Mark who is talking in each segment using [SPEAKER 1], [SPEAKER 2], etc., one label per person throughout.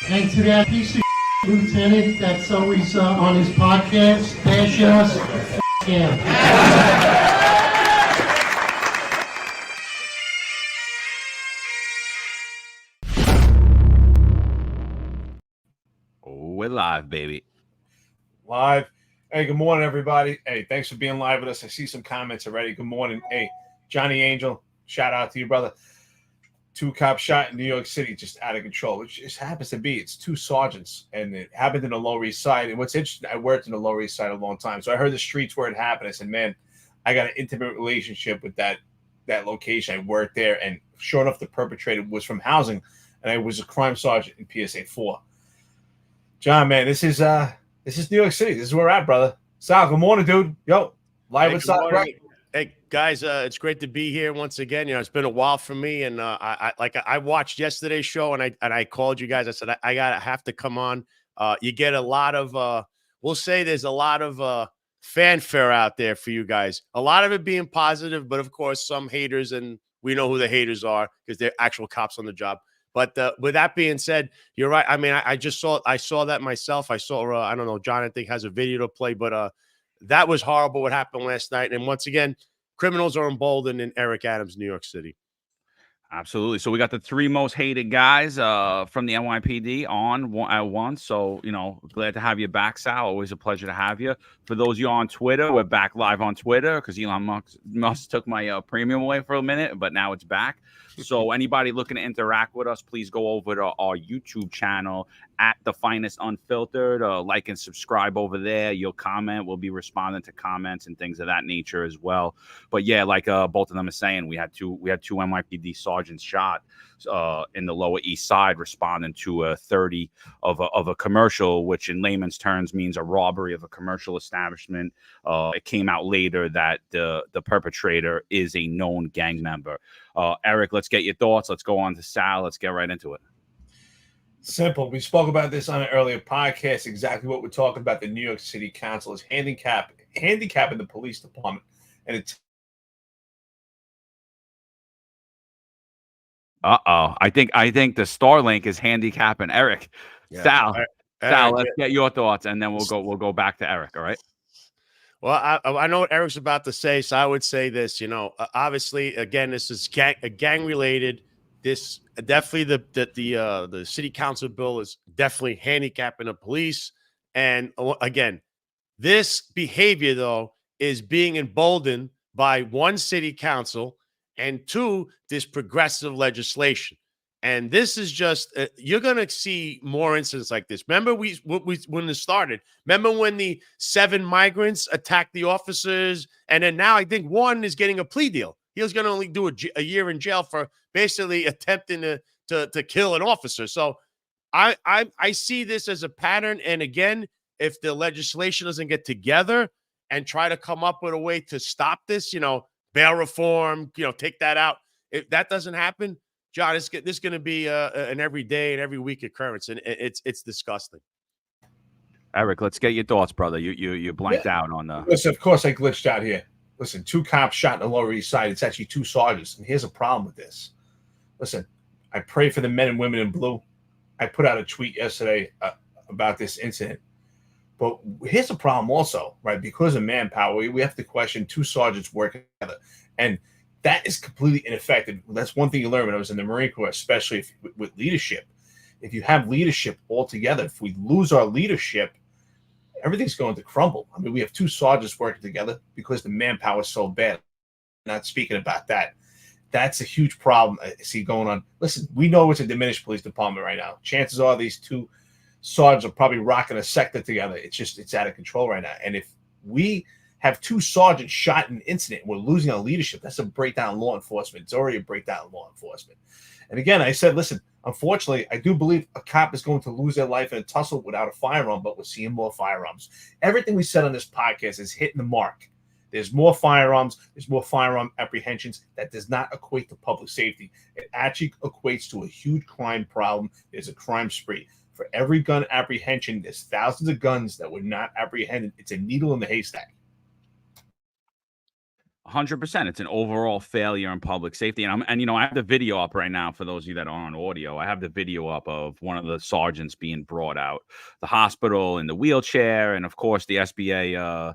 [SPEAKER 1] And to that piece of lieutenant that's always on his podcast, bashing us, yeah.
[SPEAKER 2] We're live, baby.
[SPEAKER 3] Live. Hey, good morning, everybody. Hey, thanks for being live with us. I see some comments already. Good morning. Hey, Johnny Angel, shout out to you, brother. 2 cops shot in New York City, just out of control, which just happens to be. It's 2 sergeants, and it happened in the Lower East Side. And what's interesting, I worked in the Lower East Side a long time, so I heard the streets where it happened. I said, man, I got an intimate relationship with that location. I worked there, and sure enough, the perpetrator was from housing, and I was a crime sergeant in PSA 4. John, man, this is New York City. This is where we're at, brother. Sal, good morning, dude. Yo, live with Sal Greco.
[SPEAKER 4] Hey guys, it's great to be here once again. You know, it's been a while for me, and I watched yesterday's show, and I called you guys. I said I have to come on. You get a lot of we'll say there's a lot of fanfare out there for you guys. A lot of it being positive, but of course some haters, and we know who the haters are because they're actual cops on the job. But with that being said, you're right. I mean, I saw that myself. I saw I don't know, John, I think has a video to play, but that was horrible what happened last night. And once again, criminals are emboldened in Eric Adams, New York City.
[SPEAKER 2] Absolutely. So we got the 3 most hated guys from the NYPD on at once. So, you know, glad to have you back, Sal. Always a pleasure to have you. For those of you on Twitter, we're back live on Twitter because Elon Musk took my premium away for a minute, but now it's back. So anybody looking to interact with us, please go over to our YouTube channel at the Finest Unfiltered. Like and subscribe over there. You'll comment. We'll be responding to comments and things of that nature as well. But yeah, like both of them are saying, we had two NYPD sergeants shot in the Lower East Side, responding to a 30 of a commercial, which in layman's terms means a robbery of a commercial establishment. It came out later that the perpetrator is a known gang member. Eric, let's get your thoughts. Let's go on to Sal. Let's get right into it.
[SPEAKER 3] Simple. We spoke about this on an earlier podcast. Exactly what we're talking about. The New York City Council is handicapping the police department, and it's.
[SPEAKER 2] I think the Starlink is handicapping Eric. Yeah. Sal, let's get your thoughts, and then we'll go back to Eric. All right.
[SPEAKER 4] Well, I know what Eric's about to say, so I would say this. You know, obviously, again, this is gang related. This definitely the city council bill is definitely handicapping the police. And again, this behavior though is being emboldened by 1, city council, and 2, this progressive legislation. And this is just you're gonna see more incidents like this. Remember when it started? Remember when the 7 migrants attacked the officers, and then now I think 1 is getting a plea deal. He was going to only do a year in jail for basically attempting to kill an officer. So I see this as a pattern. And again, if the legislation doesn't get together and try to come up with a way to stop this, you know, bail reform, you know, take that out. If that doesn't happen, John, this is going to be an every day and every week occurrence, and it's disgusting.
[SPEAKER 2] Eric, let's get your thoughts, brother. You blanked out on the.
[SPEAKER 3] Listen, of course I glitched out here. Listen, 2 cops shot in the Lower East Side. It's actually 2 sergeants, and here's a problem with this. Listen, I pray for the men and women in blue. I put out a tweet yesterday about this incident, but here's a problem also, right? Because of manpower, we have to question 2 sergeants working together, and that is completely ineffective. That's one thing you learn when I was in the Marine Corps, especially with leadership. If you have leadership all together, if we lose our leadership, everything's going to crumble. I mean, we have 2 sergeants working together because the manpower is so bad. Not speaking about that. That's a huge problem I see going on. Listen, we know it's a diminished police department right now. Chances are these 2 sergeants are probably rocking a sector together. It's out of control right now. And if we have 2 sergeants shot in an incident, we're losing our leadership. That's a breakdown in law enforcement. It's already a breakdown in law enforcement. And again, I said, listen, unfortunately, I do believe a cop is going to lose their life in a tussle without a firearm, but we're seeing more firearms. Everything we said on this podcast is hitting the mark. There's more firearms. There's more firearm apprehensions. That does not equate to public safety. It actually equates to a huge crime problem. There's a crime spree. For every gun apprehension, there's thousands of guns that were not apprehended. It's a needle in the haystack.
[SPEAKER 2] 100%. It's an overall failure in public safety. And I have the video up right now for those of you that are on audio. I have the video up of one of the sergeants being brought out the hospital in the wheelchair, and of course the SBA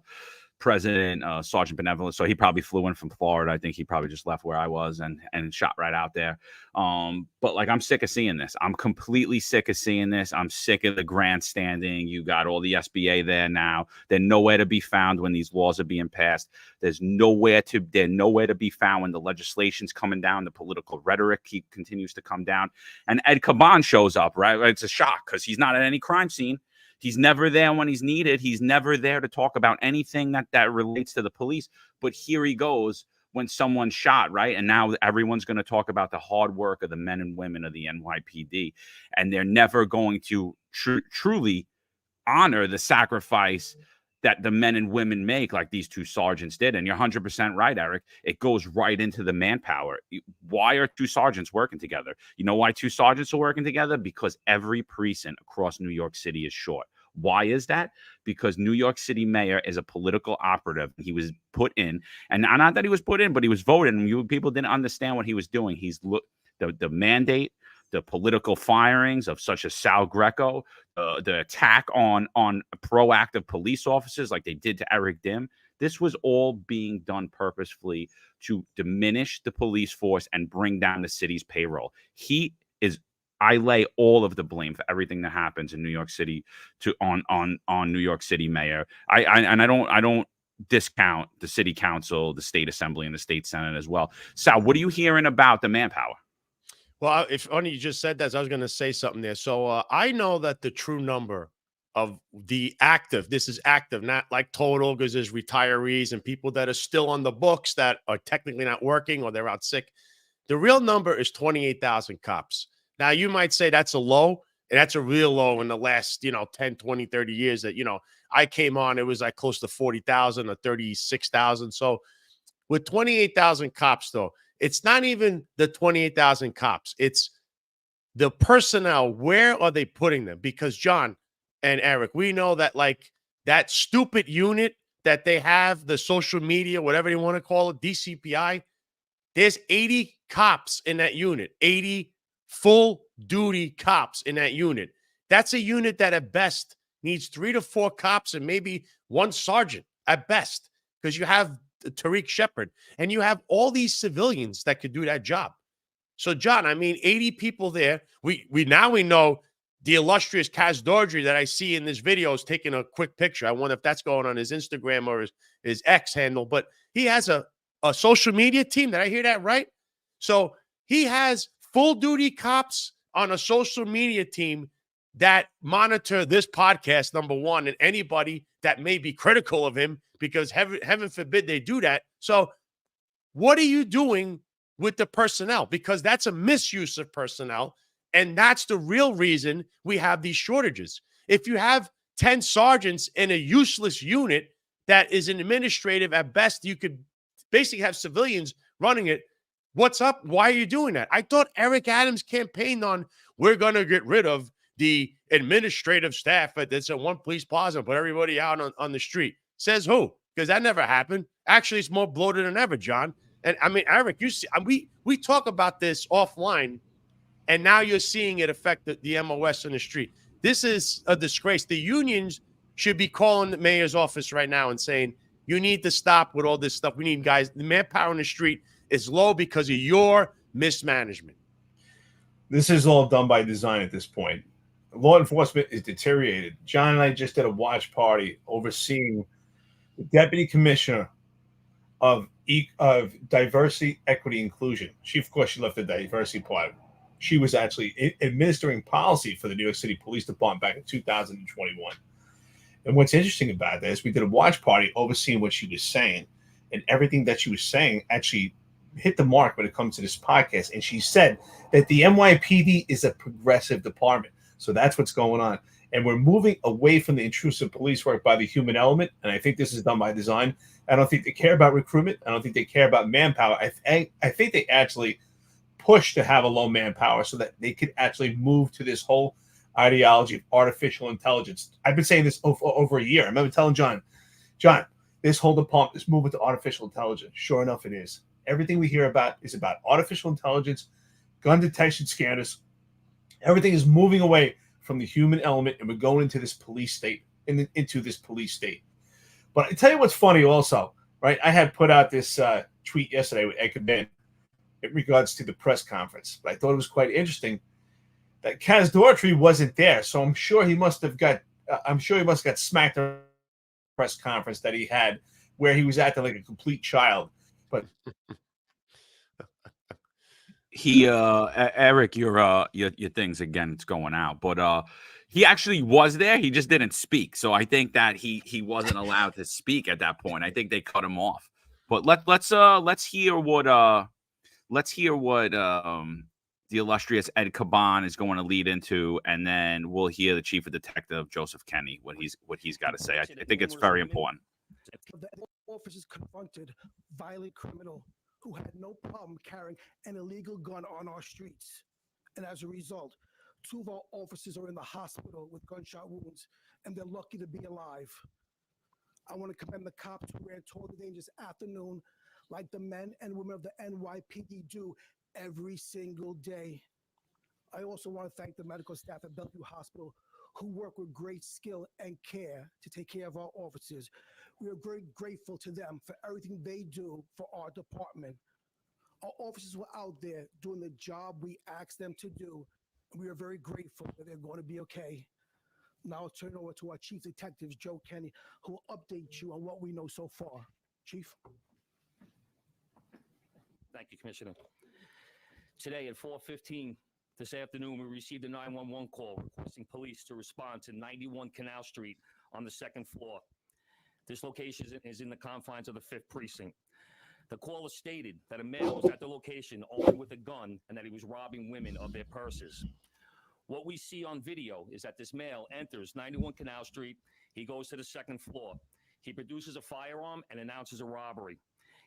[SPEAKER 2] president, Sergeant Benevolent. So he probably flew in from Florida. I think he probably just left where I was and shot right out there. But like, I'm sick of seeing this. I'm completely sick of seeing this. I'm sick of the grandstanding. You got all the SBA there now. They're nowhere to be found when these laws are being passed. They're nowhere to be found when the legislation's coming down. The political rhetoric continues to come down. And Ed Caban shows up, right? It's a shock because he's not at any crime scene. He's never there when he's needed. He's never there to talk about anything that relates to the police. But here he goes when someone's shot, right? And now everyone's going to talk about the hard work of the men and women of the NYPD. And they're never going to truly honor the sacrifice that the men and women make, like these two sergeants did. And you're 100% right, Eric. It goes right into the manpower. Why are two sergeants working together? You know why two sergeants are working together? Because every precinct across New York City is short. Why is that? Because New York City mayor is a political operative. He was put in, and not that he was put in, but he was voted, and people didn't understand what he was doing. The mandate, the political firings of such as Sal Greco, the attack on proactive police officers like they did to Eric Dim. This was all being done purposefully to diminish the police force and bring down the city's payroll. I lay all of the blame for everything that happens in New York City on New York City mayor. I don't discount the city council, the state assembly, and the state senate as well. Sal, what are you hearing about the manpower?
[SPEAKER 4] Well, if only you just said that, I was going to say something there. So I know that the true number of the active, this is active, not like total, because there's retirees and people that are still on the books that are technically not working or they're out sick. The real number is 28,000 cops. Now, you might say that's a low, and that's a real low in the last, 10, 20, 30 years that, I came on, it was like close to 40,000 or 36,000. So with 28,000 cops, though, it's not even the 28,000 cops. It's the personnel. Where are they putting them? Because John and Eric, we know that like that stupid unit that they have, the social media, whatever you want to call it, DCPI, there's 80 cops in that unit, 80 full duty cops in that unit. That's a unit that at best needs 3 to 4 cops and maybe 1 sergeant at best, because you have Tariq Shepard, and you have all these civilians that could do that job. So, John, 80 people there. We know the illustrious Kaz Dordry that I see in this video is taking a quick picture. I wonder if that's going on his Instagram or his X handle, but he has a social media team. Did I hear that right? So he has full duty cops on a social media team that monitor this podcast, number one, and anybody that may be critical of him, because heaven forbid they do that. So what are you doing with the personnel? Because that's a misuse of personnel, and that's the real reason we have these shortages. If you have 10 sergeants in a useless unit that is an administrative, at best, you could basically have civilians running it. What's up? Why are you doing that? I thought Eric Adams campaigned on, we're going to get rid of the administrative staff that's at one police plaza and put everybody out on the street. Says who? Because that never happened. Actually, it's more bloated than ever, John. And Eric, you see, we talk about this offline, and now you're seeing it affect the MOS in the street. This is a disgrace. The unions should be calling the mayor's office right now and saying, you need to stop with all this stuff. We need guys. The manpower in the street is low because of your mismanagement.
[SPEAKER 3] This is all done by design at this point. Law enforcement is deteriorated. John and I just did a watch party overseeing the deputy commissioner of diversity, equity, inclusion. Of course, she left the diversity part. She was actually administering policy for the New York City Police Department back in 2021. And what's interesting about this, we did a watch party overseeing what she was saying, and everything that she was saying actually hit the mark when it comes to this podcast. And she said that the NYPD is a progressive department. So that's what's going on. And we're moving away from the intrusive police work by the human element. And I think this is done by design. I don't think they care about recruitment. I don't think they care about manpower. I think they actually push to have a low manpower so that they could actually move to this whole ideology of artificial intelligence. I've been saying this over a year. I remember telling John, this whole department is moving to artificial intelligence. Sure enough, it is. Everything we hear about is about artificial intelligence, gun detection scanners. Everything is moving away from the human element, and we're going into this police state, into this police state. But I tell you what's funny also, right? I had put out this tweet yesterday with Ed Caban in regards to the press conference, but I thought it was quite interesting that Kaz Daughtry wasn't there, so I'm sure he must have got smacked at the press conference that he had, where he was acting like a complete child. But
[SPEAKER 2] he Eric, your things again, it's going out, but he actually was there. He just didn't speak. So I think that he wasn't allowed to speak at that point. I think they cut him off. But let's hear what the illustrious Ed Caban is going to lead into, and then we'll hear the chief of detective Joseph Kenny what he's got to say. I think it's very important.
[SPEAKER 5] The officers confronted violent criminal who had no problem carrying an illegal gun on our streets, and as a result, 2 of our officers are in the hospital with gunshot wounds, and they're lucky to be alive. I want to commend the cops who ran toward the dangerous afternoon like the men and women of the NYPD do every single day. I also want to thank the medical staff at Bellevue Hospital who work with great skill and care to take care of our officers. We are very grateful to them for everything they do for our department. Our officers were out there doing the job we asked them to do, and we are very grateful that they're going to be okay. Now I'll turn it over to our chief detective, Joe Kenny, who will update you on what we know so far. Chief?
[SPEAKER 6] Thank you, Commissioner. Today at 4:15 this afternoon, we received a 911 call requesting police to respond to 91 Canal Street on the 2nd floor. This location is in the confines of the 5th Precinct. The caller stated that a male was at the location armed with a gun and that he was robbing women of their purses. What we see on video is that this male enters 91 Canal Street. He goes to the 2nd floor. He produces a firearm and announces a robbery.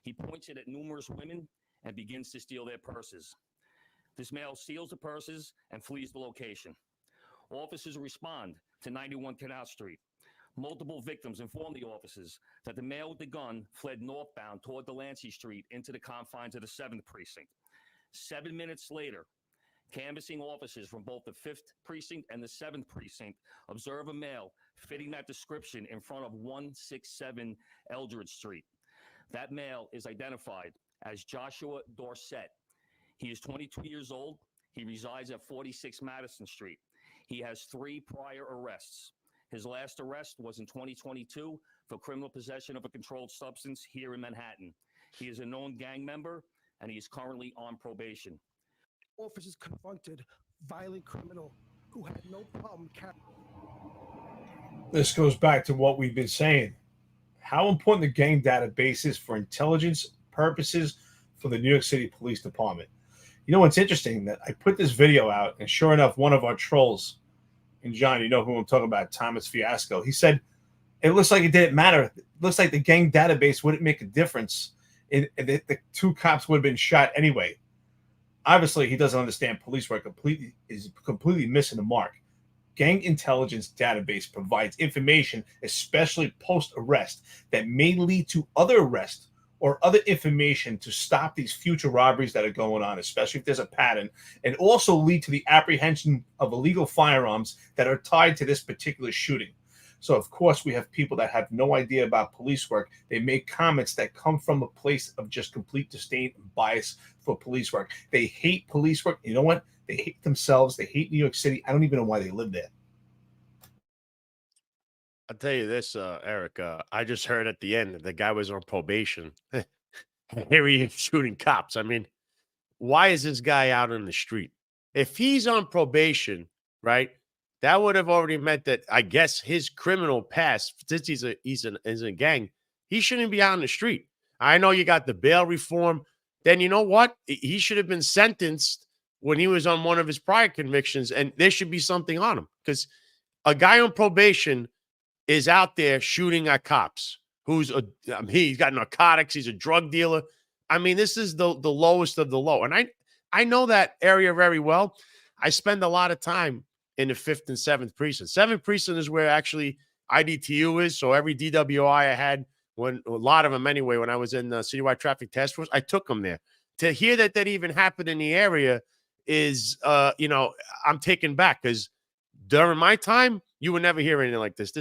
[SPEAKER 6] He points it at numerous women and begins to steal their purses. This male steals the purses and flees the location. Officers respond to 91 Canal Street. Multiple victims inform the officers that the male with the gun fled northbound toward Delancey Street into the confines of the 7th Precinct. 7 minutes later, canvassing officers from both the 5th Precinct and the 7th Precinct observe a male fitting that description in front of 167 Eldridge Street. That male is identified as Joshua Dorsett. He is 22 years old. He resides at 46 Madison Street. He has 3 prior arrests. His last arrest was in 2022 for criminal possession of a controlled substance here in Manhattan. He is a known gang member, and he is currently on probation.
[SPEAKER 5] Officers confronted violent criminal who had no problem carrying.
[SPEAKER 3] this goes back to what we've been saying. How important the gang database is for intelligence purposes for the New York City Police Department. You know what's interesting? That I put this video out, and sure enough, one of our trolls, and John, you know who I'm talking about, Thomas Fiasco, he said, it looks like it didn't matter. It looks like the gang database wouldn't make a difference. The 2 cops would have been shot anyway. Obviously, he doesn't understand police work. Is completely missing the mark. Gang intelligence database provides information, especially post-arrest, that may lead to other arrests or other information to stop these future robberies that are going on, especially if there's a pattern, and also lead to the apprehension of illegal firearms that are tied to this particular shooting. So, of course, we have people that have no idea about police work. They make comments that come from a place of just complete disdain and bias for police work. They hate police work. You know what? They hate themselves. They hate New York City. I don't even know why they live there.
[SPEAKER 4] I'll tell you this, Eric. I just heard at the end that the guy was on probation. Here he is shooting cops. I mean, why is this guy out on the street? If he's on probation, right, that would have already meant that, I guess, his criminal past, since he's in a gang, he shouldn't be out on the street. I know you got the bail reform. Then you know what? He should have been sentenced when he was on one of his prior convictions, and there should be something on him, because a guy on probation is out there shooting at cops. He's got narcotics. He's a drug dealer. I mean, this is the lowest of the low. And I know that area very well. I spend a lot of time in the 5th and 7th precinct. 7th precinct is where actually IDTU is. So every DWI I had when a lot of them anyway, when I was in the citywide traffic task force, I took them there. To hear that even happened in the area is, I'm taken back, because during my time, you would never hear anything like this.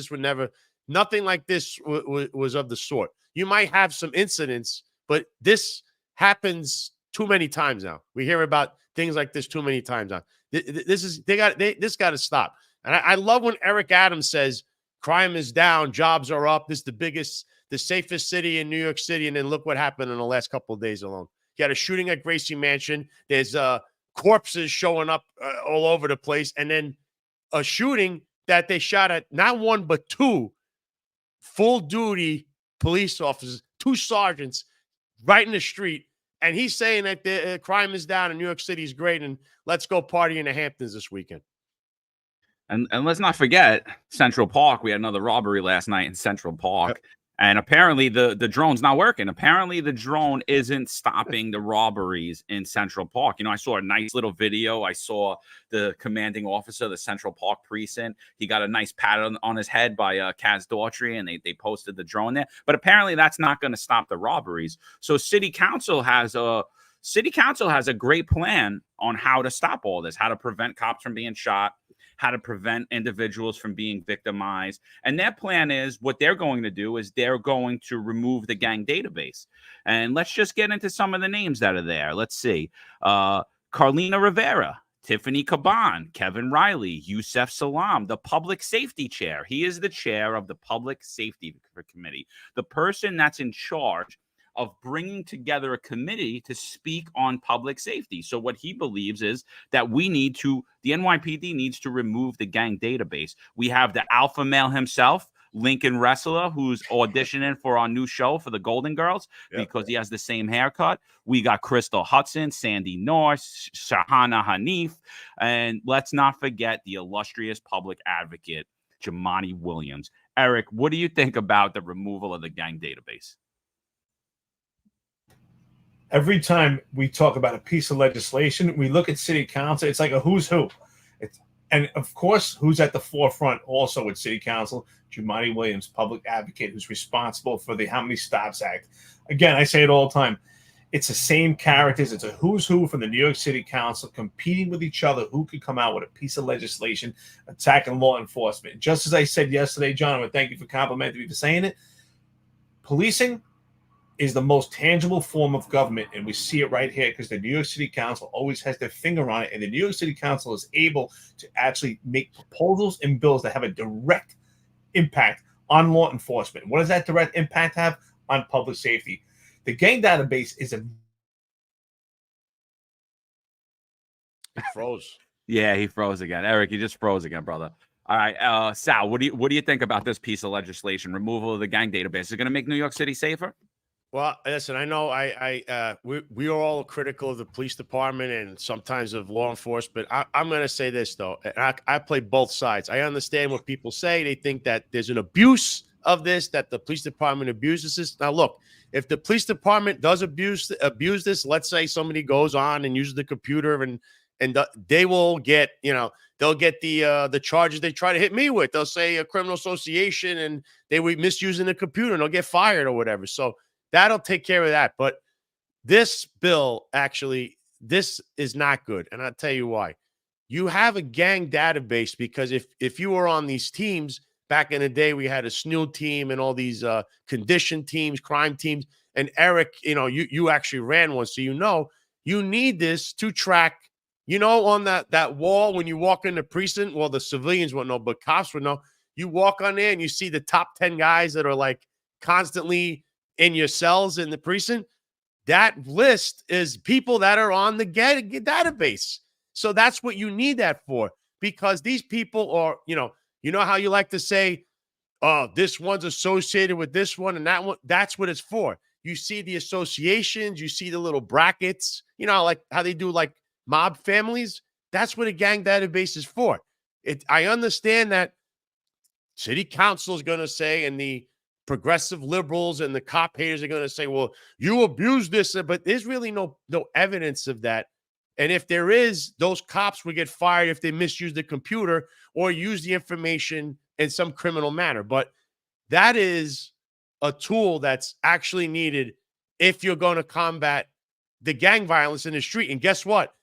[SPEAKER 4] Nothing like this was of the sort. You might have some incidents, but this happens too many times now. We hear about things like this too many times now. This got to stop. And I love when Eric Adams says crime is down, jobs are up. This is the safest city in New York City. And then look what happened in the last couple of days alone. You had a shooting at Gracie Mansion. There's corpses showing up all over the place. And then a shooting that they shot at not one, but two full duty police officers, 2 sergeants right in the street. And he's saying that the crime is down and New York City is great. And let's go party in the Hamptons this weekend.
[SPEAKER 2] And let's not forget Central Park. We had another robbery last night in Central Park. And apparently the drone's not working. Apparently the drone isn't stopping the robberies in Central Park. I saw a nice little video. I saw the commanding officer of the Central Park precinct. He got a nice pat on his head by Kaz Daughtry, and they posted the drone there. But apparently that's not going to stop the robberies. So City Council has a great plan on how to stop all this, how to prevent cops from being shot, how to prevent individuals from being victimized. And their plan is, what they're going to do is they're going to remove the gang database. And let's just get into some of the names that are there. Let's see. Carlina Rivera, Tiffany Caban, Kevin Riley, Youssef Salam, the public safety chair. He is the chair of the public safety committee, the person that's in charge of bringing together a committee to speak on public safety. So what he believes is that the NYPD needs to remove the gang database. We have the alpha male himself, Lincoln Wrestler, who's auditioning for our new show for the Golden Girls because he has the same haircut. We got Crystal Hudson, Sandy Norse, Shahana Hanif, and let's not forget the illustrious public advocate, Jamani Williams. Eric, what do you think about the removal of the gang database?
[SPEAKER 3] Every time we talk about a piece of legislation, we look at city council, it's like a who's who. And of course, who's at the forefront also with city council? Jamani Williams, public advocate, who's responsible for the How Many Stops Act. Again, I say it all the time. It's the same characters. It's a who's who from the New York City Council competing with each other. Who could come out with a piece of legislation attacking law enforcement? Just as I said yesterday, John, thank you for complimenting me for saying it. Policing is the most tangible form of government, and we see it right here because the New York City Council always has their finger on it, and the New York City Council is able to actually make proposals and bills that have a direct impact on law enforcement. What does that direct impact have? On public safety. The gang database is a...
[SPEAKER 4] He froze.
[SPEAKER 2] Yeah, he froze again. Eric, you just froze again, brother. All right, Sal, what do you think about this piece of legislation, removal of the gang database? Is it going to make New York City safer?
[SPEAKER 4] Well, listen, I know we are all critical of the police department and sometimes of law enforcement. I'm going to say this, though. And I play both sides. I understand what people say. They think that there's an abuse of this, that the police department abuses this. Now, look, if the police department does abuse this, let's say somebody goes on and uses the computer and they will get, they'll get the charges they try to hit me with. They'll say a criminal association and they were misusing the computer and they'll get fired or whatever. So that'll take care of that. But this bill, actually, this is not good. And I'll tell you why. You have a gang database because if you were on these teams, back in the day, we had a SNU team and all these condition teams, crime teams. And Eric, you actually ran one. So you need this to track, on that wall when you walk in the precinct. Well, the civilians won't know, but cops would know. You walk on there and you see the top 10 guys that are like constantly in your cells in the precinct. That list is people that are on the database. So that's what you need that for, because these people are, how you like to say, oh, this one's associated with this one and that one. That's what it's for. You see the associations, you see the little brackets, like how they do like mob families. That's what a gang database is for. I understand that city council is going to say, and the progressive liberals and the cop haters are going to say, well, you abuse this, but there's really no evidence of that. And if there is, those cops would get fired if they misuse the computer or use the information in some criminal manner. But that is a tool that's actually needed if you're going to combat the gang violence in the street. And guess what?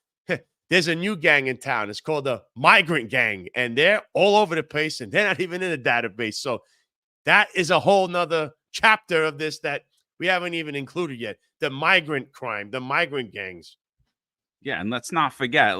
[SPEAKER 4] There's a new gang in town. It's called the migrant gang, and they're all over the place, and they're not even in a database. So that is a whole nother chapter of this that we haven't even included yet. The migrant crime, the migrant gangs.
[SPEAKER 2] Yeah, and let's not forget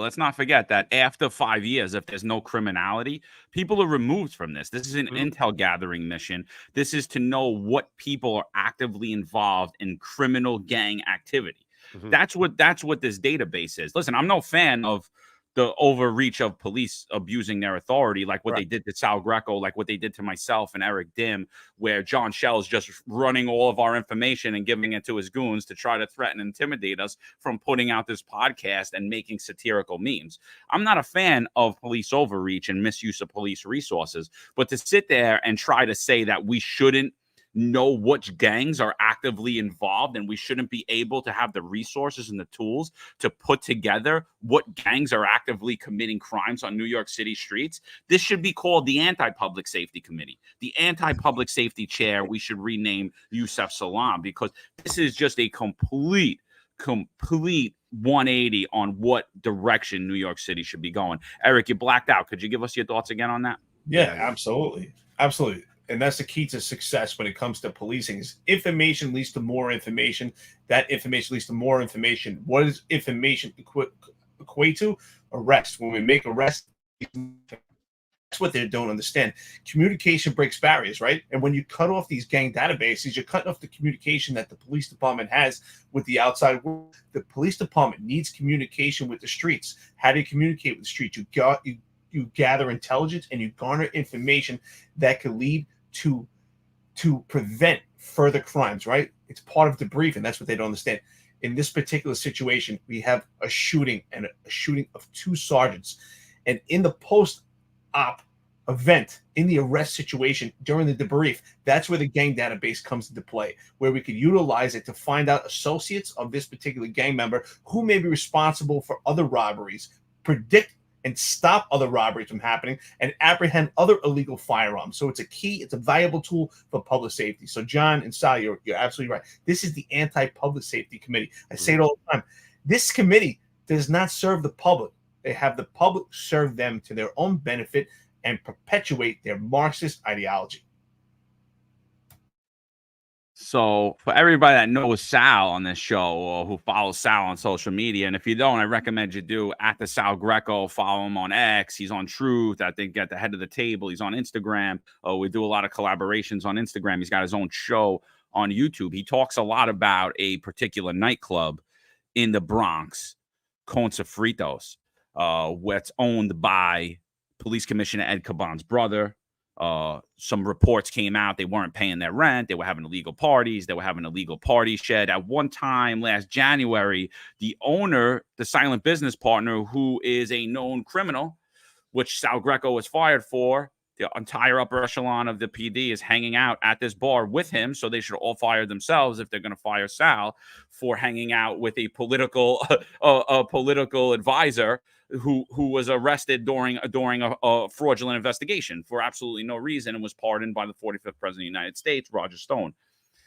[SPEAKER 2] that after 5 years, if there's no criminality, people are removed from this. This is an intel gathering mission. This is to know what people are actively involved in criminal gang activity. That's what this database is. Listen, I'm no fan of the overreach of police abusing their authority, like what they did to Sal Greco, like what they did to myself and Eric Dim, where John Shell's just running all of our information and giving it to his goons to try to threaten and intimidate us from putting out this podcast and making satirical memes. I'm not a fan of police overreach and misuse of police resources, but to sit there and try to say that we shouldn't know which gangs are actively involved and we shouldn't be able to have the resources and the tools to put together what gangs are actively committing crimes on New York City streets. This should be called the Anti-Public Safety Committee. The Anti-Public Safety Chair, we should rename Yusef Salaam, because this is just a complete 180 on what direction New York City should be going. Eric, you blacked out. Could you give us your thoughts again on that?
[SPEAKER 3] Yeah, absolutely. Absolutely. And that's the key to success when it comes to policing is information leads to more information. That information leads to more information. What does information equate to? Arrest. When we make arrests, that's what they don't understand. Communication breaks barriers, right? And when you cut off these gang databases, you're cutting off the communication that the police department has with the outside world. The police department needs communication with the streets. How do you communicate with the streets? You gather intelligence and you garner information that could lead to prevent further crimes, right? It's part of debriefing. That's what they don't understand. In this particular situation, we have a shooting of 2 sergeants. And in the post-op event, in the arrest situation, during the debrief, that's where the gang database comes into play, where we could utilize it to find out associates of this particular gang member who may be responsible for other robberies, predict and stop other robberies from happening, and apprehend other illegal firearms. So it's a valuable tool for public safety. So John and Sal, you're absolutely right. This is the Anti-Public Safety Committee. I say it all the time. This committee does not serve the public. They have the public serve them to their own benefit and perpetuate their Marxist ideology.
[SPEAKER 2] So for everybody that knows Sal on this show or who follows Sal on social media, and if you don't, I recommend you do at the Sal Greco. Follow him on X. He's on Truth. I think at the head of the table. He's on Instagram. We do a lot of collaborations on Instagram. He's got his own show on YouTube. He talks a lot about a particular nightclub in the Bronx, Con Sofrito's, where it's owned by Police Commissioner Ed Caban's brother. Some reports came out they weren't paying their rent. They were having illegal parties. They were having illegal party shed. At one time last January, the owner, the silent business partner, who is a known criminal, which Sal Greco was fired for, the entire upper echelon of the PD is hanging out at this bar with him. So they should all fire themselves if they're going to fire Sal for hanging out with a political advisor who was arrested during a fraudulent investigation for absolutely no reason and was pardoned by the 45th president of the United States, Roger Stone.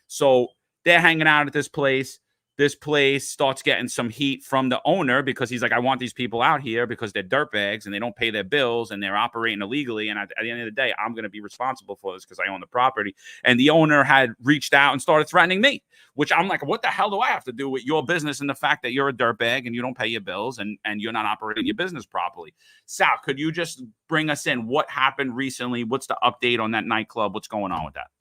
[SPEAKER 2] So they're hanging out at this place. This place starts getting some heat from the owner because he's like, I want these people out here because they're dirtbags and they don't pay their bills and they're operating illegally. And at the end of the day, I'm going to be responsible for this because I own the property. And the owner had reached out and started threatening me, which I'm like, what the hell do I have to do with your business and the fact that you're a dirtbag and you don't pay your bills and you're not operating your business properly? Sal, could you just bring us in? What happened recently? What's the update on that nightclub? What's going on with that?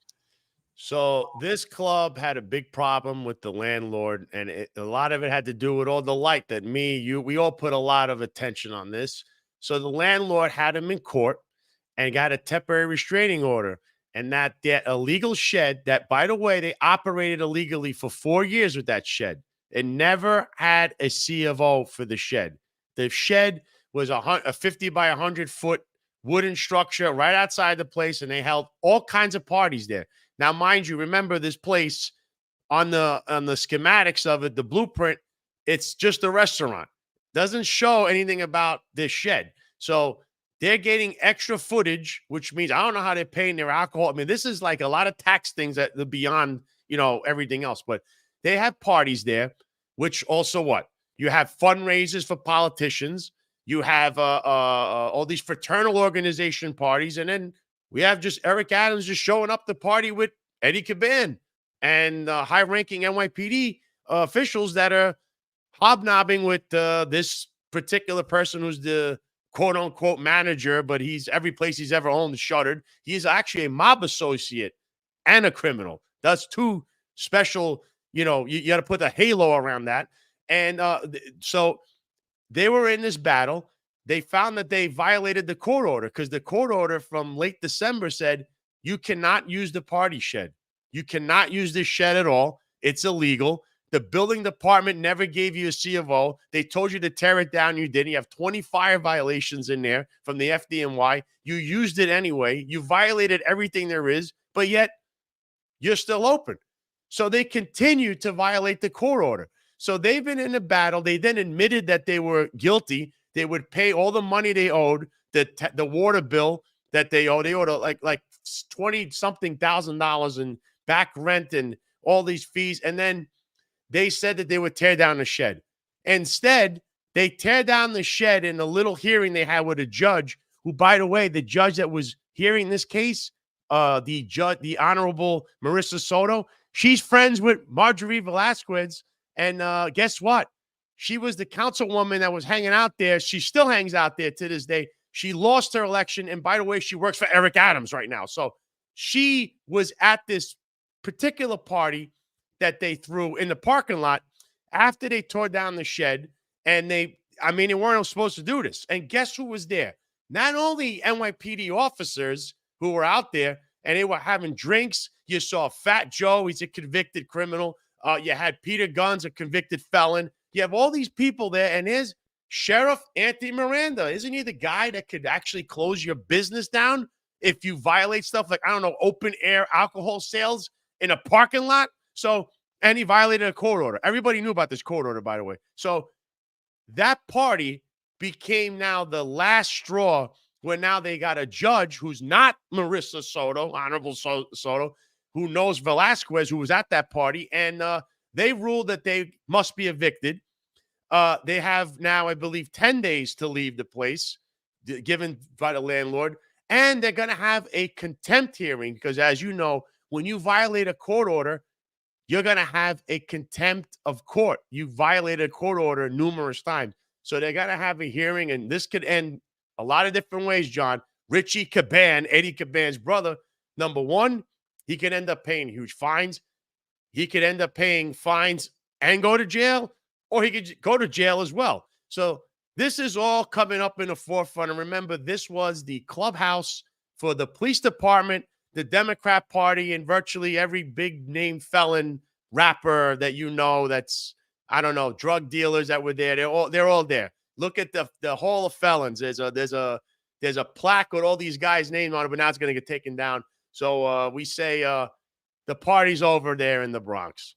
[SPEAKER 4] So this club had a big problem with the landlord, and a lot of it had to do with all the light that we all put a lot of attention on this. So the landlord had him in court and got a temporary restraining order, and that illegal shed that, by the way, they operated illegally for 4 years with that shed. It never had a C of O for the shed. The shed was a 50 by 100 foot wooden structure right outside the place, and they held all kinds of parties there. Now, mind you, remember this place on the schematics of it, the blueprint, it's just a restaurant. Doesn't show anything about this shed. So they're getting extra footage, which means I don't know how they're paying their alcohol. I mean, this is like a lot of tax things that are beyond, everything else. But they have parties there, which also what? You have fundraisers for politicians. You have all these fraternal organization parties. And then we have just Eric Adams just showing up to party with Eddie Caban and high-ranking NYPD officials that are hobnobbing with this particular person who's the quote-unquote manager, but every place he's ever owned is shuttered. He's actually a mob associate and a criminal. That's two special, you got to put a halo around that. And so they were in this battle. They found that they violated the court order because the court order from late December said you cannot use the party shed. You cannot use this shed at all. It's illegal. The building department never gave you a C of O. They told you to tear it down. You didn't. You have 20 fire violations in there from the FDNY. You used it anyway. You violated everything there is, but yet you're still open. So they continue to violate the court order. So they've been in a battle. They then admitted that they were guilty. They would pay all the money they owed, the water bill that they owed. They owed like $20-something thousand in back rent and all these fees. And then they said that they would tear down the shed. Instead, they tear down the shed in a little hearing they had with a judge who, by the way, the judge that was hearing this case, the Honorable Marissa Soto, she's friends with Marjorie Velasquez. And guess what? She was the councilwoman that was hanging out there. She still hangs out there to this day. She lost her election. And by the way, she works for Eric Adams right now. So she was at this particular party that they threw in the parking lot after they tore down the shed. And they weren't supposed to do this. And guess who was there? Not only NYPD officers who were out there and they were having drinks. You saw Fat Joe. He's a convicted criminal. You had Peter Guns, a convicted felon. You have all these people there. And there's Sheriff Anthony Miranda. Isn't he the guy that could actually close your business down if you violate stuff like, open air alcohol sales in a parking lot? So, and he violated a court order. Everybody knew about this court order, by the way. So that party became now the last straw where now they got a judge who's not Marissa Soto, Honorable Soto, who knows Velasquez, who was at that party. And they ruled that they must be evicted. They have now, I believe, 10 days to leave the place given by the landlord. And they're going to have a contempt hearing because, as you know, when you violate a court order, you're going to have a contempt of court. You violated a court order numerous times. So they're going to have a hearing, and this could end a lot of different ways, John. Richie Caban, Eddie Caban's brother, number one, he could end up paying huge fines. He could end up paying fines and go to jail, or he could go to jail as well. So this is all coming up in the forefront. And remember, this was the clubhouse for the police department, the Democrat Party, and virtually every big name felon rapper that that's, drug dealers that were there. They're all there. Look at the Hall of Felons. There's a plaque with all these guys' names on it, but now it's going to get taken down. So we say the party's over there in the Bronx.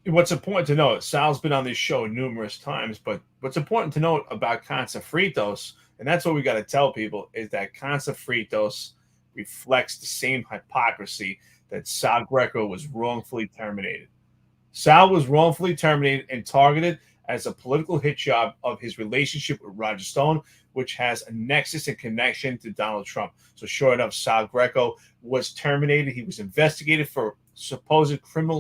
[SPEAKER 3] What's important to note, Sal's been on this show numerous times, but what's important to note about Con Sofrito, and that's what we got to tell people, is that Con Sofrito reflects the same hypocrisy that Sal Greco was wrongfully terminated. Sal was wrongfully terminated and targeted as a political hit job of his relationship with Roger Stone, which has a nexus and connection to Donald Trump. So sure enough, Sal Greco was terminated. He was investigated for supposed criminal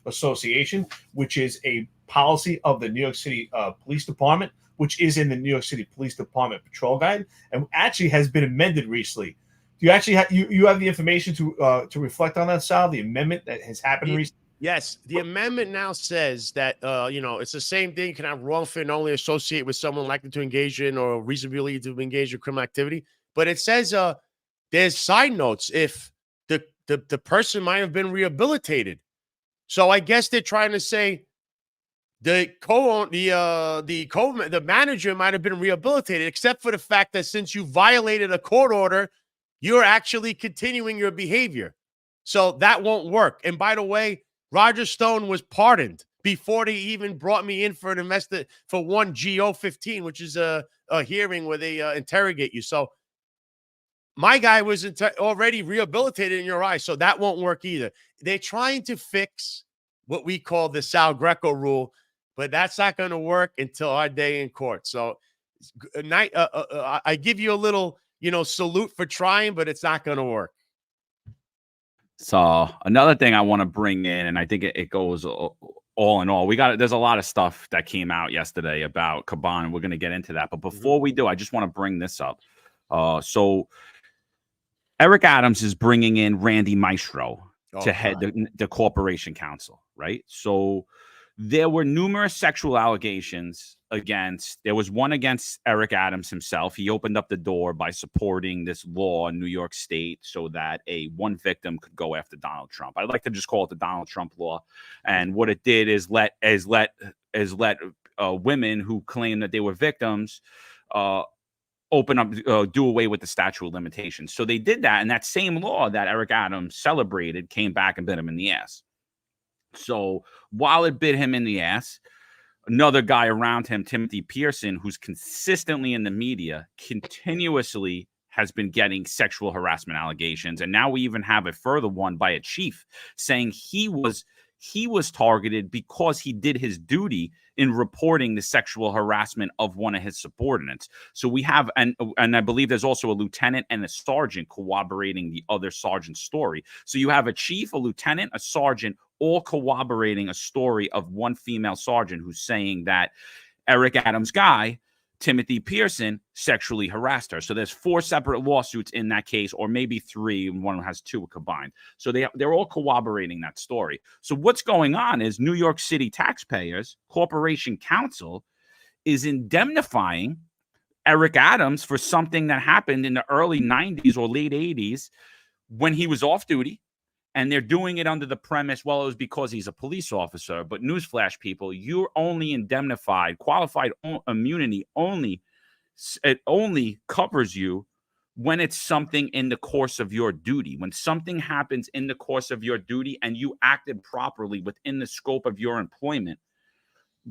[SPEAKER 3] association, which is a policy of the New York City Police Department, which is in the New York City Police Department Patrol Guide, and actually has been amended recently. Do you actually you have the information to reflect on that, Sal? The amendment that has happened recently?
[SPEAKER 4] Yes, the amendment now says that it's the same thing. You can have wrongfully and only associate with someone likely to engage in or reasonably to engage in criminal activity. But it says there's side notes if the person might have been rehabilitated. So I guess they're trying to say the manager might have been rehabilitated, except for the fact that since you violated a court order, you're actually continuing your behavior. So that won't work. And by the way, Roger Stone was pardoned before they even brought me in for an for one GO15, which is a hearing where they interrogate you. So my guy was already rehabilitated in your eyes, so that won't work either. They're trying to fix what we call the Sal Greco rule, but that's not going to work until our day in court. So I give you a little, salute for trying, but it's not going to work.
[SPEAKER 2] So another thing I want to bring in, and I think it goes all in all, there's a lot of stuff that came out yesterday about Caban, and we're going to get into that. But before we do, I just want to bring this up. So Eric Adams is bringing in Randy Maestro to head the corporation council, right? So there were numerous sexual allegations there was one against Eric Adams himself. He opened up the door by supporting this law in New York State so that one victim could go after Donald Trump. I'd like to just call it the Donald Trump law. And what it did is let women who claim that they were victims open up, do away with the statute of limitations. So they did that, and that same law that Eric Adams celebrated came back and bit him in the ass. So while it bit him in the ass, another guy around him, Timothy Pearson, who's consistently in the media, continuously has been getting sexual harassment allegations. And now we even have a further one by a chief saying he was targeted because he did his duty in reporting the sexual harassment of one of his subordinates. So we have, and I believe there's also a lieutenant and a sergeant corroborating the other sergeant's story. So you have a chief, a lieutenant, a sergeant, all corroborating a story of one female sergeant who's saying that Eric Adams' guy, Timothy Pearson, sexually harassed her. So there's 4 separate lawsuits in that case, or maybe 3, and one has 2 combined. So they're all corroborating that story. So what's going on is New York City taxpayers, Corporation Counsel, is indemnifying Eric Adams for something that happened in the early 90s or late 80s when he was off duty. And they're doing it under the premise, well, it was because he's a police officer. But newsflash, people, you're only indemnified. Qualified immunity only covers you when it's something in the course of your duty. When something happens in the course of your duty and you acted properly within the scope of your employment,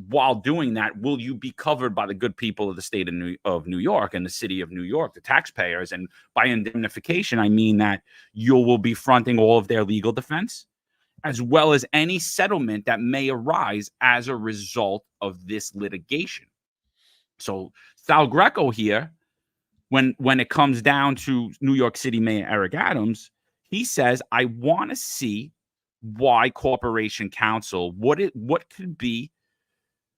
[SPEAKER 2] while doing that, will you be covered by the good people of the state of New York and the city of New York, the taxpayers? And by indemnification, I mean that you will be fronting all of their legal defense, as well as any settlement that may arise as a result of this litigation. So Sal Greco here, when it comes down to New York City Mayor Eric Adams, he says, I want to see why Corporation Counsel, what could be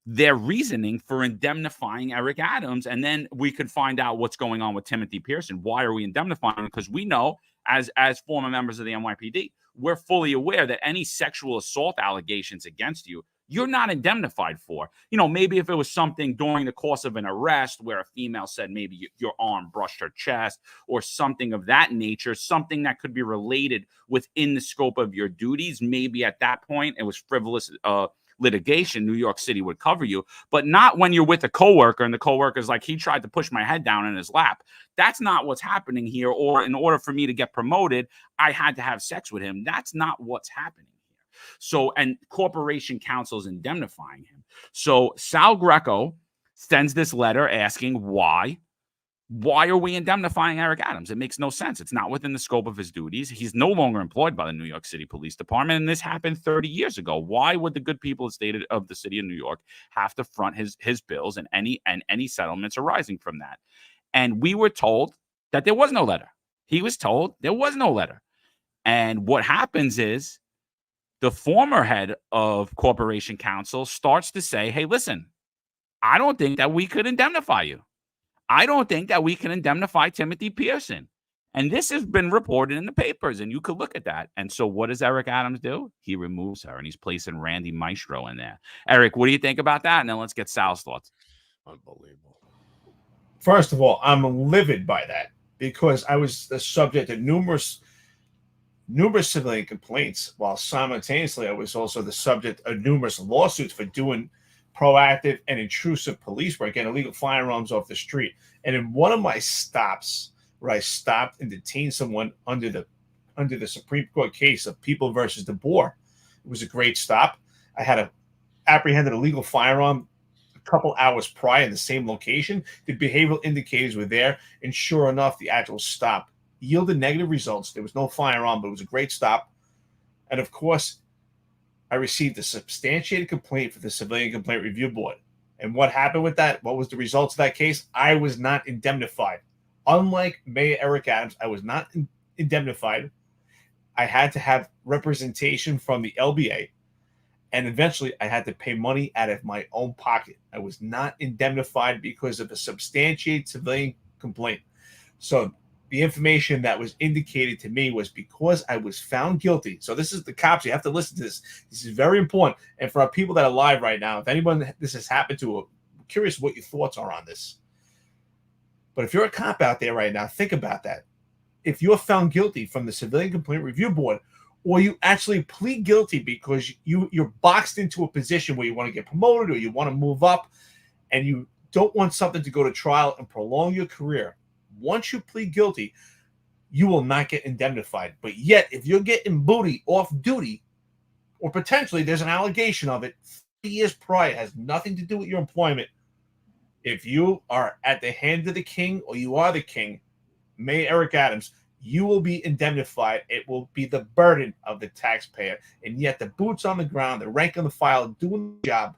[SPEAKER 2] their reasoning for indemnifying Eric Adams, and then we could find out what's going on with Timothy Pearson. Why are we indemnifying? Because we know, as former members of the NYPD, we're fully aware that any sexual assault allegations against you, you're not indemnified for. Maybe if it was something during the course of an arrest where a female said maybe your arm brushed her chest or something of that nature, something that could be related within the scope of your duties, maybe at that point it was frivolous litigation, New York City would cover you, but not when you're with a coworker and the coworker's like, he tried to push my head down in his lap. That's not what's happening here. Or in order for me to get promoted, I had to have sex with him. That's not what's happening here. So, and Corporation Counsel is indemnifying him. So Sal Greco sends this letter asking why are we indemnifying Eric Adams? It makes no sense. It's not within the scope of his duties. He's no longer employed by the New York City Police Department, and this happened 30 years ago. Why would the good people of the city of New York have to front his bills and any settlements arising from that? And we were told that there was no letter. He was told there was no letter. And what happens is the former head of Corporation Counsel starts to say, hey, listen, I don't think that we could indemnify you. I don't think that we can indemnify Timothy Pearson. And this has been reported in the papers, and you could look at that. And so what does Eric Adams do? He removes her, and he's placing Randy Maestro in there. Eric, what do you think about that? And then let's get Sal's thoughts.
[SPEAKER 4] Unbelievable.
[SPEAKER 3] First of all, I'm livid by that because I was the subject of numerous civilian complaints, while simultaneously I was also the subject of numerous lawsuits for doing proactive and intrusive police work and illegal firearms off the street. And in one of my stops where I stopped and detained someone under the Supreme Court case of People versus DeBoer, it was a great stop. I had a apprehended a legal firearm a couple hours prior in the same location. The behavioral indicators were there, and sure enough, the actual stop yielded negative results. There was no firearm, but it was a great stop. And of course, I received a substantiated complaint for the Civilian Complaint Review Board. And what happened with that? What was the results of that case? I was not indemnified. Unlike Mayor Eric Adams, I was not indemnified. I had to have representation from the LBA. And eventually, I had to pay money out of my own pocket. I was not indemnified because of a substantiated civilian complaint. So the information that was indicated to me was because I was found guilty. So this is the cops. You have to listen to this. This is very important. And for our people that are live right now, if anyone this has happened to, I'm curious what your thoughts are on this. But if you're a cop out there right now, think about that. If you're found guilty from the Civilian Complaint Review Board, or you actually plead guilty because you're boxed into a position where you want to get promoted or you want to move up and you don't want something to go to trial and prolong your career, once you plead guilty, you will not get indemnified. But yet, if you're getting booty off duty, or potentially there's an allegation of it 3 years prior, it has nothing to do with your employment. If you are at the hand of the king or you are the king, Mayor Eric Adams, you will be indemnified. It will be the burden of the taxpayer. And yet the boots on the ground, the rank and the file doing the job,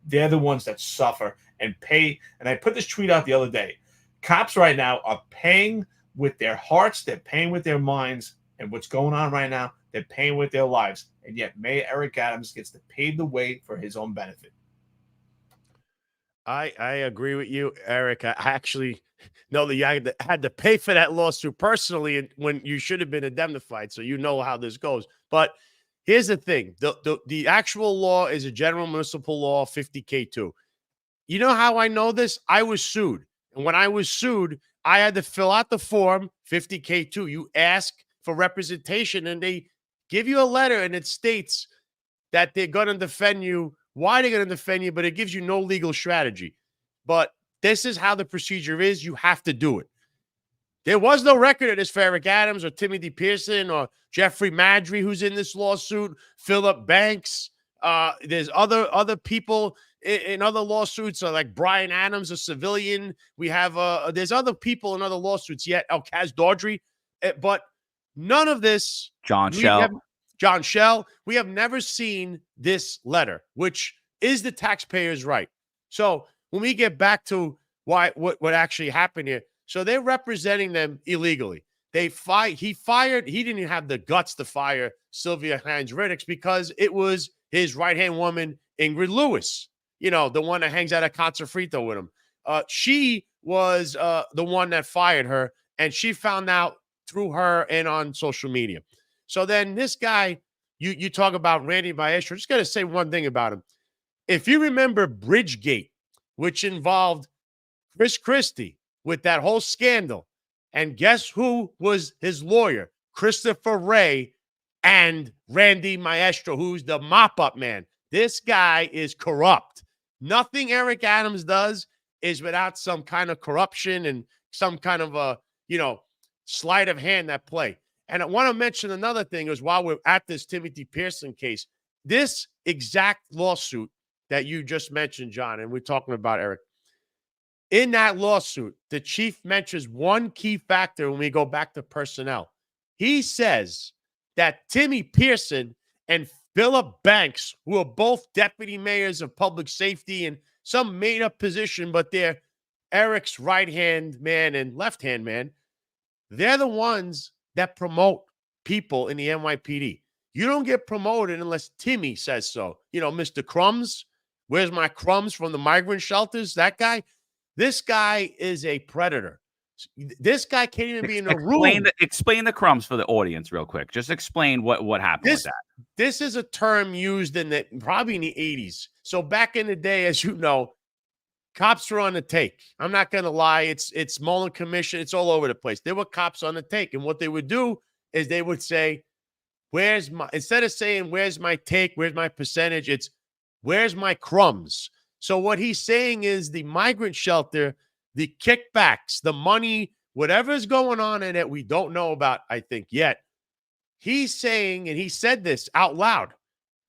[SPEAKER 3] they're the ones that suffer and pay. And I put this tweet out the other day. Cops right now are paying with their hearts. They're paying with their minds. And what's going on right now, they're paying with their lives. And yet Mayor Eric Adams gets to pave the way for his own benefit.
[SPEAKER 4] I agree with you, Eric. I actually know that you had to pay for that lawsuit personally when you should have been indemnified. So you know how this goes. But here's the thing. The actual law is a general municipal law 50K2. You know how I know this? I was sued. And when I was sued, I had to fill out the form 50K2. You ask for representation and they give you a letter and it states that they're going to defend you, why they're going to defend you, but it gives you no legal strategy. But this is how the procedure is. You have to do it. There was no record of this for Eric Adams or Timothy Pearson or Jeffrey Madry, who's in this lawsuit, Philip Banks. There's other people in other lawsuits, like Brian Adams, a civilian. We have there's other people in other lawsuits yet, Kaz Dawdry, but none of this.
[SPEAKER 2] John Shell.
[SPEAKER 4] John Shell. We have never seen this letter, which is the taxpayer's right. So when we get back to what actually happened here, so they're representing them illegally. He didn't even have the guts to fire Sylvia Hines-Riddicks because it was his right-hand woman, Ingrid Lewis, the one that hangs out at Con Sofrito with him. She was the one that fired her, and she found out through her and on social media. So then this guy, you talk about Randy Maestro. Just got to say one thing about him. If you remember Bridgegate, which involved Chris Christie with that whole scandal, and guess who was his lawyer? Christopher Wray and Randy Maestro, who's the mop-up man. This guy is corrupt. Nothing Eric Adams does is without some kind of corruption and some kind of sleight of hand at play. And I want to mention another thing is while we're at this Timothy Pearson case, this exact lawsuit that you just mentioned, John, and we're talking about Eric, in that lawsuit, the chief mentions one key factor when we go back to personnel. He says that Timmy Pearson and Philip Banks, who are both deputy mayors of public safety in some made-up position, but they're Eric's right-hand man and left-hand man, they're the ones that promote people in the NYPD. You don't get promoted unless Timmy says so. Mr. Crumbs, where's my crumbs from the migrant shelters? That guy, this guy is a predator. This guy can't even be in a room.
[SPEAKER 2] Explain the crumbs for the audience real quick. Just explain what happened with that.
[SPEAKER 4] This is a term used probably in the 80s. So back in the day, as you know, cops were on the take. I'm not going to lie. It's Mullen Commission. It's all over the place. There were cops on the take. And what they would do is they would say, instead of saying, where's my take? Where's my percentage? It's where's my crumbs? So what he's saying is the migrant shelter, the kickbacks, the money, whatever's going on in it, we don't know about, I think, yet. He's saying, and he said this out loud,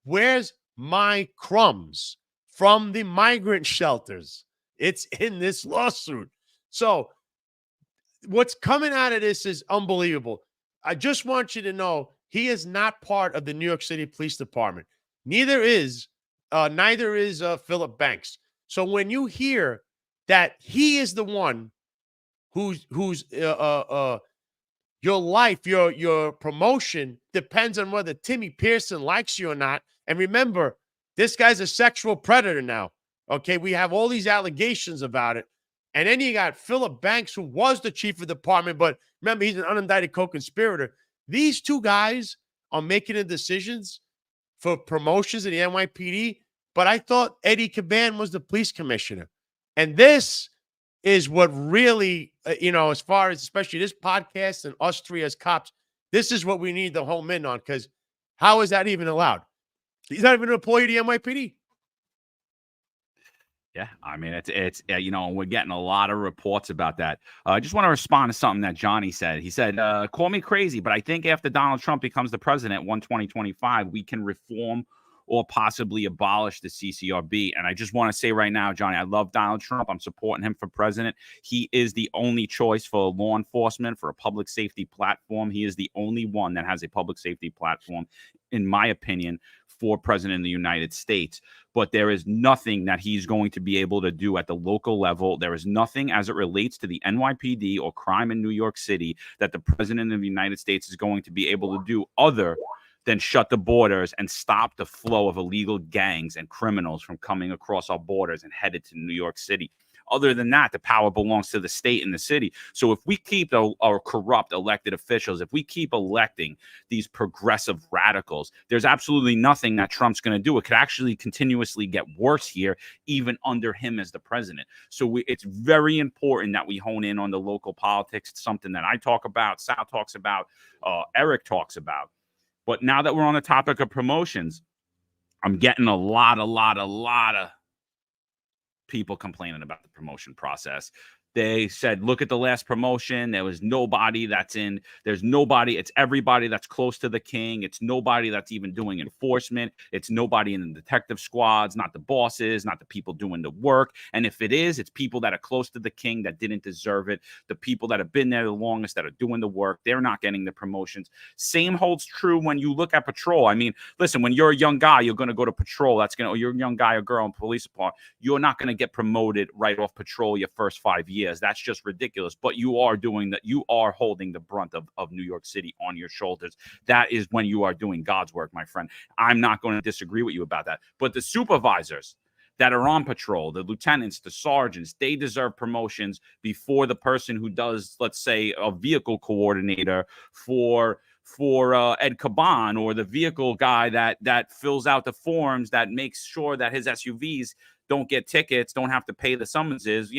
[SPEAKER 4] where's my crumbs from the migrant shelters. It's in this lawsuit. So what's coming out of this is unbelievable. I just want you to know he is not part of the New York City Police Department. Neither is Philip Banks. So when you hear that he is the one who's your life, your promotion depends on whether Timmy Pearson likes you or not. And remember, this guy's a sexual predator now. Okay, we have all these allegations about it. And then you got Philip Banks, who was the chief of the department, but remember, he's an unindicted co-conspirator. These two guys are making the decisions for promotions in the NYPD, but I thought Eddie Caban was the police commissioner. And this is what really, as far as especially this podcast and us three as cops, this is what we need to home in on, because how is that even allowed? He's not even an employee of the NYPD.
[SPEAKER 2] Yeah, I mean, it's we're getting a lot of reports about that. I just want to respond to something that Johnny said. He said, call me crazy, but I think after Donald Trump becomes the president, 2025, we can reform or possibly abolish the CCRB. And I just want to say right now, Johnny, I love Donald Trump. I'm supporting him for president. He is the only choice for law enforcement, for a public safety platform. He is the only one that has a public safety platform, in my opinion, for president of the United States. But there is nothing that he's going to be able to do at the local level. There is nothing as it relates to the NYPD or crime in New York City that the president of the United States is going to be able to do other than shut the borders and stop the flow of illegal gangs and criminals from coming across our borders and headed to New York City. Other than that, the power belongs to the state and the city. So if we keep our corrupt elected officials, if we keep electing these progressive radicals, there's absolutely nothing that Trump's going to do. It could actually continuously get worse here, even under him as the president. So it's very important that we hone in on the local politics. It's something that I talk about, Sal talks about, Eric talks about. But now that we're on the topic of promotions, I'm getting a lot of people complaining about the promotion process. They said, look at the last promotion. There was nobody that's in. There's nobody. It's everybody that's close to the king. It's nobody that's even doing enforcement. It's nobody in the detective squads, not the bosses, not the people doing the work. And if it is, it's people that are close to the king that didn't deserve it. The people that have been there the longest, that are doing the work, they're not getting the promotions. Same holds true when you look at patrol. I mean, listen, when you're a young guy, you're going to go to patrol. Or you're a young guy or girl in police department. You're not going to get promoted right off patrol your first 5 years. That's just ridiculous. But you are doing that. You are holding the brunt of New York City on your shoulders. That is when you are doing God's work, my friend. I'm not going to disagree with you about that. But the supervisors that are on patrol, the lieutenants, the sergeants, they deserve promotions before the person who does, let's say, a vehicle coordinator for Ed Caban, or the vehicle guy that fills out the forms, that makes sure that his SUVs don't get tickets, don't have to pay the summonses,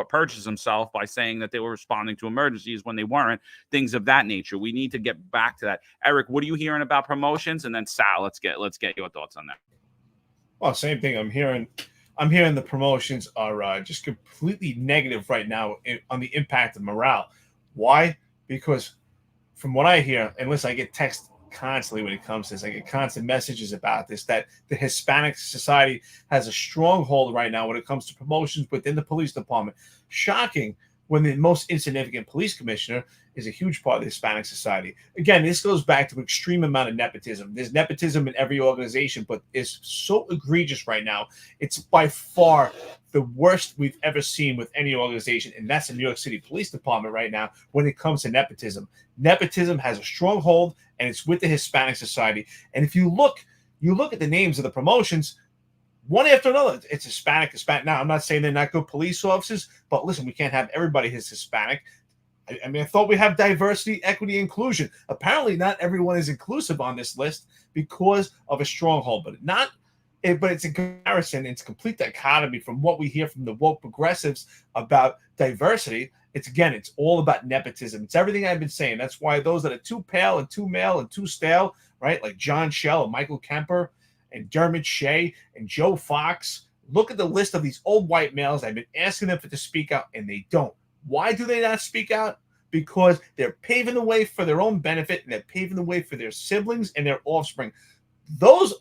[SPEAKER 2] purchase himself by saying that they were responding to emergencies when they weren't, things of that nature. We need to get back to that. Eric, what are you hearing about promotions? And then Sal, let's get your thoughts on that.
[SPEAKER 3] Well, same thing. I'm hearing the promotions are just completely negative right now on the impact of morale. Why? Because from what I hear, and listen, I get text constantly when it comes to this. I get constant messages about this, that the Hispanic society has a stronghold right now when it comes to promotions within the police department. Shocking, when the most insignificant police commissioner is a huge part of the Hispanic society. Again, this goes back to an extreme amount of nepotism. There's nepotism in every organization, but it's so egregious right now. It's by far the worst we've ever seen with any organization, and that's the New York City Police Department right now when it comes to nepotism. Nepotism has a stronghold, and it's with the Hispanic society. And if you look at the names of the promotions, one after another, it's Hispanic. Now, I'm not saying they're not good police officers, but listen, we can't have everybody who's Hispanic. I mean, I thought we have diversity, equity, inclusion. Apparently, not everyone is inclusive on this list because of a stronghold, but it's in comparison, it's complete dichotomy from what we hear from the woke progressives about diversity. It's all about nepotism. It's everything I've been saying. That's why those that are too pale and too male and too stale, right? Like John Schell and Michael Kemper and Dermot Shea and Joe Fox. Look at the list of these old white males. I've been asking them to speak out, and they don't. Why do they not speak out? Because they're paving the way for their own benefit, and they're paving the way for their siblings and their offspring. Those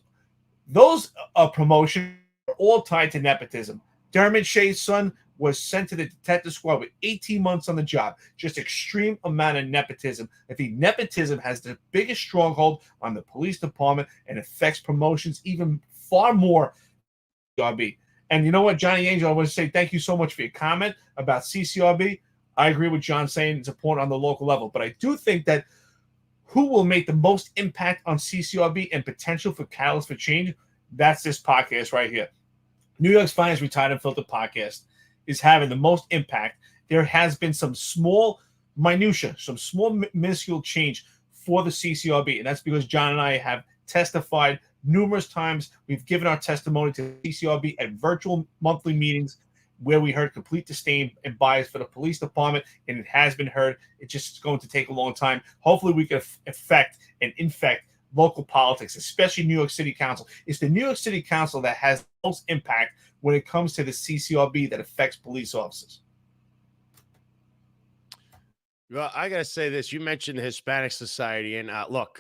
[SPEAKER 3] Those promotions are all tied to nepotism. Dermot Shea's son was sent to the detective squad with 18 months on the job. Just extreme amount of nepotism. I think nepotism has the biggest stronghold on the police department and affects promotions even far more. CCRB. And you know what, Johnny Angel, I want to say thank you so much for your comment about CCRB. I agree with John saying it's important on the local level, but I do think that who will make the most impact on CCRB and potential for catalyst for change? That's this podcast right here. New York's Finest Retired Unfiltered podcast is having the most impact. There has been some small minutia, some small minuscule change for the CCRB, and that's because John and I have testified numerous times. We've given our testimony to CCRB at virtual monthly meetings where we heard complete disdain and bias for the police department, and it has been heard. It's just going to take a long time. Hopefully we can affect and infect local politics, especially New York City Council. It's the New York City Council that has the most impact when it comes to the CCRB that affects police officers.
[SPEAKER 4] Well, I got to say this. You mentioned the Hispanic Society, and look,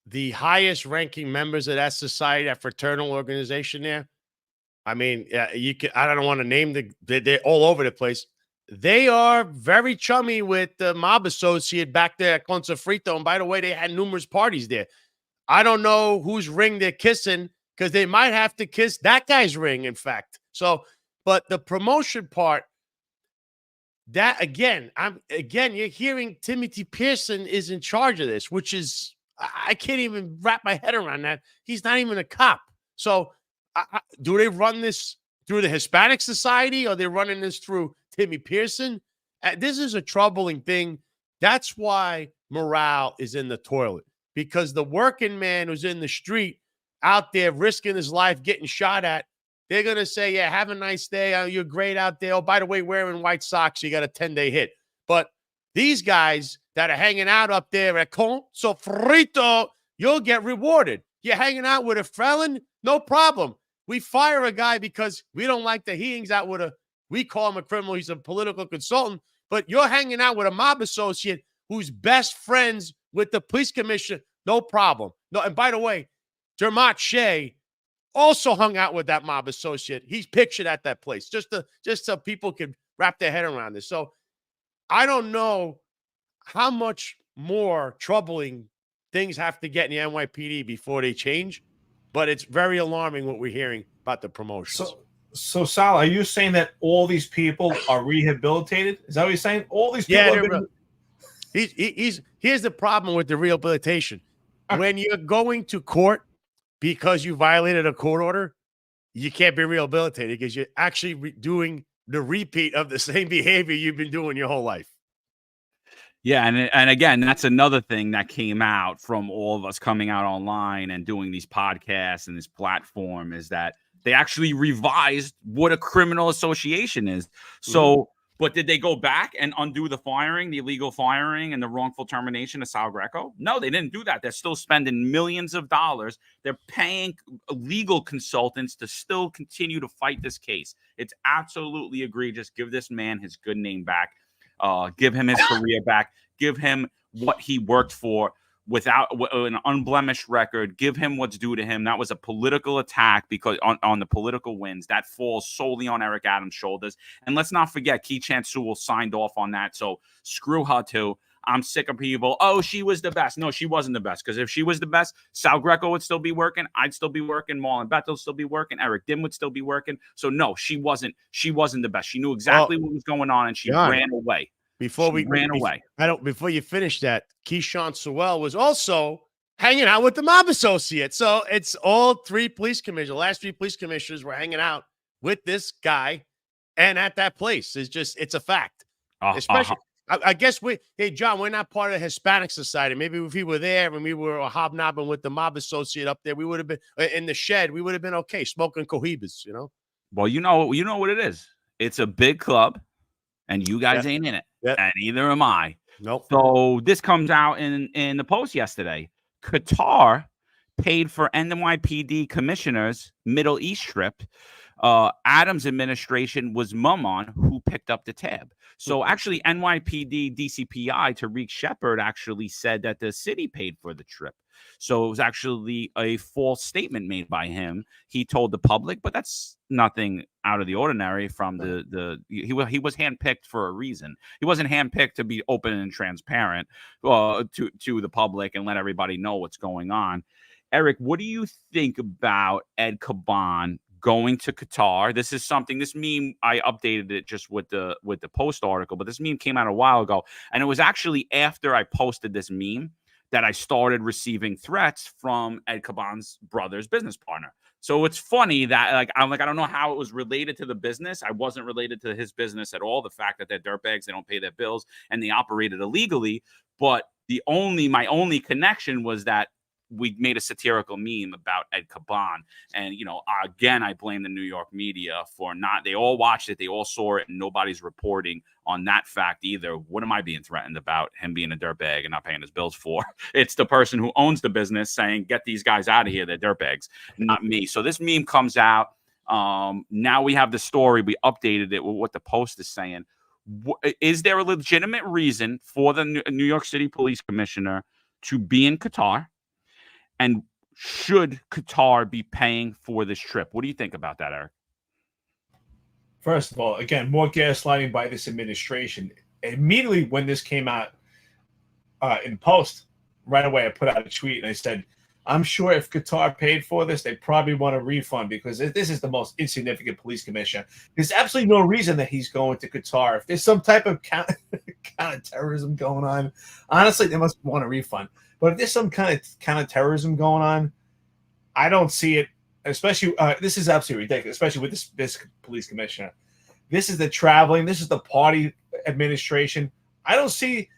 [SPEAKER 4] the highest ranking members of that society, that fraternal organization there, I mean, you can, I don't want to name they're all over the place. They are very chummy with the mob associate back there at Con Sofrito. And by the way, they had numerous parties there. I don't know whose ring they're kissing because they might have to kiss that guy's ring, in fact. So, but the promotion part, that again, you're hearing Timothy Pearson is in charge of this, which is, I can't even wrap my head around that. He's not even a cop. So, do they run this through the Hispanic Society, or are they running this through Timmy Pearson? This is a troubling thing. That's why morale is in the toilet, because the working man who's in the street out there risking his life, getting shot at, they're going to say, yeah, have a nice day. You're great out there. Oh, by the way, wearing white socks, you got a 10-day hit. But these guys that are hanging out up there at Con Sofrito, you'll get rewarded. You're hanging out with a felon? No problem. We fire a guy because we don't like that he hangs out with we call him a criminal. He's a political consultant. But you're hanging out with a mob associate who's best friends with the police commissioner. No problem. No, and by the way, Dermot Shea also hung out with that mob associate. He's pictured at that place, just so people can wrap their head around this. So I don't know how much more troubling things have to get in the NYPD before they change, but it's very alarming what we're hearing about the promotions.
[SPEAKER 3] So Sal, are you saying that all these people are rehabilitated? Is that what you're saying? All these people
[SPEAKER 4] here's the problem with the rehabilitation. When you're going to court because you violated a court order, you can't be rehabilitated because you're actually doing the repeat of the same behavior you've been doing your whole life.
[SPEAKER 2] Yeah, and again, that's another thing that came out from all of us coming out online and doing these podcasts and this platform is that they actually revised what a criminal association is. So, but did they go back and undo the firing, the illegal firing and the wrongful termination of Sal Greco? No, they didn't do that. They're still spending millions of dollars. They're paying legal consultants to still continue to fight this case. It's absolutely egregious. Give this man his good name back. Give him his career back. Give him what he worked for without an unblemished record. Give him what's due to him. That was a political attack because on the political wins that falls solely on Eric Adams' shoulders. And let's not forget, Key Chan Sewell signed off on that. So screw her too. I'm sick of people. Oh, she was the best. No, she wasn't the best. Because if she was the best, Sal Greco would still be working. I'd still be working. Marlon Bethel would still be working. Eric Dim would still be working. So no, she wasn't. She wasn't the best. She knew exactly what was going on, and she ran away. Before you finish that, Keyshawn Sewell was also hanging out with the mob associate. So it's all three police commissioners. The last three police commissioners were hanging out with this guy, and at that place it's a fact. Especially, I guess John, we're not part of the Hispanic Society. Maybe if we were there and we were hobnobbing with the mob associate up there, we would have been in the shed. We would have been okay smoking cohibas, Well, you know what it is. It's a big club, and you guys ain't in it. And neither am I.
[SPEAKER 4] Nope.
[SPEAKER 2] So this comes out in the Post yesterday. Qatar paid for NYPD commissioner's Middle East trip. Adams' administration was mum on who picked up the tab. So actually, NYPD DCPI Tariq Shepard actually said that the city paid for the trip. So it was actually a false statement made by him. He told the public, but that's nothing out of the ordinary from he was handpicked for a reason. He wasn't handpicked to be open and transparent to the public and let everybody know what's going on. Eric, what do you think about Ed Caban going to Qatar? This meme, I updated it just with the Post article, but this meme came out a while ago. And it was actually after I posted this meme that I started receiving threats from Ed Caban's brother's business partner. So it's funny that I don't know how it was related to the business. I wasn't related to his business at all. The fact that they're dirtbags, they don't pay their bills, and they operated illegally. But my only connection was that we made a satirical meme about Ed Caban. And, again, I blame the New York media for they all watched it. They all saw it, and nobody's reporting on that fact either. What am I being threatened about him being a dirtbag and not paying his bills for? It's the person who owns the business saying, get these guys out of here. They're dirtbags, not me. So this meme comes out. Now we have the story. We updated it with what the Post is saying. Is there a legitimate reason for the New York City Police Commissioner to be in Qatar? And should Qatar be paying for this trip? What do you think about that, Eric?
[SPEAKER 3] First of all, again, more gaslighting by this administration. Immediately when this came out in Post, right away I put out a tweet and I said, I'm sure if Qatar paid for this, they probably want a refund because this is the most insignificant police commissioner. There's absolutely no reason that he's going to Qatar. If there's some type of counterterrorism going on, honestly, they must want a refund. But if there's some kind of counterterrorism going on, I don't see it. Especially, this is absolutely ridiculous, especially with this police commissioner. This is the traveling. This is the party administration. I honestly,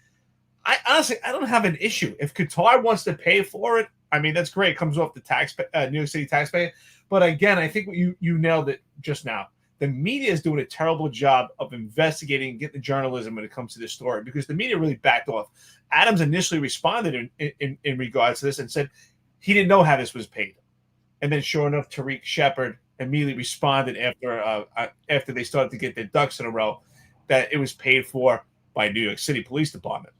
[SPEAKER 3] I don't have an issue. If Qatar wants to pay for it, I mean, that's great. It comes off the New York City taxpayer. But again, I think you nailed it just now. The media is doing a terrible job of investigating and getting the journalism when it comes to this story because the media really backed off. Adams initially responded in regards to this and said he didn't know how this was paid. And then sure enough, Tariq Shepard immediately responded after they started to get their ducks in a row that it was paid for by New York City Police Department.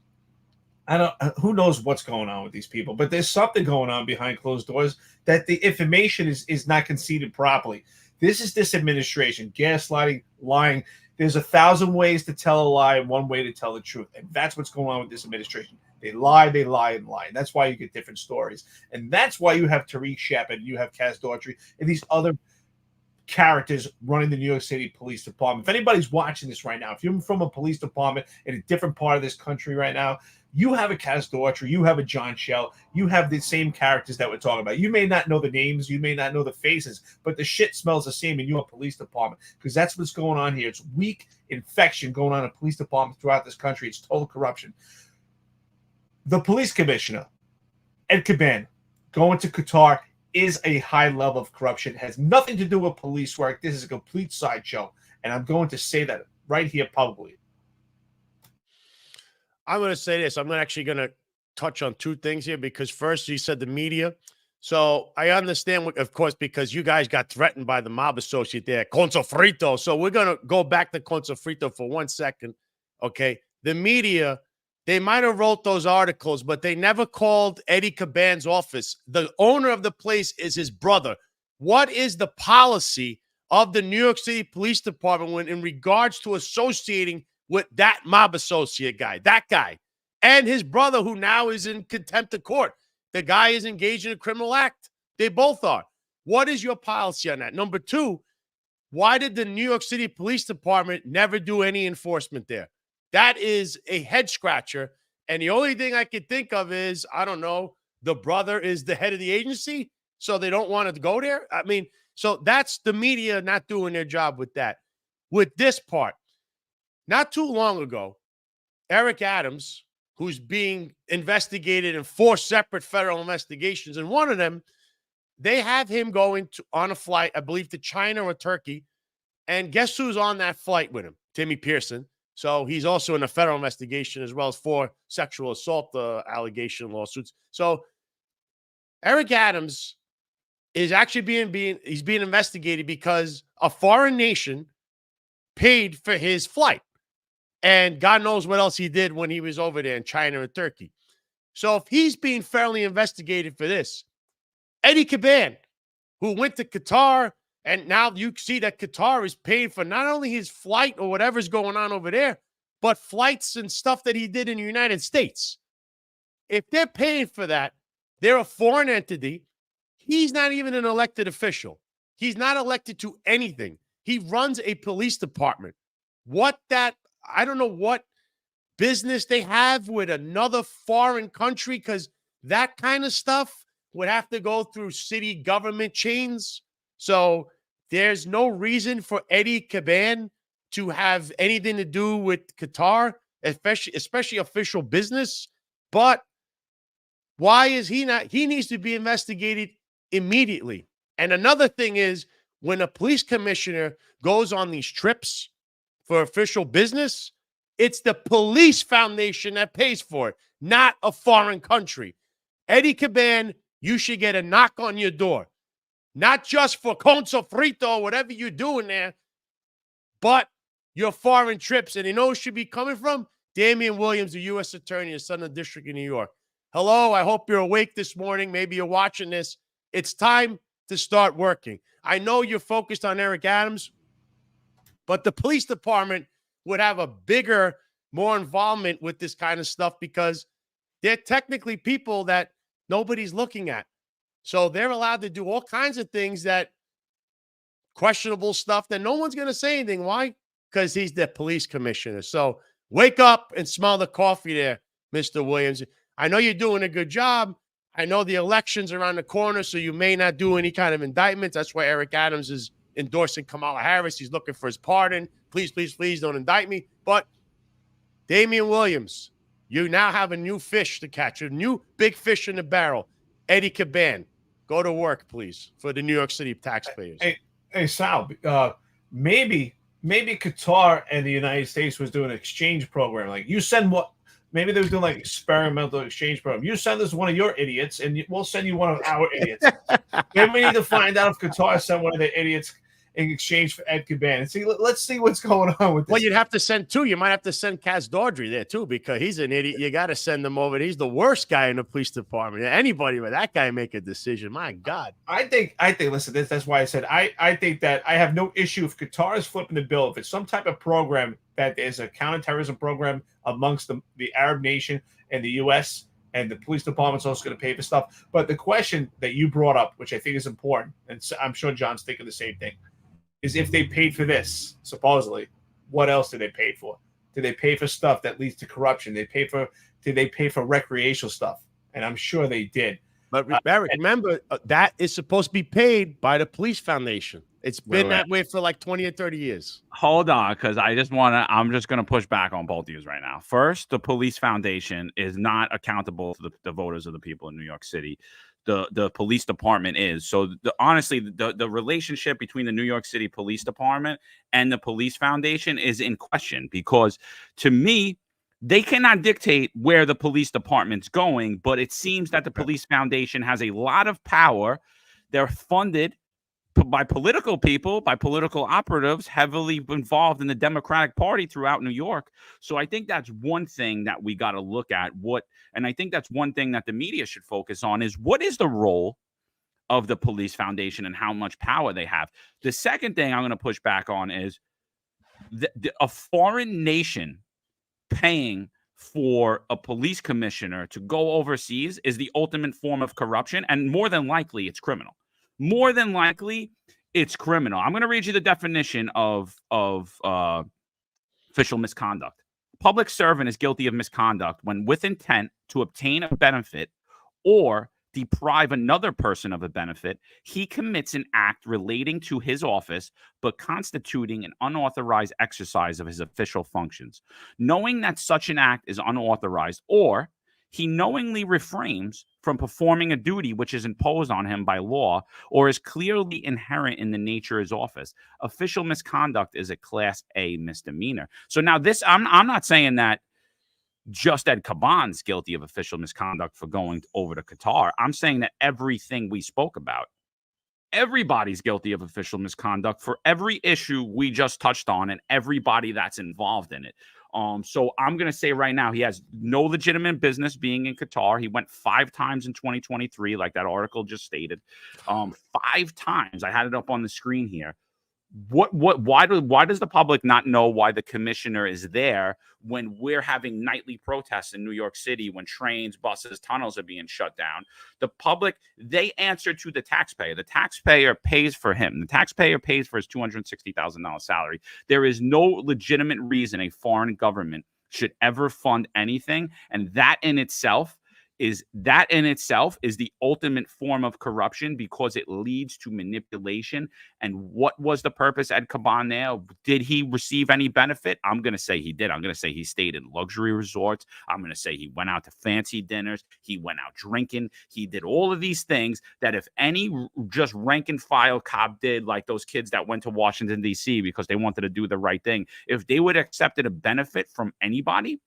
[SPEAKER 3] Who knows what's going on with these people, but there's something going on behind closed doors that the information is not conceded properly. This is this administration, gaslighting, lying. There's 1,000 ways to tell a lie and one way to tell the truth. And that's what's going on with this administration. They lie, and lie. And that's why you get different stories. And that's why you have Tariq Shepard, you have Cass Daughtry, and these other characters running the New York City Police Department. If anybody's watching this right now, if you're from a police department in a different part of this country right now, you have a Cass Daughtry, you have a John Shell, you have the same characters that we're talking about. You may not know the names, you may not know the faces, but the shit smells the same in your police department because that's what's going on here. It's weak infection going on in police departments throughout this country. It's total corruption. The police commissioner, Ed Caban, going to Qatar is a high level of corruption. It has nothing to do with police work. This is a complete sideshow, and I'm going to say that right here publicly.
[SPEAKER 4] I'm going to say this. I'm actually going to touch on two things here because first you said the media. So I understand, of course, because you guys got threatened by the mob associate there, Con Sofrito. So we're going to go back to Con Sofrito for 1 second. Okay. The media, they might have wrote those articles, but they never called Eddie Caban's office. The owner of the place is his brother. What is the policy of the New York City Police Department when in regards to associating with that mob associate guy, that guy, and his brother who now is in contempt of court? The guy is engaged in a criminal act. They both are. What is your policy on that? Number two, why did the New York City Police Department never do any enforcement there? That is a head scratcher. And the only thing I could think of is, I don't know, the brother is the head of the agency, so they don't want to go there. I mean, so that's the media not doing their job with that. With this part, not too long ago, Eric Adams, who's being investigated in 4 separate federal investigations, and one of them, they have him going on a flight, I believe, to China or Turkey. And guess who's on that flight with him? Timmy Pearson. So he's also in a federal investigation as well as 4 sexual assault allegation lawsuits. So Eric Adams is actually being investigated because a foreign nation paid for his flight. And God knows what else he did when he was over there in China and Turkey. So if he's being fairly investigated for this, Eddie Caban, who went to Qatar, and now you see that Qatar is paying for not only his flight or whatever's going on over there, but flights and stuff that he did in the United States. If they're paying for that, they're a foreign entity. He's not even an elected official. He's not elected to anything. He runs a police department. I don't know what business they have with another foreign country, because that kind of stuff would have to go through city government chains. So there's no reason for Eddie Caban to have anything to do with Qatar, especially official business. But why is he not? He needs to be investigated immediately. And another thing is, when a police commissioner goes on these trips for official business, it's the police foundation that pays for it, not a foreign country. Eddie Caban, you should get a knock on your door, not just for Con Sofrito or whatever you're doing there, but your foreign trips. And you know who should be coming from? Damian Williams, the U.S. Attorney in the Southern District of New York. Hello, I hope you're awake this morning. Maybe you're watching this. It's time to start working. I know you're focused on Eric Adams, but the police department would have a bigger, more involvement with this kind of stuff, because they're technically people that nobody's looking at. So they're allowed to do all kinds of things, that questionable stuff that no one's going to say anything. Why? Because he's the police commissioner. So wake up and smell the coffee there, Mr. Williams. I know you're doing a good job. I know the election's around the corner, so you may not do any kind of indictments. That's why Eric Adams is endorsing Kamala Harris. He's looking for his pardon. Please, please, please don't indict me. But Damian Williams, you now have a new fish to catch, a new big fish in the barrel. Eddie Caban, go to work, please, for the New York City taxpayers.
[SPEAKER 3] Hey, Sal, maybe Qatar and the United States was doing an exchange program. Like, you send what? Maybe they were doing like experimental exchange program. You send us one of your idiots, and we'll send you one of our idiots. Maybe we need to find out if Qatar sent one of their idiots in exchange for Ed Caban. And see, let's see what's going on with this.
[SPEAKER 4] Well, you'd have to send two. You might have to send Kaz Dordry there too, because he's an idiot. You got to send him over. He's the worst guy in the police department. Anybody with that guy make a decision. My God.
[SPEAKER 3] I think. Listen, that's why I said I think that I have no issue if Qatar is flipping the bill. If it's some type of program that is a counterterrorism program amongst the Arab nation and the U.S., and the police department's also going to pay for stuff. But the question that you brought up, which I think is important, and I'm sure John's thinking the same thing, is if they paid for this, supposedly, what else did they pay for? Did they pay for stuff that leads to corruption? Did they pay for recreational stuff? And I'm sure they did.
[SPEAKER 4] But Barrett, remember, that is supposed to be paid by the police foundation. It's been that way for like 20 or 30 years.
[SPEAKER 2] Hold on, because I'm just going to push back on both of you right now. First, the police foundation is not accountable to the voters of the people in New York City. The police department is. So honestly, the relationship between the New York City Police Department and the police foundation is in question, because to me, they cannot dictate where the police department's going, but it seems that the police foundation has a lot of power. They're funded by political people, by political operatives heavily involved in the Democratic Party throughout New York. So I think that's one thing that we got to look at. And I think that's one thing that the media should focus on is what is the role of the police foundation and how much power they have. The second thing I'm going to push back on is a foreign nation paying for a police commissioner to go overseas is the ultimate form of corruption. And more than likely, it's criminal. More than likely, it's criminal. I'm going to read you the definition of official misconduct. Public servant is guilty of misconduct when, with intent to obtain a benefit or deprive another person of a benefit, he commits an act relating to his office but constituting an unauthorized exercise of his official functions. Knowing that such an act is unauthorized, or he knowingly refrains from performing a duty which is imposed on him by law or is clearly inherent in the nature of his office. Official misconduct is a Class A misdemeanor. So now this, I'm not saying that just Ed Caban's guilty of official misconduct for going over to Qatar. I'm saying that everything we spoke about Everybody's guilty of official misconduct for every issue we just touched on and everybody that's involved in it. So I'm going to say right now, he has no legitimate business being in Qatar. He went 5 times in 2023, like that article just stated. 5 times. I had it up on the screen here. Why does the public not know why the commissioner is there when we're having nightly protests in New York City, when trains, buses, tunnels are being shut down? The public, they answer to the taxpayer. The taxpayer pays for him. The taxpayer pays for his $260,000 salary. There is no legitimate reason a foreign government should ever fund anything, and that in itself is the ultimate form of corruption, because it leads to manipulation. And what was the purpose, Ed Caban, there? Did he receive any benefit? I'm going to say he did. I'm going to say he stayed in luxury resorts. I'm going to say he went out to fancy dinners. He went out drinking. He did all of these things that if any just rank and file cop did, like those kids that went to Washington, D.C. because they wanted to do the right thing, if they would have accepted a benefit from anybody,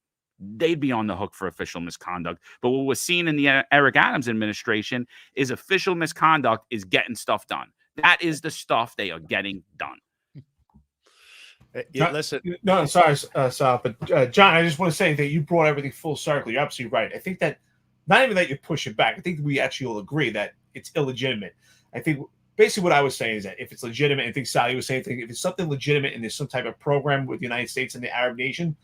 [SPEAKER 2] they'd be on the hook for official misconduct. But what was seen in the Eric Adams administration is official misconduct is getting stuff done. That is the stuff they are getting done.
[SPEAKER 4] Listen.
[SPEAKER 3] No, sorry, Sal, but John, I just want to say that you brought everything full circle. You're absolutely right. I think that not even that you push it back. I think we actually all agree that it's illegitimate. I think basically what I was saying is that if it's legitimate, I think Sally was saying, if it's something legitimate and there's some type of program with the United States and the Arab nation,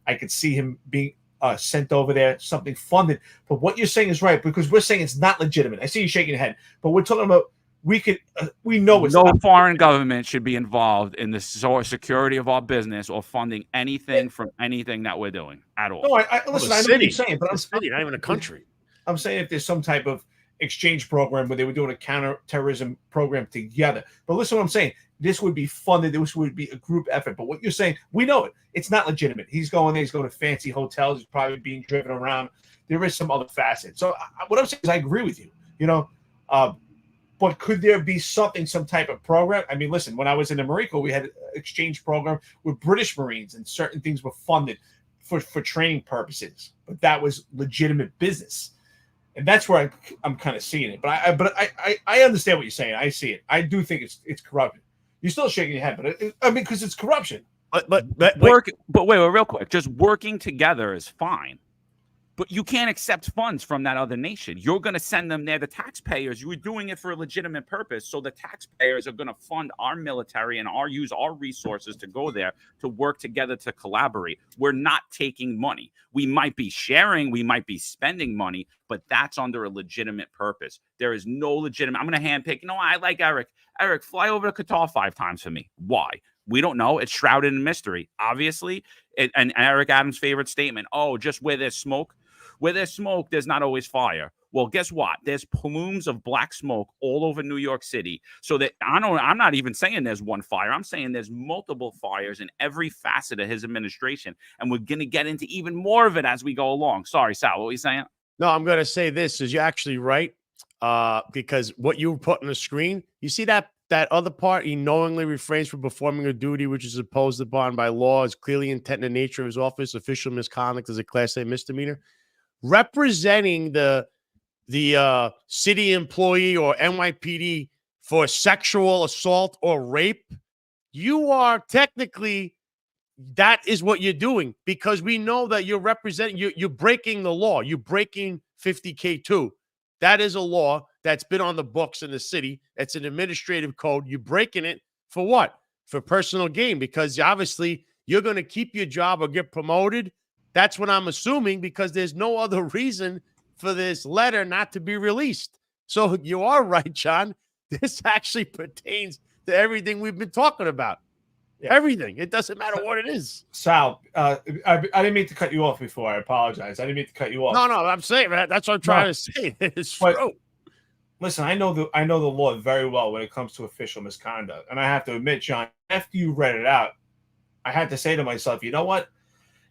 [SPEAKER 3] I could see him being sent over there, something funded. But what you're saying is right, because we're saying it's not legitimate. I see you shaking your head, but we're talking about we know it's
[SPEAKER 2] no foreign government should be involved in the security of our business or funding anything from anything that we're doing at all.
[SPEAKER 3] No, I listen. I know what you're saying, but I'm
[SPEAKER 4] city, not even a country.
[SPEAKER 3] I'm saying if there's some type of exchange program where they were doing a counterterrorism program together. But listen, what I'm saying. This would be funded. This would be a group effort. But what you're saying, we know it. It's not legitimate. He's going there. He's going to fancy hotels. He's probably being driven around. There is some other facet. So what I'm saying is I agree with you, but could there be something, some type of program? I mean, listen, when I was in the Marine Corps, we had an exchange program with British Marines, and certain things were funded for training purposes. But that was legitimate business. And that's where I'm kind of seeing it. But I understand what you're saying. I see it. I do think it's corruption. You're still shaking your head, but I mean, because it's corruption.
[SPEAKER 2] But wait, real quick. Just working together is fine, but you can't accept funds from that other nation. You're going to send them there. The taxpayers. You were doing it for a legitimate purpose, so the taxpayers are going to fund our military and use our resources to go there to work together to collaborate. We're not taking money. We might be sharing, we might be spending money, but that's under a legitimate purpose. There is no legitimate. I'm going to handpick. I like Eric. Eric, fly over to Qatar 5 times for me. Why? We don't know. It's shrouded in mystery. Obviously, and Eric Adams' favorite statement, just where there's smoke. Where there's smoke, there's not always fire. Well, guess what? There's plumes of black smoke all over New York City. So that I'm not even saying there's one fire. I'm saying there's multiple fires in every facet of his administration. And we're going to get into even more of it as we go along. Sorry, Sal, what were you saying?
[SPEAKER 4] No, I'm going to say this is you're actually right. Because what you put on the screen, you see that other part, he knowingly refrains from performing a duty which is imposed upon by law, is clearly intent in the nature of his office. Official misconduct is a Class A misdemeanor. Representing the city employee or NYPD for sexual assault or rape, you are technically, that is what you're doing, because we know that you're representing, you're breaking the law. You're breaking 50K2. That is a law that's been on the books in the city. It's an administrative code. You're breaking it for what? For personal gain, because obviously you're going to keep your job or get promoted. That's what I'm assuming, because there's no other reason for this letter not to be released. So you are right, John. This actually pertains to everything we've been talking about. Yeah. Everything. It doesn't matter what it is.
[SPEAKER 3] Sal, I didn't mean to cut you off before. I apologize. I didn't mean to cut you off.
[SPEAKER 4] No, I'm saying that. That's what I'm trying to say. It's true.
[SPEAKER 3] Listen, I know the law very well when it comes to official misconduct. And I have to admit, John, after you read it out, I had to say to myself, you know what?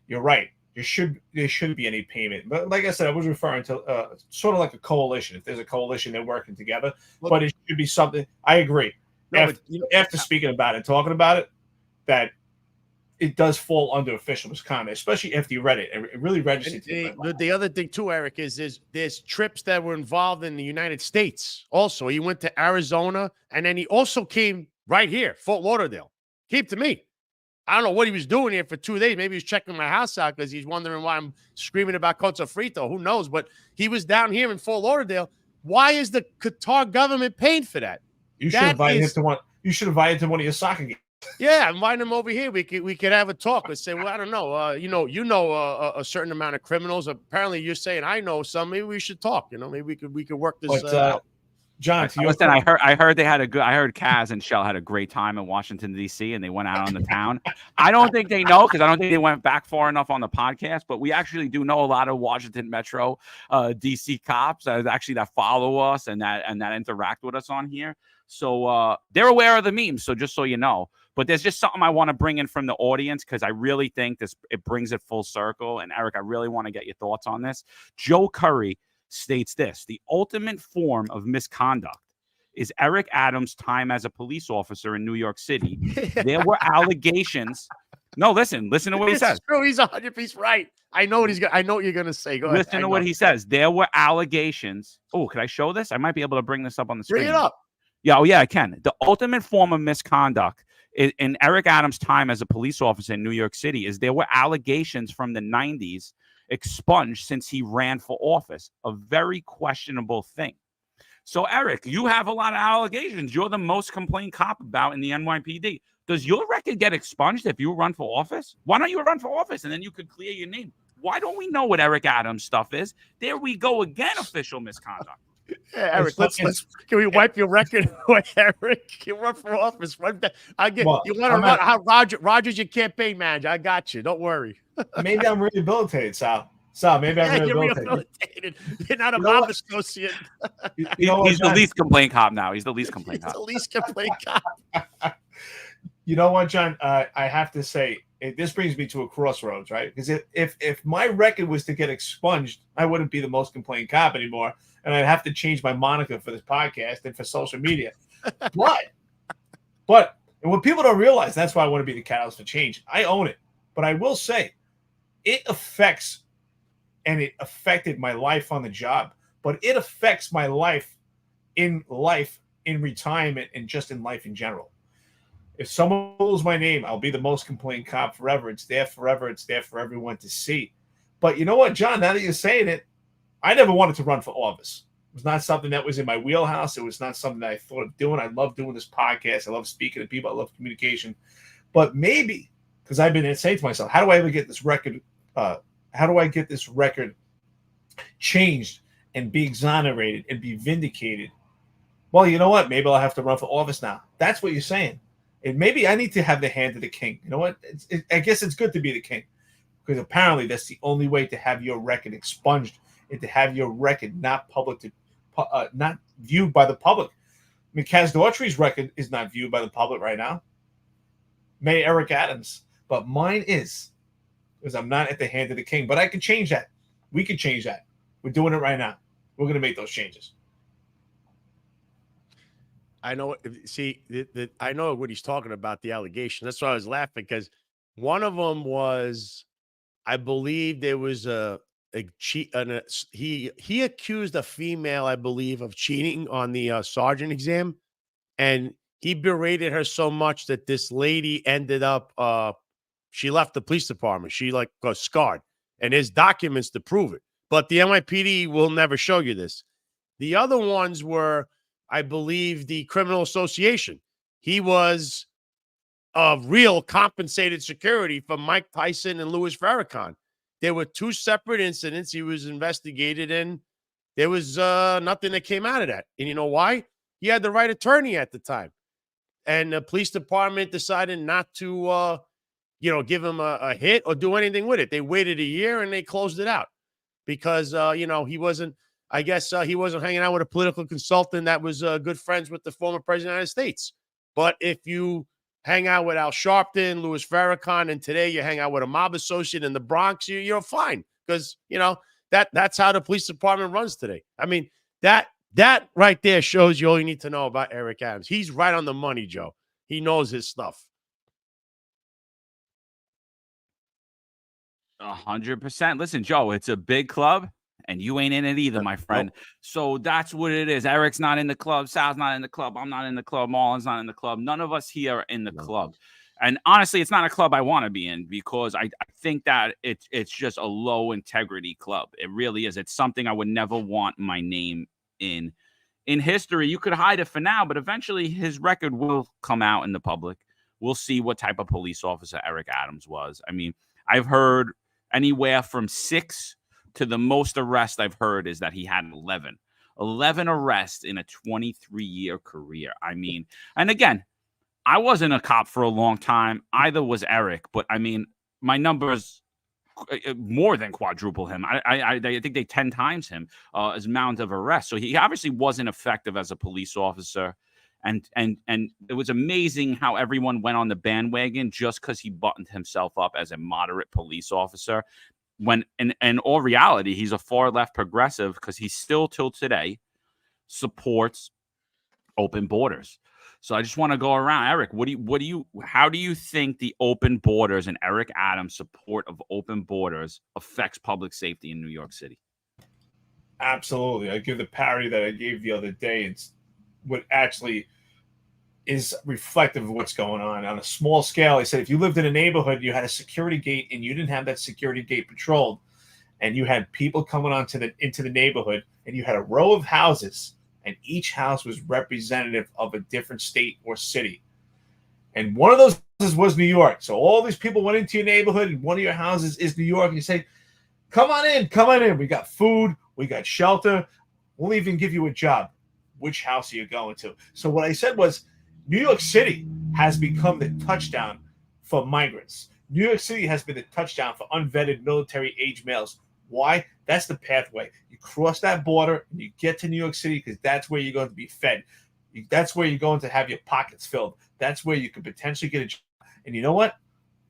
[SPEAKER 3] You're right. There shouldn't be any payment. But like I said, I was referring to sort of like a coalition. If there's a coalition, they're working together. But it should be something. I agree.
[SPEAKER 4] No,
[SPEAKER 3] after speaking about it, talking about it, that it does fall under official misconduct, especially after you read it. It really registered.
[SPEAKER 4] The other thing too, Eric, is there's trips that were involved in the United States. Also, he went to Arizona, and then he also came right here, Fort Lauderdale. Came to me. I don't know what he was doing here for 2 days. Maybe he was checking my house out because he's wondering why I'm screaming about Con Sofrito. Who knows? But he was down here in Fort Lauderdale. Why is the Qatar government paying for that?
[SPEAKER 3] You should invite him to one. You should invite him to one of your soccer games.
[SPEAKER 4] Yeah, invite him over here. We could have a talk and say, well, I don't know. You know a certain amount of criminals. Apparently, you're saying I know some. Maybe we should talk. You know, maybe we could work this out.
[SPEAKER 3] John,
[SPEAKER 2] listen, I heard they had a good. I heard Kaz and Shell had a great time in Washington D.C. and they went out on the town. I don't think they know because I don't think they went back far enough on the podcast. But we actually do know a lot of Washington Metro, D.C. cops that follow us and that interact with us on here. So they're aware of the memes. So just so you know. But there's just something I want to bring in from the audience because I really think it brings it full circle. And Eric, I really want to get your thoughts on this. Joe Curry states this: the ultimate form of misconduct is Eric Adams' time as a police officer in New York City. There were allegations. No, listen to what he says.
[SPEAKER 4] True. He's 100% right. I know what you're going to say. Go ahead.
[SPEAKER 2] Listen to what he says. There were allegations. Oh, could I show this? I might be able to bring this up on the screen.
[SPEAKER 4] Bring it up.
[SPEAKER 2] Yeah, oh yeah, I can. The ultimate form of misconduct in Eric Adams' time as a police officer in New York City is there were allegations from the 90s expunged since he ran for office. A very questionable thing. So, Eric, you have a lot of allegations. You're the most complained cop about in the NYPD. Does your record get expunged if you run for office? Why don't you run for office and then you could clear your name? Why don't we know what Eric Adams' stuff is? There we go again, official misconduct.
[SPEAKER 4] Yeah, Eric, let's can we wipe your record away, Eric? You run for office. You want to run how Roger's your campaign manager. I got you. Don't worry.
[SPEAKER 3] Maybe I'm rehabilitated, Sal. Maybe I'm rehabilitated.
[SPEAKER 4] You're not a mob associate.
[SPEAKER 2] He's the least complaint cop now. He's the least complaint cop.
[SPEAKER 4] The least complaint cop.
[SPEAKER 3] You know what, John? I have to say, this brings me to a crossroads, right? Because if my record was to get expunged, I wouldn't be the most complained cop anymore, and I'd have to change my moniker for this podcast and for social media. But and what people don't realize, that's why I want to be the catalyst for change. I own it, but I will say, it affects, and it affected my life on the job, but it affects my life, in retirement, and just in life in general. If someone calls my name, I'll be the most complained cop forever. It's there forever. It's there for everyone to see. But you know what, John? Now that you're saying it, I never wanted to run for office. It was not something that was in my wheelhouse. It was not something that I thought of doing. I love doing this podcast. I love speaking to people. I love communication. But maybe, because I've been saying to myself, how do I ever get this record? How do I get this record changed and be exonerated and be vindicated? Well, you know what? Maybe I'll have to run for office now. That's what you're saying. And maybe I need to have the hand of the king. You know what? I guess it's good to be the king, because apparently that's the only way to have your record expunged and to have your record not viewed by the public. I mean, Kaz Daughtry's record is not viewed by the public right now. May Eric Adams, but mine is, because I'm not at the hand of the king. But I can change that. We can change that. We're doing it right now. We're going to make those changes.
[SPEAKER 4] I know. See, I know what he's talking about, the allegation. That's why I was laughing, because one of them was, I believe there was he accused a female, I believe, of cheating on the sergeant exam, and he berated her so much that this lady ended up she left the police department. She got scarred, and there's documents to prove it. But the NYPD will never show you this. The other ones were, I believe, the criminal association. He was a real compensated security for Mike Tyson and Louis Farrakhan. There were two separate incidents he was investigated in. There was nothing that came out of that. And you know why? He had the right attorney at the time. And the police department decided not to, give him a hit or do anything with it. They waited a year and they closed it out because, he wasn't, I guess he wasn't hanging out with a political consultant that was good friends with the former president of the United States. But if you hang out with Al Sharpton, Louis Farrakhan, and today you hang out with a mob associate in the Bronx, you're fine, because, that's how the police department runs today. I mean, that right there shows you all you need to know about Eric Adams. He's right on the money, Joe. He knows his stuff.
[SPEAKER 2] 100%. Listen, Joe, it's a big club, and you ain't in it either, my friend.
[SPEAKER 4] Nope.
[SPEAKER 2] So that's what it is. Eric's not in the club. Sal's not in the club. I'm not in the club. Marlon's not in the club. None of us here are in the club. And honestly, it's not a club I want to be in because I think that it's just a low integrity club. It really is. It's something I would never want my name in. In history, you could hide it for now, but eventually his record will come out in the public. We'll see what type of police officer Eric Adams was. I mean, I've heard anywhere from 6 to the most arrest I've heard is that he had 11. 11 arrests in a 23-year career. I mean, and again, I wasn't a cop for a long time. Either was Eric, but I mean, my numbers more than quadruple him. I think they 10 times him as amount of arrests. So he obviously wasn't effective as a police officer. And it was amazing how everyone went on the bandwagon just because he buttoned himself up as a moderate police officer. When in all reality, he's a far left progressive because he still till today supports open borders. So I just want to go around. Eric, how do you think the open borders and Eric Adams' support of open borders affects public safety in New York City?
[SPEAKER 3] Absolutely. I give the parody that I gave the other day. It's what actually is reflective of what's going on a small scale. I said, if you lived in a neighborhood, you had a security gate and you didn't have that security gate patrolled, and you had people coming into the neighborhood, and you had a row of houses, and each house was representative of a different state or city. And one of those houses was New York. So all these people went into your neighborhood, and one of your houses is New York. And you say, come on in. We got food. We got shelter. We'll even give you a job. Which house are you going to? So what I said was, New York City has become the touchdown for migrants. New York City has been the touchdown for unvetted military-age males. Why? That's the pathway. You cross that border and you get to New York City because that's where you're going to be fed. That's where you're going to have your pockets filled. That's where you could potentially get a job. And you know what?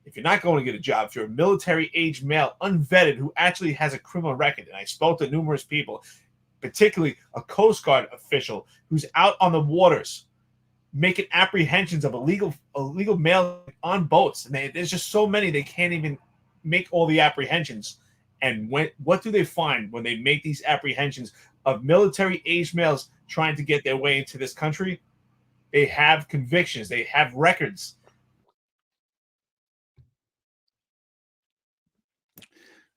[SPEAKER 3] If you're not going to get a job, if you're a military-age male, unvetted, who actually has a criminal record, and I spoke to numerous people, particularly a Coast Guard official who's out on the waters making apprehensions of illegal males on boats. And there's just so many, they can't even make all the apprehensions. And what do they find when they make these apprehensions of military-aged males trying to get their way into this country? They have convictions. They have records.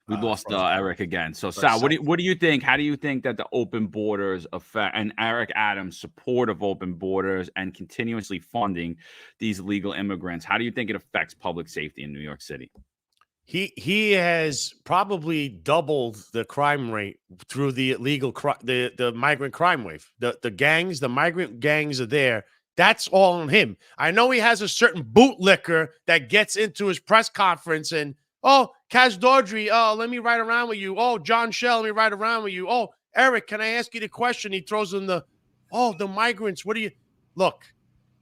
[SPEAKER 2] We lost Eric again. So, Sal, what do you think? How do you think that the open borders affect, and Eric Adams' support of open borders and continuously funding these legal immigrants, how do you think it affects public safety in New York City?
[SPEAKER 4] He has probably doubled the crime rate through the the migrant crime wave. The migrant gangs are there. That's all on him. I know he has a certain bootlicker that gets into his press conference and, oh, Kaz Dordry, oh, let me ride around with you. Oh, John Shell, let me ride around with you. Oh, Eric, can I ask you the question? He throws in the migrants. What do you look?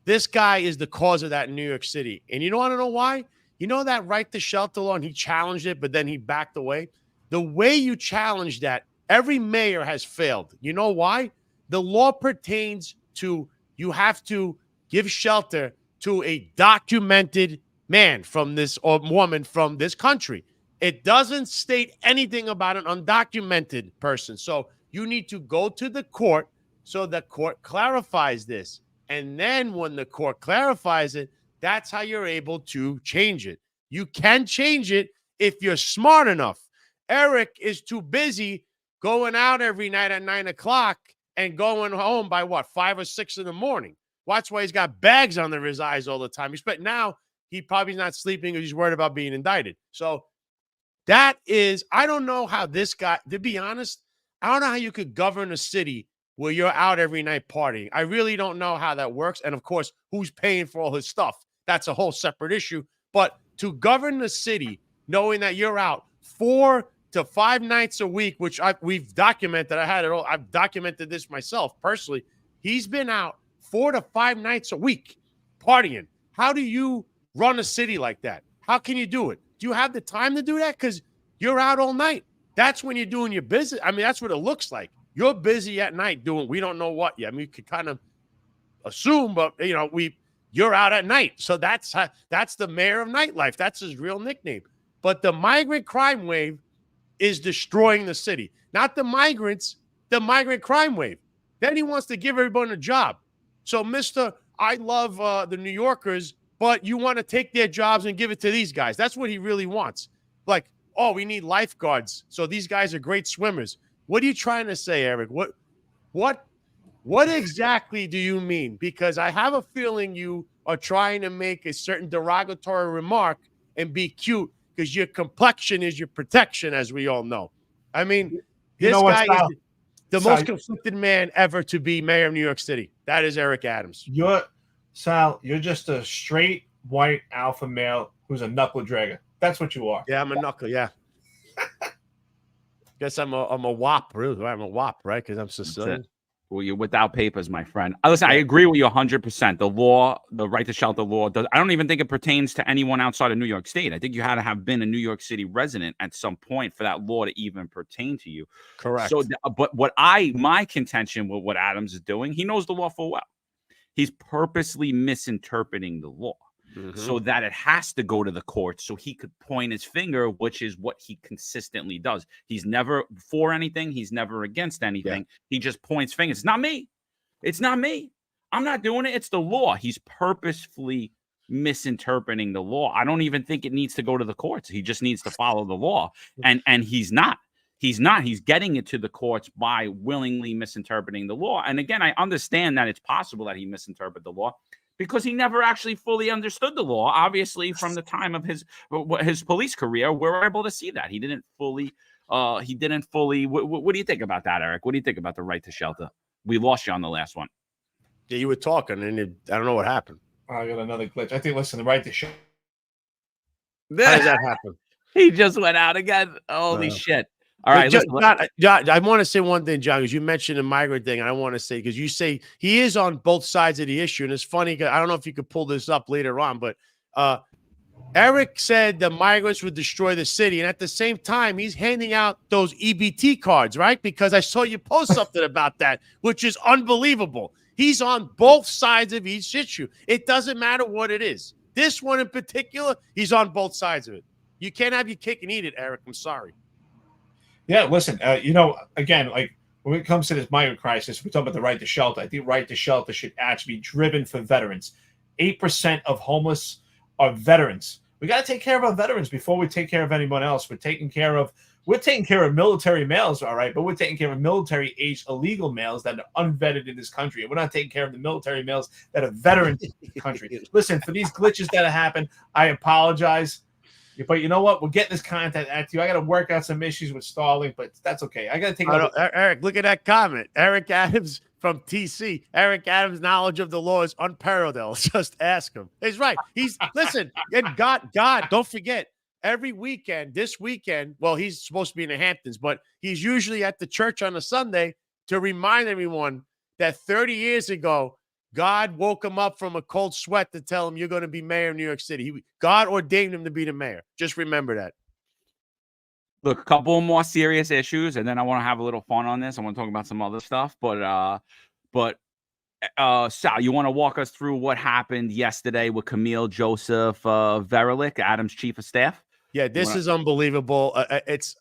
[SPEAKER 4] This guy is the cause of that in New York City. And you want to know why? You know that right to shelter law, and he challenged it, but then he backed away. The way you challenge that, every mayor has failed. You know why? The law pertains to you have to give shelter to a documented man from this or woman from this country. It doesn't state anything about an undocumented person. So you need to go to the court so the court clarifies this. And then when the court clarifies it, that's how you're able to change it. You can change it if you're smart enough. Eric is too busy going out every night at 9 o'clock and going home by 5 or 6 in the morning. Well, that's why he's got bags under his eyes all the time. Now he probably not sleeping because he's worried about being indicted. So that is, I don't know how this guy, to be honest, I don't know how you could govern a city where you're out every night partying. I really don't know how that works. And of course, who's paying for all his stuff? That's a whole separate issue. But to govern the city, knowing that you're out 4 to 5 nights a week, which we've documented, I've documented this myself personally. He's been out 4 to 5 nights a week partying. How do you run a city like that? How can you do it? Do you have the time to do that? Because you're out all night. That's when you're doing your business. I mean, that's what it looks like. You're busy at night doing, we don't know what yet. I mean, you could kind of assume, but you're out at night. So that's the mayor of nightlife. That's his real nickname. But the migrant crime wave is destroying the city. Not the migrants, the migrant crime wave. Then he wants to give everyone a job. So, Mr. I love the New Yorkers, but you want to take their jobs and give it to these guys. That's what he really wants. Like, oh, we need lifeguards. So these guys are great swimmers. What are you trying to say, Eric? What exactly do you mean? Because I have a feeling you are trying to make a certain derogatory remark and be cute because your complexion is your protection, as we all know. I mean, this guy is the most conflicted man ever to be mayor of New York City. That is Eric Adams.
[SPEAKER 3] Sal, you're just a straight white alpha male who's a knuckle dragger. That's what you are.
[SPEAKER 4] Yeah, I'm a knuckle. Yeah. Guess I'm a WAP, really. I'm a WAP, right? Because I'm Sicilian.
[SPEAKER 2] Well, you're without papers, my friend. Listen, I agree with you 100%. The law, the right to shelter law, I don't even think it pertains to anyone outside of New York State. I think you had to have been a New York City resident at some point for that law to even pertain to you.
[SPEAKER 4] Correct.
[SPEAKER 2] So, but my contention with what Adams is doing, he knows the law full well. He's purposely misinterpreting the law. So that it has to go to the courts so he could point his finger, which is what he consistently does. He's never for anything. He's never against anything. Yeah. He just points fingers. It's not me. It's not me. I'm not doing it. It's the law. He's purposefully misinterpreting the law. I don't even think it needs to go to the courts. He just needs to follow the law. And he's not. He's not. He's getting it to the courts by willingly misinterpreting the law. And again, I understand that it's possible that he misinterpreted the law, because he never actually fully understood the law. Obviously, from the time of his police career, we're able to see that he didn't fully. What do you think about that, Eric? What do you think about the right to shelter? We lost you on the last one.
[SPEAKER 4] Yeah, you were talking, and I don't know what happened.
[SPEAKER 3] I got another glitch. I think. Listen, the right to shelter.
[SPEAKER 4] How does that happen?
[SPEAKER 2] He just went out again. Holy shit! All right,
[SPEAKER 4] John, I want to say one thing, John, because you mentioned the migrant thing, and I want to say, because you say he is on both sides of the issue, and it's funny, I don't know if you could pull this up later on, but Eric said the migrants would destroy the city, and at the same time, he's handing out those EBT cards, right? Because I saw you post something about that, which is unbelievable. He's on both sides of each issue. It doesn't matter what it is. This one in particular, he's on both sides of it. You can't have your cake and eat it, Eric. I'm sorry.
[SPEAKER 3] Yeah, listen, again, like when it comes to this migrant crisis, we talk about the right to shelter. I think right to shelter should actually be driven for veterans. 8% of homeless are veterans. We got to take care of our veterans before we take care of anyone else. We're taking care of military males, all right, but we're taking care of military-aged illegal males that are unvetted in this country. And we're not taking care of the military males that are veterans in the country. Listen, for these glitches that have happened, I apologize. But you know what? We're getting this content at you. I got to work out some issues with Starlink, but that's okay. I got to take
[SPEAKER 4] Eric, look at that comment. Eric Adams from TC. Eric Adams' knowledge of the law is unparalleled. Just ask him. He's right. Listen, and God, don't forget, every weekend, this weekend, well, he's supposed to be in the Hamptons, but he's usually at the church on a Sunday to remind everyone that 30 years ago, God woke him up from a cold sweat to tell him you're going to be mayor of New York City. God ordained him to be the mayor. Just remember that.
[SPEAKER 2] Look, a couple more serious issues, and then I want to have a little fun on this. I want to talk about some other stuff, but Sal, you want to walk us through what happened yesterday with Camille Joseph Verelick, Adams' chief of staff?
[SPEAKER 4] Yeah, this is unbelievable.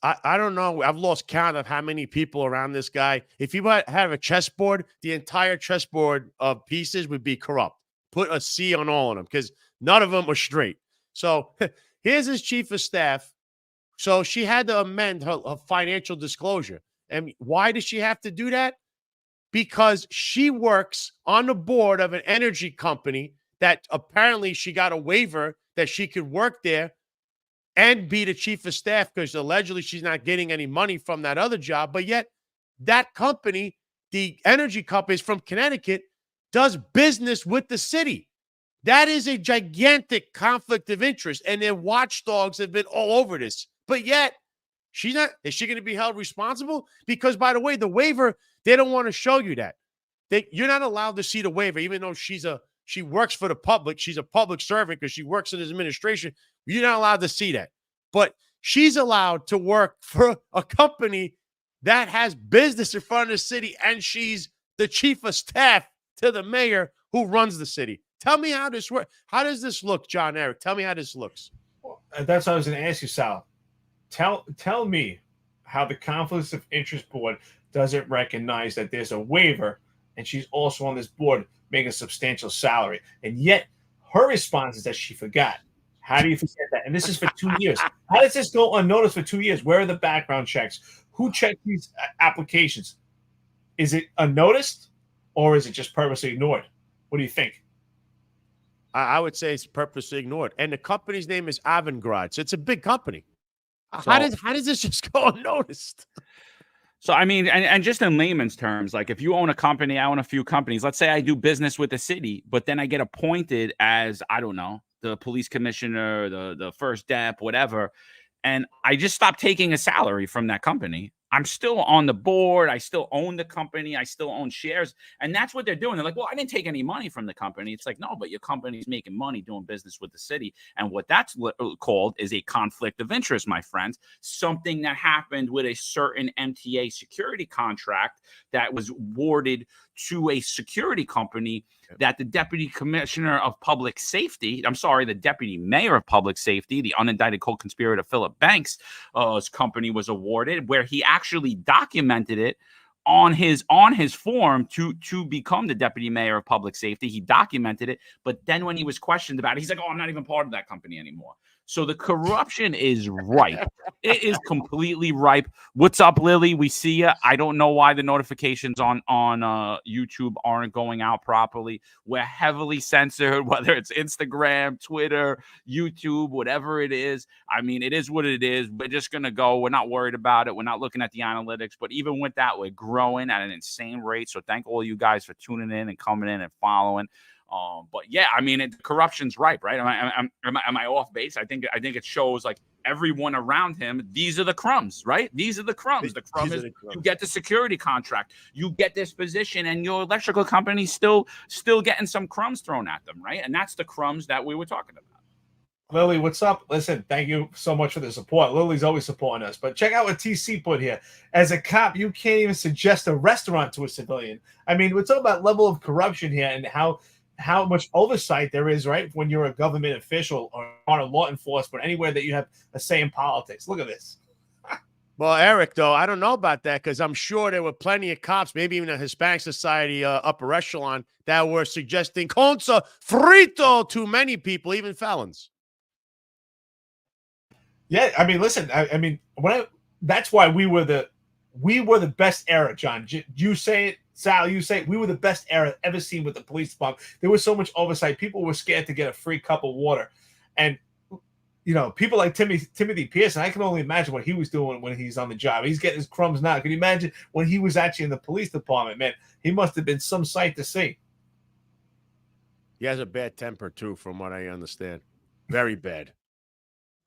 [SPEAKER 4] I don't know. I've lost count of how many people around this guy. If you have a chessboard, the entire chessboard of pieces would be corrupt. Put a C on all of them because none of them are straight. So here's his chief of staff. So she had to amend her financial disclosure. And why does she have to do that? Because she works on the board of an energy company that apparently she got a waiver that she could work there and be the chief of staff because allegedly she's not getting any money from that other job. But yet that company, the energy company is from Connecticut, does business with the city. That is a gigantic conflict of interest. And their watchdogs have been all over this. But yet is she going to be held responsible? Because, by the way, the waiver, they don't want to show you that. You're not allowed to see the waiver, even though she works for the public. She's a public servant because she works in his administration. You're not allowed to see that. But she's allowed to work for a company that has business in front of the city, and she's the chief of staff to the mayor who runs the city. Tell me how this works. How does this look, John Eric? Tell me how this looks.
[SPEAKER 3] Well, That's what I was going to ask you, Sal. Tell me how the Conflicts of Interest Board doesn't recognize that there's a waiver, and she's also on this board making a substantial salary, and yet her response is that she forgot. How do you forget that? And this is for 2 years. How does this go unnoticed for 2 years? Where are the background checks? Who checked these applications? Is it unnoticed, or is it just purposely ignored? What do you think?
[SPEAKER 4] I would say it's purposely ignored. And the company's name is Avangard. So it's a big company.
[SPEAKER 2] So-
[SPEAKER 4] how does this just go unnoticed?
[SPEAKER 2] So, I mean, and just in layman's terms, like if you own a company, I own a few companies. Let's say I do business with the city, but then I get appointed as, I don't know, the police commissioner, the first dep, whatever. And I just stopped taking a salary from that company. I'm still on the board. I still own the company. I still own shares. And that's what they're doing. They're like, well, I didn't take any money from the company. It's like, no, but your company's making money doing business with the city. And what that's called is a conflict of interest, my friends. Something that happened with a certain MTA security contract that was awarded to a security company that the deputy commissioner of public safety, the deputy mayor of public safety, the unindicted co-conspirator Philip Banks' company was awarded, where he actually documented it on his form to become the deputy mayor of public safety. He documented it, but then when he was questioned about it, he's like, "Oh, I'm not even part of that company anymore." So the corruption is ripe. It is completely ripe. What's up, Lily? We see you. I don't know why the notifications on YouTube aren't going out properly. We're heavily censored, whether it's Instagram, Twitter, YouTube, whatever it is. I mean, it is what it is. We're just going to go. We're not worried about it. We're not looking at the analytics. But even with that, we're growing at an insane rate. So thank all you guys for tuning in and coming in and following. But yeah, I mean, corruption's ripe, right? Am I off base? I think it shows like everyone around him. These are the crumbs, right? These are the crumbs. The crumb is you get the security contract, you get this position, and your electrical company's still getting some crumbs thrown at them, right? And that's the crumbs that we were talking about.
[SPEAKER 3] Lily, what's up? Listen, thank you so much for the support. Lily's always supporting us. But check out what TC put here. As a cop, you can't even suggest a restaurant to a civilian. I mean, we're talking about level of corruption here and how much oversight there is, right, when you're a government official or on a law enforcement, anywhere that you have a say in politics. Look at this.
[SPEAKER 4] Well, Eric, though, I don't know about that because I'm sure there were plenty of cops, maybe even a Hispanic society upper echelon, that were suggesting Con Sofrito to many people, even felons.
[SPEAKER 3] Yeah, I mean, listen, I mean, that's why we were the best era, John. You say it. Sal, you say we were the best era ever seen with the police department. There was so much oversight. People were scared to get a free cup of water. And, you know, people like Timothy Pearson, I can only imagine what he was doing when he's on the job. He's getting his crumbs now. Can you imagine when he was actually in the police department? Man, he must have been some sight to see.
[SPEAKER 4] He has a bad temper, too, from what I understand. Very bad.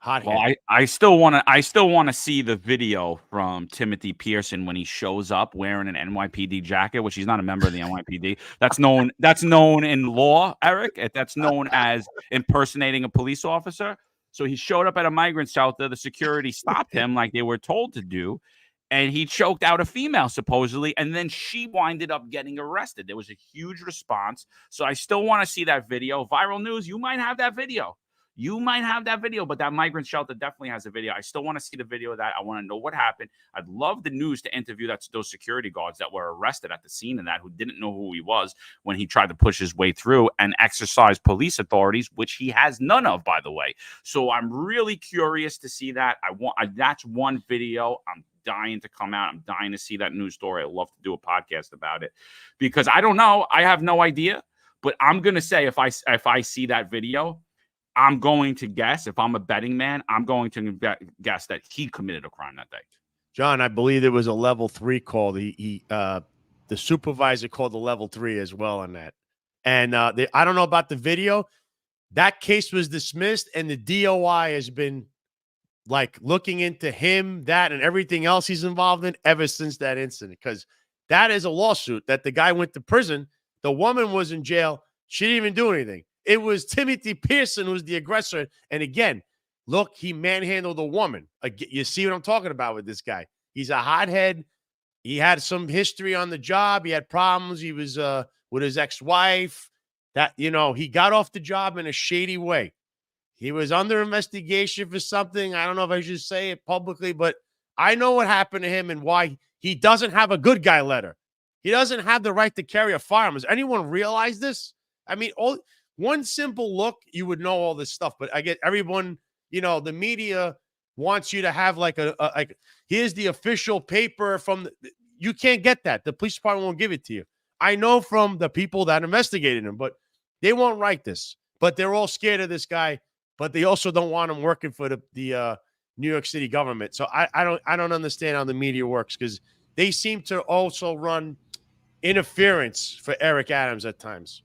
[SPEAKER 4] Hot.
[SPEAKER 2] Well, I still want to see the video from Timothy Pearson when he shows up wearing an NYPD jacket, which he's not a member of the NYPD. That's known in law, Eric. That's known as impersonating a police officer. So he showed up at a migrant shelter. The security stopped him like they were told to do, and he choked out a female supposedly, and then she winded up getting arrested. There was a huge response. So I still want to see that video. Viral News, you might have that video. But that migrant shelter definitely has a video. I still want to see the video of that. I want to know what happened. I'd love the news to interview those security guards that were arrested at the scene of that, who didn't know who he was when he tried to push his way through and exercise police authorities, which he has none of, by the way. So I'm really curious to see that. That's one video I'm dying to come out. I'm dying to see that news story. I'd love to do a podcast about it because I don't know. I have no idea, but I'm going to say if I see that video, I'm going to guess, if I'm a betting man, I'm going to guess that he committed a crime that day.
[SPEAKER 4] John, I believe it was a level 3 call. The supervisor called the level 3 as well on that. And I don't know about the video. That case was dismissed, and the DOI has been like looking into him, that, and everything else he's involved in ever since that incident. Because that is a lawsuit that the guy went to prison. The woman was in jail. She didn't even do anything. It was Timothy Pearson who was the aggressor. And again, look, he manhandled a woman. You see what I'm talking about with this guy. He's a hothead. He had some history on the job. He had problems. He was with his ex-wife. That, you know, he got off the job in a shady way. He was under investigation for something. I don't know if I should say it publicly, but I know what happened to him and why he doesn't have a good guy letter. He doesn't have the right to carry a firearm. Does anyone realize this? I mean, one simple look, you would know all this stuff. But I get everyone, the media wants you to have like here's the official paper from you can't get that. The police department won't give it to you. I know from the people that investigated him, but they won't write this. But they're all scared of this guy. But they also don't want him working for the New York City government. So I don't understand how the media works, because they seem to also run interference for Eric Adams at times.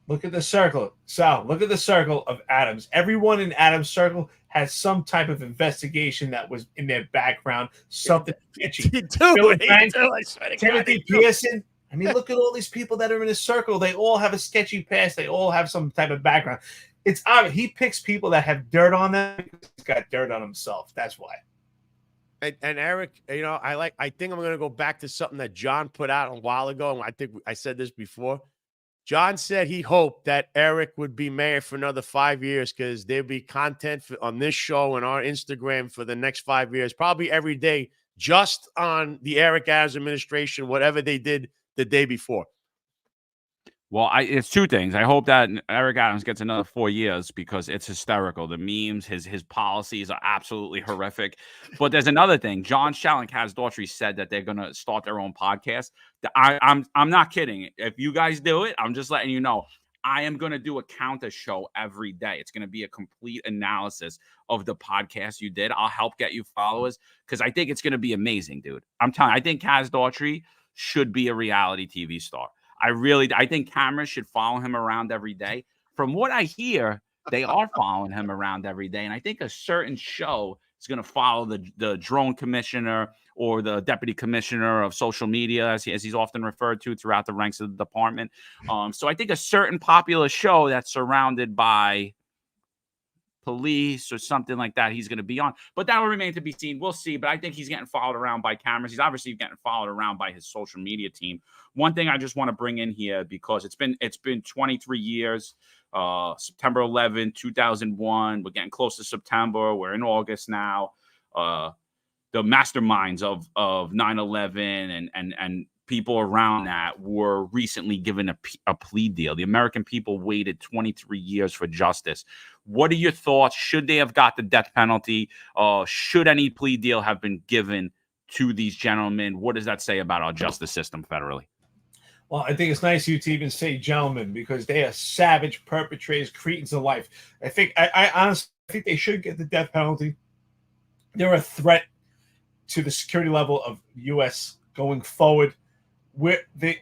[SPEAKER 3] Look at the circle, Sal. Look at the circle of Adams. Everyone in Adams' circle has some type of investigation that was in their background, something sketchy. Timothy Pearson. I mean, look at all these people that are in his circle. They all have a sketchy past. They all have some type of background. It's obvious. He picks people that have dirt on them because he's got dirt on himself. That's why.
[SPEAKER 4] And Eric, I think I'm going to go back to something that John put out a while ago. And I think I said this before. John said he hoped that Eric would be mayor for another 5 years, because there'd be content on this show and our Instagram for the next 5 years, probably every day, just on the Eric Adams administration, whatever they did the day before.
[SPEAKER 2] Well, it's two things. I hope that Eric Adams gets another 4 years, because it's hysterical. The memes, his policies are absolutely horrific. But there's another thing. John Shell and Kaz Daughtry said that they're going to start their own podcast. I'm not kidding. If you guys do it, I'm just letting you know. I am going to do a counter show every day. It's going to be a complete analysis of the podcast you did. I'll help get you followers, because I think it's going to be amazing, dude. I'm telling you, I think Kaz Daughtry should be a reality TV star. I think cameras should follow him around every day. From what I hear, they are following him around every day. And I think a certain show is going to follow the drone commissioner, or the deputy commissioner of social media, as he's often referred to throughout the ranks of the department. So I think a certain popular show that's surrounded by police or something like that he's going to be on, but that will remain to be seen. We'll see. But I think he's getting followed around by cameras. He's obviously getting followed around by his social media team. One thing I just want to bring in here, because it's been 23 years, September 11, 2001. We're getting close to September. We're in August now. The masterminds of 9/11 and people around that were recently given a plea deal. The American people waited 23 years for justice. What are your thoughts? Should they have got the death penalty? Should any plea deal have been given to these gentlemen? What does that say about our justice system federally?
[SPEAKER 3] Well, I think it's nice of you to even say gentlemen, because they are savage perpetrators, cretins of life. I honestly think they should get the death penalty. They're a threat to the security level of U.S. going forward. Let's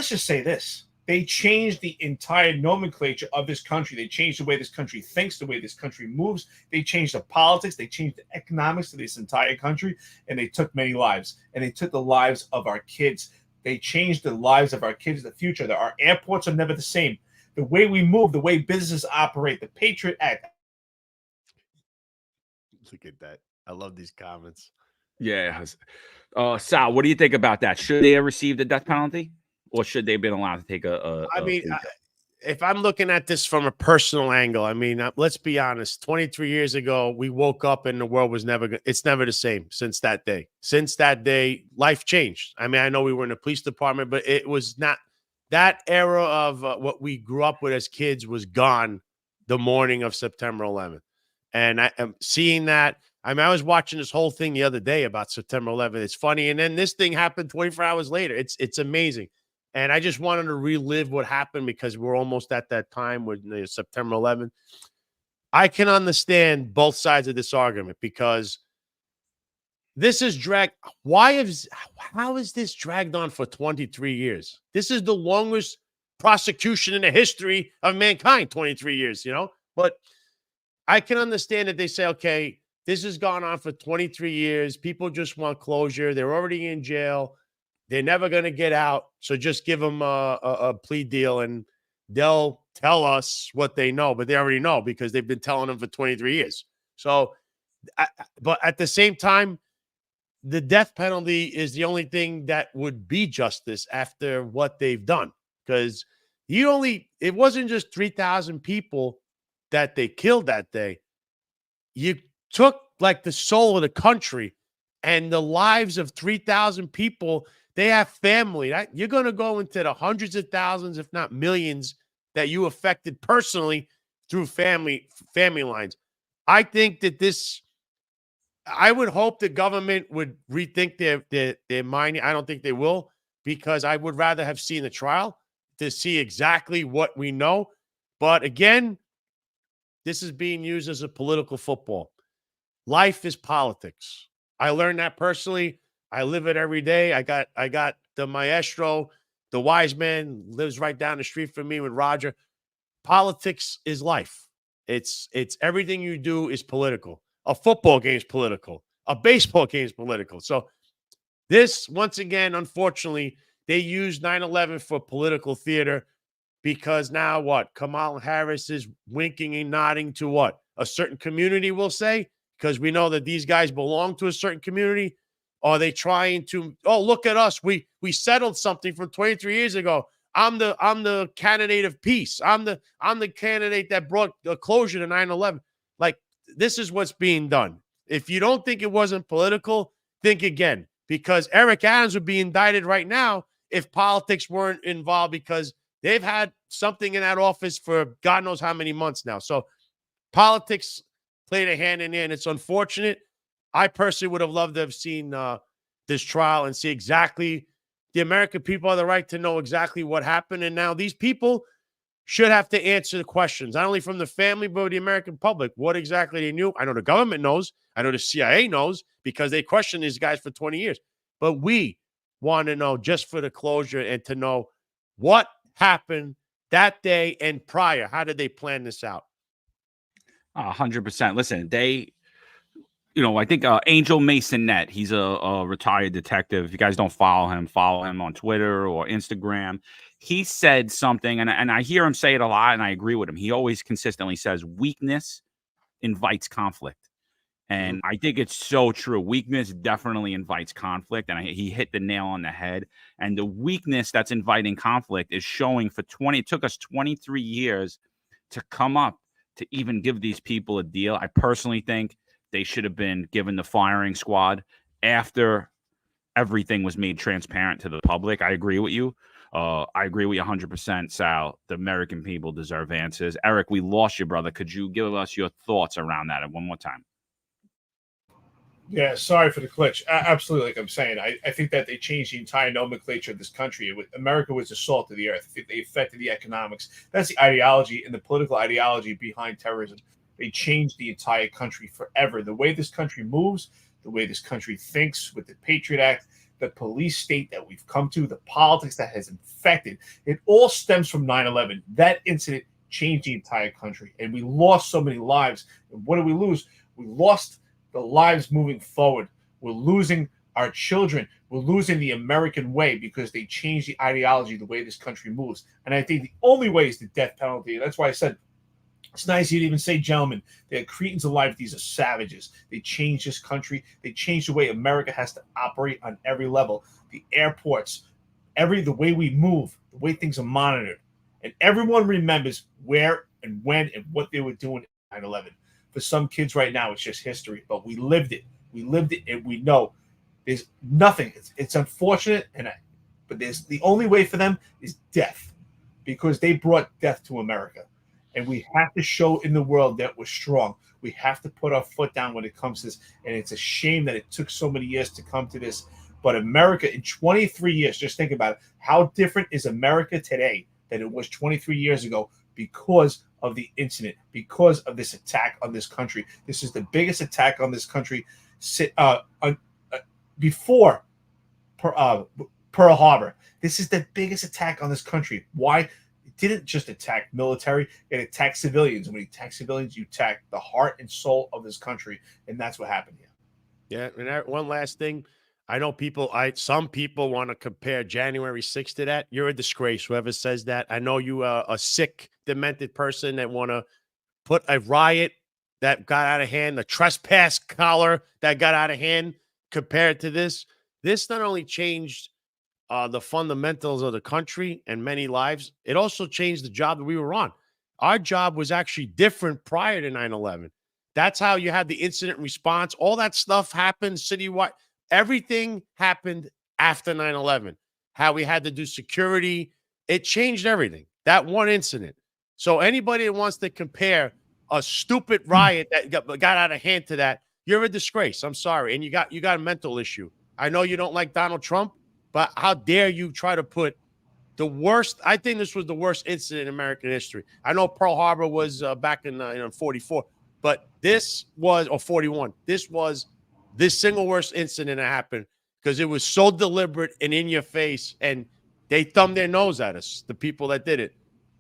[SPEAKER 3] just say this. They changed the entire nomenclature of this country. They changed the way this country thinks, the way this country moves. They changed the politics. They changed the economics of this entire country, and they took many lives. And they took the lives of our kids. They changed the lives of our kids in the future. Our airports are never the same. The way we move, the way businesses operate, the Patriot Act.
[SPEAKER 4] Look at that. I love these comments.
[SPEAKER 2] Yeah. Sal, what do you think about that? Should they have received a death penalty, or should they have been allowed to take
[SPEAKER 4] if I'm looking at this from a personal angle, let's be honest. 23 years ago, we woke up and the world was it's never the same since that day. Since that day, life changed. I know we were in the police department, but it was not that era of what we grew up with as kids was gone the morning of September 11th. And I am seeing that. I was watching this whole thing the other day about September 11th. It's funny. And then this thing happened 24 hours later. It's amazing. And I just wanted to relive what happened, because we're almost at that time with September 11th. I can understand both sides of this argument, because this is dragged. How is this dragged on for 23 years? This is the longest prosecution in the history of mankind, 23 years, But I can understand that they say, okay, this has gone on for 23 years. People just want closure. They're already in jail. They're never going to get out. So just give them a plea deal and they'll tell us what they know. But they already know, because they've been telling them for 23 years. So, but at the same time, the death penalty is the only thing that would be justice after what they've done. Because it wasn't just 3,000 people that they killed that day, you took like the soul of the country and the lives of 3,000 people. They have family. You're going to go into the hundreds of thousands, if not millions, that you affected personally through family lines. I think that I would hope the government would rethink their mind. I don't think they will, because I would rather have seen the trial to see exactly what we know. But again, this is being used as a political football. Life is politics. I learned that personally. I live it every day. I got the maestro, the wise man, lives right down the street from me with Roger. Politics is life. It's everything you do is political. A football game is political. A baseball game is political. So this, once again, unfortunately, they use 9/11 for political theater, because now what? Kamala Harris is winking and nodding to what? A certain community, will say, because we know that these guys belong to a certain community. Are they trying to, oh, look at us. We settled something from 23 years ago. I'm the candidate of peace. I'm the candidate that brought the closure to 9/11. Like, this is what's being done. If you don't think it wasn't political, think again, because Eric Adams would be indicted right now if politics weren't involved, because they've had something in that office for God knows how many months now. So politics played a hand in there, and it's unfortunate. I personally would have loved to have seen this trial and see exactly. The American people have the right to know exactly what happened. And now these people should have to answer the questions, not only from the family, but the American public. What exactly they knew. I know the government knows. I know the CIA knows, because they questioned these guys for 20 years. But we want to know, just for the closure, and to know what happened that day and prior. How did they plan this out?
[SPEAKER 2] 100%. Listen, I think Angel Masonette, he's a retired detective. If you guys don't follow him on Twitter or Instagram. He said something, and I hear him say it a lot, and I agree with him. He always consistently says weakness invites conflict. And I think it's so true. Weakness definitely invites conflict, and he hit the nail on the head. And the weakness that's inviting conflict is showing it took us 23 years to come up to even give these people a deal. I personally think they should have been given the firing squad after everything was made transparent to the public. I agree with you. I agree with you 100%, Sal. The American people deserve answers. Eric, we lost you, brother. Could you give us your thoughts around that one more time?
[SPEAKER 3] Yeah, sorry for the glitch. Absolutely, like I'm saying, I think that they changed the entire nomenclature of this country. America was the salt of the earth. They affected the economics. That's the ideology and the political ideology behind terrorism. They changed the entire country forever. The way this country moves, the way this country thinks with the Patriot Act, the police state that we've come to, the politics that has infected, it all stems from 9/11. That incident changed the entire country, and we lost so many lives. And what did we lose? We lost the lives moving forward. We're losing our children. We're losing the American way, because they changed the ideology, the way this country moves. And I think the only way is the death penalty. And that's why I said, it's nice you even say, gentlemen, they're cretins of life. These are savages. They changed this country. They changed the way America has to operate on every level. The airports, the way we move, the way things are monitored. And everyone remembers where and when and what they were doing at 9/11. For some kids right now, it's just history, but we lived it. We lived it, and we know there's nothing. It's unfortunate, but the only way for them is death, because they brought death to America. And we have to show in the world that we're strong. We have to put our foot down when it comes to this. And it's a shame that it took so many years to come to this. But America, in 23 years, just think about it. How different is America today than it was 23 years ago, because of the incident, because of this attack on this country? This is the biggest attack on this country before Pearl Harbor. This is the biggest attack on this country. Why? It didn't just attack military, it attacked civilians. And when you attack civilians, you attack the heart and soul of this country. And that's what happened here.
[SPEAKER 4] Yeah, and one last thing. I know some people want to compare January 6th to that. You're a disgrace, whoever says that. I know you are a sick, demented person that want to put a riot that got out of hand, a trespass collar that got out of hand, compared to this. This not only changed the fundamentals of the country and many lives, it also changed the job that we were on. Our job was actually different prior to 9/11. That's how you had the incident response. All that stuff happened citywide. Everything happened after 9/11. How we had to do security. It changed everything. That one incident. So anybody that wants to compare a stupid riot that got out of hand to that, you're a disgrace. I'm sorry. And you got a mental issue. I know you don't like Donald Trump, but how dare you try to put the worst? I think this was the worst incident in American history. I know Pearl Harbor was back in 44, but this was, or 41. This was this single worst incident that happened because it was so deliberate and in your face, and they thumbed their nose at us, the people that did it,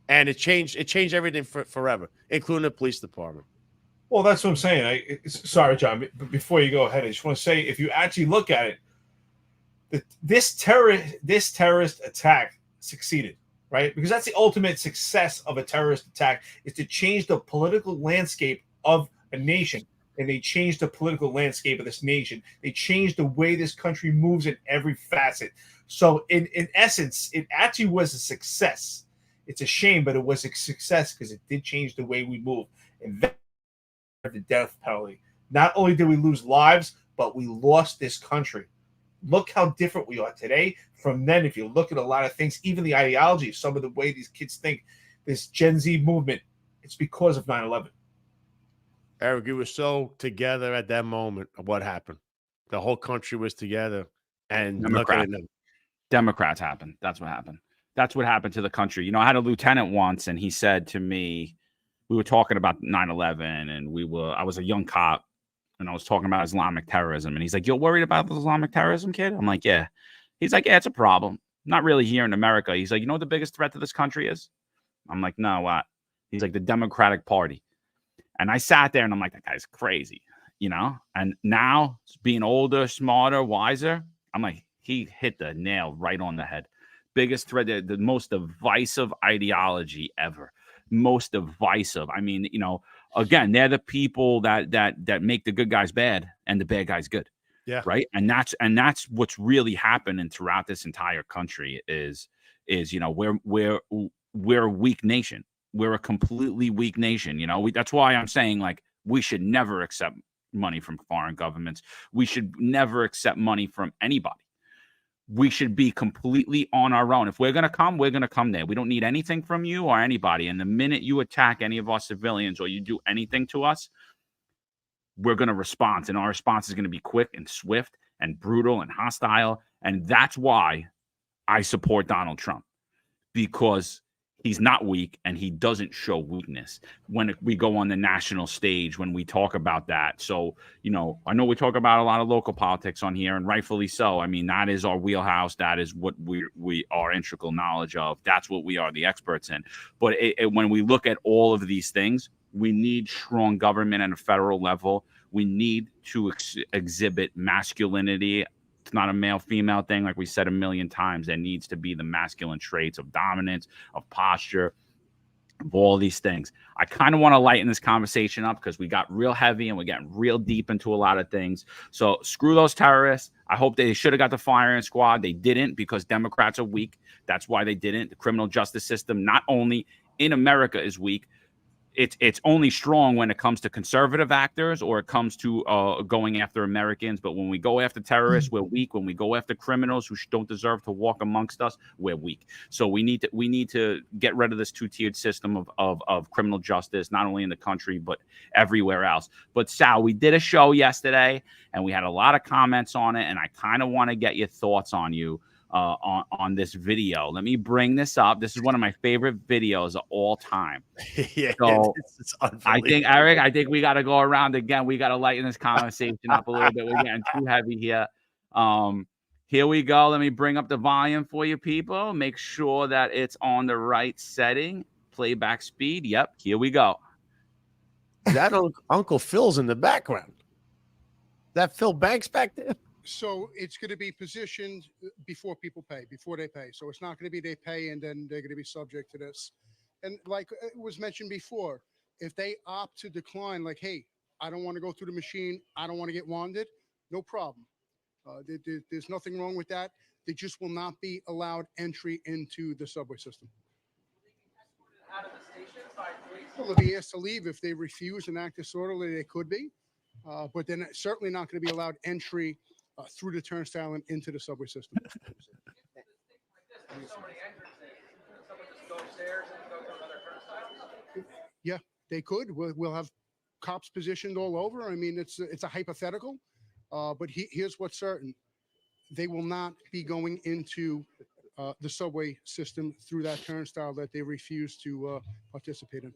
[SPEAKER 4] and it changed everything forever, including the police department.
[SPEAKER 3] Well, that's what I'm saying. Sorry, John, but before you go ahead, I just want to say, if you actually look at it, this terrorist attack succeeded, right? Because that's the ultimate success of a terrorist attack, is to change the political landscape of a nation. And they changed the political landscape of this nation. They changed the way this country moves in every facet. So in essence, it actually was a success. It's a shame, but it was a success because it did change the way we move. And that, the death penalty. Not only did we lose lives, but we lost this country. Look how different we are today from then. If you look at a lot of things, even the ideology, some of the way these kids think, this Gen Z movement, it's because of 9/11.
[SPEAKER 4] Eric, you were so together at that moment of what happened. The whole country was together, and look at them.
[SPEAKER 2] Democrats happened. That's what happened. That's what happened to the country. You know, I had a lieutenant once, and he said to me, we were talking about 9/11, and I was a young cop, and I was talking about Islamic terrorism, and he's like, "You're worried about Islamic terrorism, kid?" I'm like, "Yeah." He's like, "Yeah, it's a problem. Not really here in America." He's like, "You know what the biggest threat to this country is?" I'm like, "No, what?" He's like, "The Democratic Party." And I sat there and I'm like, that guy's crazy, you know? And now, being older, smarter, wiser, I'm like, he hit the nail right on the head. Biggest threat, the most divisive ideology ever. Most divisive. I mean, you know, again, they're the people that make the good guys bad and the bad guys good.
[SPEAKER 4] Yeah.
[SPEAKER 2] Right. And that's what's really happening throughout this entire country is, you know, we're a weak nation. We're a completely weak nation. You know, that's why I'm saying, like, we should never accept money from foreign governments. We should never accept money from anybody. We should be completely on our own. If we're going to come there. We don't need anything from you or anybody. And the minute you attack any of our civilians or you do anything to us, we're going to respond. And our response is going to be quick and swift and brutal and hostile. And that's why I support Donald Trump, because he's not weak and he doesn't show weakness when we go on the national stage, when we talk about that. So, you know, I know we talk about a lot of local politics on here, and rightfully so. I mean, that is our wheelhouse. That is what we are integral knowledge of. That's what we are the experts in. But when we look at all of these things, we need strong government at a federal level. We need to exhibit masculinity. It's not a male-female thing, like we said a million times. There needs to be the masculine traits of dominance, of posture, of all these things. I kind of want to lighten this conversation up because we got real heavy and we're getting real deep into a lot of things. So screw those terrorists. I hope they should have got the firing squad. They didn't, because Democrats are weak. That's why they didn't. The criminal justice system, not only in America, is weak. It's only strong when it comes to conservative actors or it comes to going after Americans. But when we go after terrorists, we're weak. When we go after criminals who don't deserve to walk amongst us, we're weak. So we need to get rid of this two-tiered system of criminal justice, not only in the country, but everywhere else. But Sal, we did a show yesterday and we had a lot of comments on it. And I kind of want to get your thoughts on this video. Let me bring this up. This is one of my favorite videos of all time.
[SPEAKER 4] Yeah,
[SPEAKER 2] so
[SPEAKER 4] it's
[SPEAKER 2] I think, Eric, we got to go around again. We got to lighten this conversation up a little bit. We're getting too heavy here. Here we go. Let me bring up the volume for you people. Make sure that it's on the right setting. Playback speed. Yep. Here we go.
[SPEAKER 4] That Uncle Phil's in the background. That Phil Banks back there?
[SPEAKER 7] So it's going to be positioned before they pay. So it's not going to be they pay and then they're going to be subject to this. And like it was mentioned before, if they opt to decline, like, hey, I don't want to go through the machine, I don't want to get wanded, no problem. There's nothing wrong with that. They just will not be allowed entry into the subway system.
[SPEAKER 8] Out of the station by
[SPEAKER 7] Well, they'll be asked to leave if they refuse and act disorderly. They could be, but they're certainly not going to be allowed entry through the turnstile and into the subway system. Yeah, they could. We'll have cops positioned all over. I mean, it's a hypothetical, but here's what's certain: they will not be going into the subway system through that turnstile that they refuse to participate in.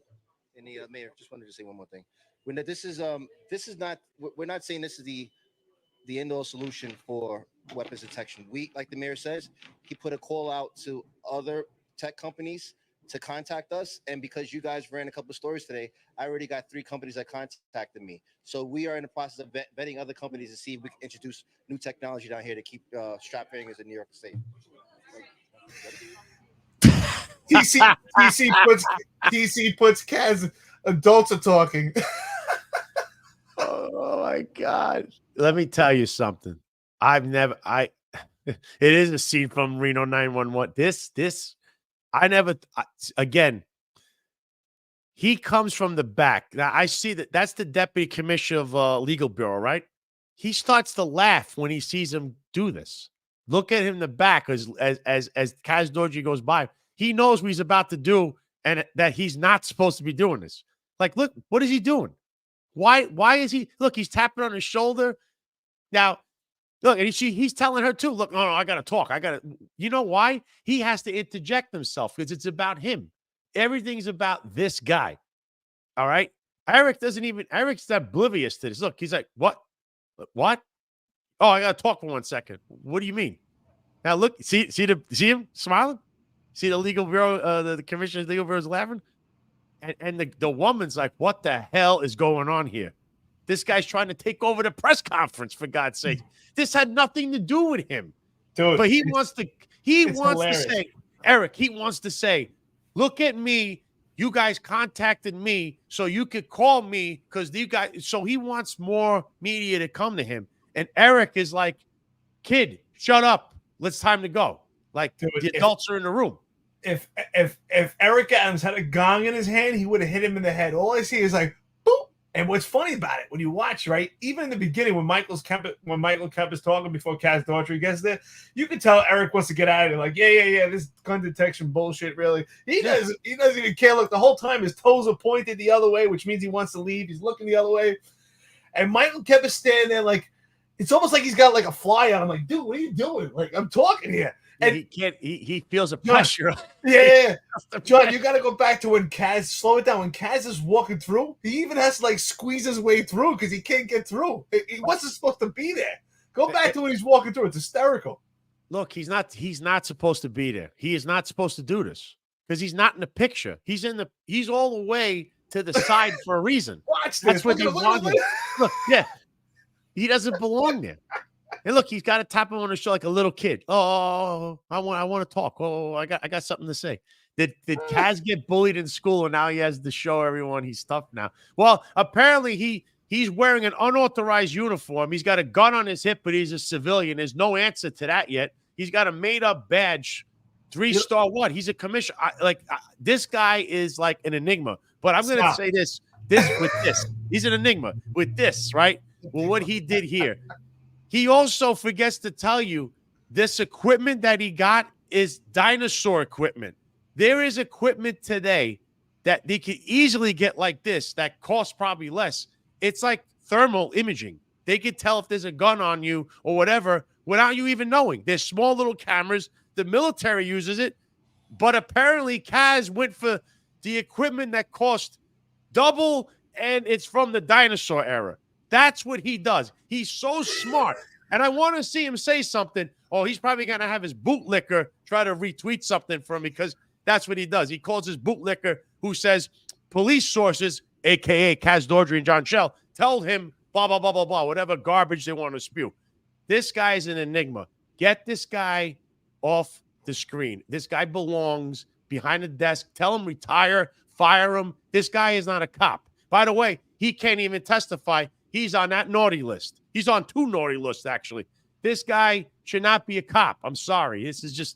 [SPEAKER 8] And the mayor, just wanted to say one more thing. When this is not, we're not saying this is the end-all solution for weapons detection. We, like the mayor says, he put a call out to other tech companies to contact us, and because you guys ran a couple of stories today, I already got 3 companies that contacted me. So we are in the process of vetting other companies to see if we can introduce new technology down here to keep strap hangers in New York State.
[SPEAKER 3] TC puts Kaz. Adults are talking.
[SPEAKER 4] Oh my God. Let me tell you something. It is a scene from Reno 911. Again, he comes from the back. Now I see that's the deputy commissioner of legal bureau, right? He starts to laugh when he sees him do this. Look at him in the back as Kaz Dodgy goes by. He knows what he's about to do and that he's not supposed to be doing this. Like, look, what is he doing? Why is he? Look, he's tapping on his shoulder. Now, look, and he's telling her too. Look, no, I got to talk. You know why? He has to interject himself because it's about him. Everything's about this guy. All right. Eric's oblivious to this. Look, he's like, what? What? Oh, I got to talk for 1 second. What do you mean? Now, look, see him smiling? See the legal bureau, the commissioner's legal bureau is laughing? And the woman's like, what the hell is going on here? This guy's trying to take over the press conference, for God's sake. This had nothing to do with him.
[SPEAKER 3] Dude,
[SPEAKER 4] but he wants to say, Eric, he wants to say, look at me. You guys contacted me so you could call me because you guys. So he wants more media to come to him. And Eric is like, kid, shut up. It's time to go. Like, dude, the adults are in the room.
[SPEAKER 3] If Eric Adams had a gong in his hand, he would have hit him in the head. All I see is like, boop. And what's funny about it, when you watch, right, even in the beginning when Michael Kemp is talking before Kaz Daughtry gets there, you can tell Eric wants to get out of it. Like, yeah, this gun detection bullshit, really. He doesn't even care. Look, the whole time his toes are pointed the other way, which means he wants to leave. He's looking the other way. And Michael Kemp is standing there like, it's almost like he's got like a fly on him. Like, dude, what are you doing? Like, I'm talking here.
[SPEAKER 4] And he can't. He feels a pressure.
[SPEAKER 3] Yeah. John, you got to go back to when Kaz. Slow it down. When Kaz is walking through, he even has to like squeeze his way through because he can't get through. He wasn't supposed to be there. Go back to when he's walking through. It's hysterical.
[SPEAKER 4] Look, he's not supposed to be there. He is not supposed to do this because he's not in the picture. He's all the way to the side for a reason.
[SPEAKER 3] Watch this.
[SPEAKER 4] That's what they want. Look, yeah, he doesn't belong there. And look, he's got to tap him on the shoulder like a little kid. Oh, I want to talk. Oh, I got something to say. Did Kaz get bullied in school and now he has to show everyone he's tough now? Well, apparently he's wearing an unauthorized uniform. He's got a gun on his hip, but he's a civilian. There's no answer to that yet. He's got a made-up badge. 3-star what? He's a commissioner. This guy is like an enigma. But I'm going to say this. He's an enigma with this, right? Well, what he did here. He also forgets to tell you this equipment that he got is dinosaur equipment. There is equipment today that they could easily get like this that costs probably less. It's like thermal imaging. They could tell if there's a gun on you or whatever without you even knowing. There's small little cameras. The military uses it. But apparently Kaz went for the equipment that cost double and it's from the dinosaur era. That's what he does. He's so smart. And I want to see him say something. Oh, he's probably going to have his bootlicker try to retweet something from me because that's what he does. He calls his bootlicker who says police sources, a.k.a. Kaz Daughtry and John Schell, tell him blah, blah, blah, blah, blah, whatever garbage they want to spew. This guy is an enigma. Get this guy off the screen. This guy belongs behind the desk. Tell him retire, fire him. This guy is not a cop. By the way, he can't even testify. He's on that naughty list. He's on 2 naughty lists, actually. This guy should not be a cop. I'm sorry. This is just,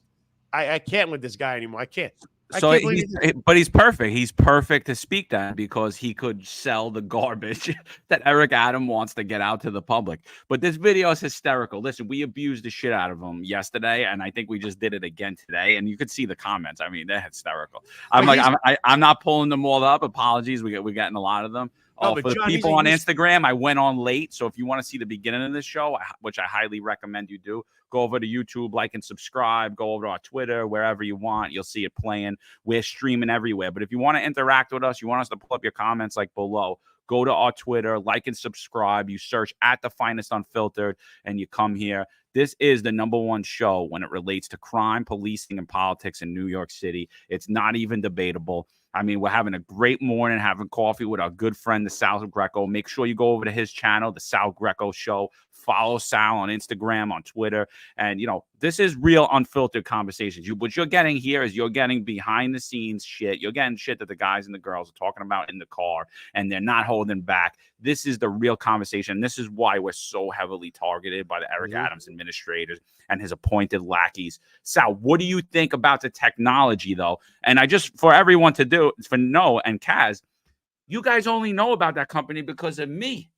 [SPEAKER 4] I can't with this guy anymore. I can't.
[SPEAKER 2] So
[SPEAKER 4] can't believe
[SPEAKER 2] but he's perfect. He's perfect to speak that because he could sell the garbage that Eric Adam wants to get out to the public. But this video is hysterical. Listen, we abused the shit out of him yesterday, and I think we just did it again today. And you could see the comments. I mean, they're hysterical. I'm not pulling them all up. Apologies, we're getting a lot of them.
[SPEAKER 4] No,
[SPEAKER 2] For
[SPEAKER 4] but
[SPEAKER 2] the
[SPEAKER 4] John,
[SPEAKER 2] people on Instagram, I went on late. So if you want to see the beginning of this show, which I highly recommend you do, go over to YouTube, like and subscribe. Go over to our Twitter, wherever you want. You'll see it playing. We're streaming everywhere. But if you want to interact with us, you want us to pull up your comments like below, go to our Twitter, like and subscribe. You search at the Finest Unfiltered, and you come here. This is the #1 show when it relates to crime, policing, and politics in New York City. It's not even debatable. I mean, we're having a great morning, having coffee with our good friend, the Sal Greco. Make sure you go over to his channel, the Sal Greco Show. Follow Sal on Instagram, on Twitter. And, this is real unfiltered conversations. What you're getting here is you're getting behind the scenes shit. You're getting shit that the guys and the girls are talking about in the car, and they're not holding back. This is the real conversation. This is why we're so heavily targeted by the Eric Adams administrators and his appointed lackeys. Sal, what do you think about the technology, though? And for everyone to know, and Kaz, you guys only know about that company because of me.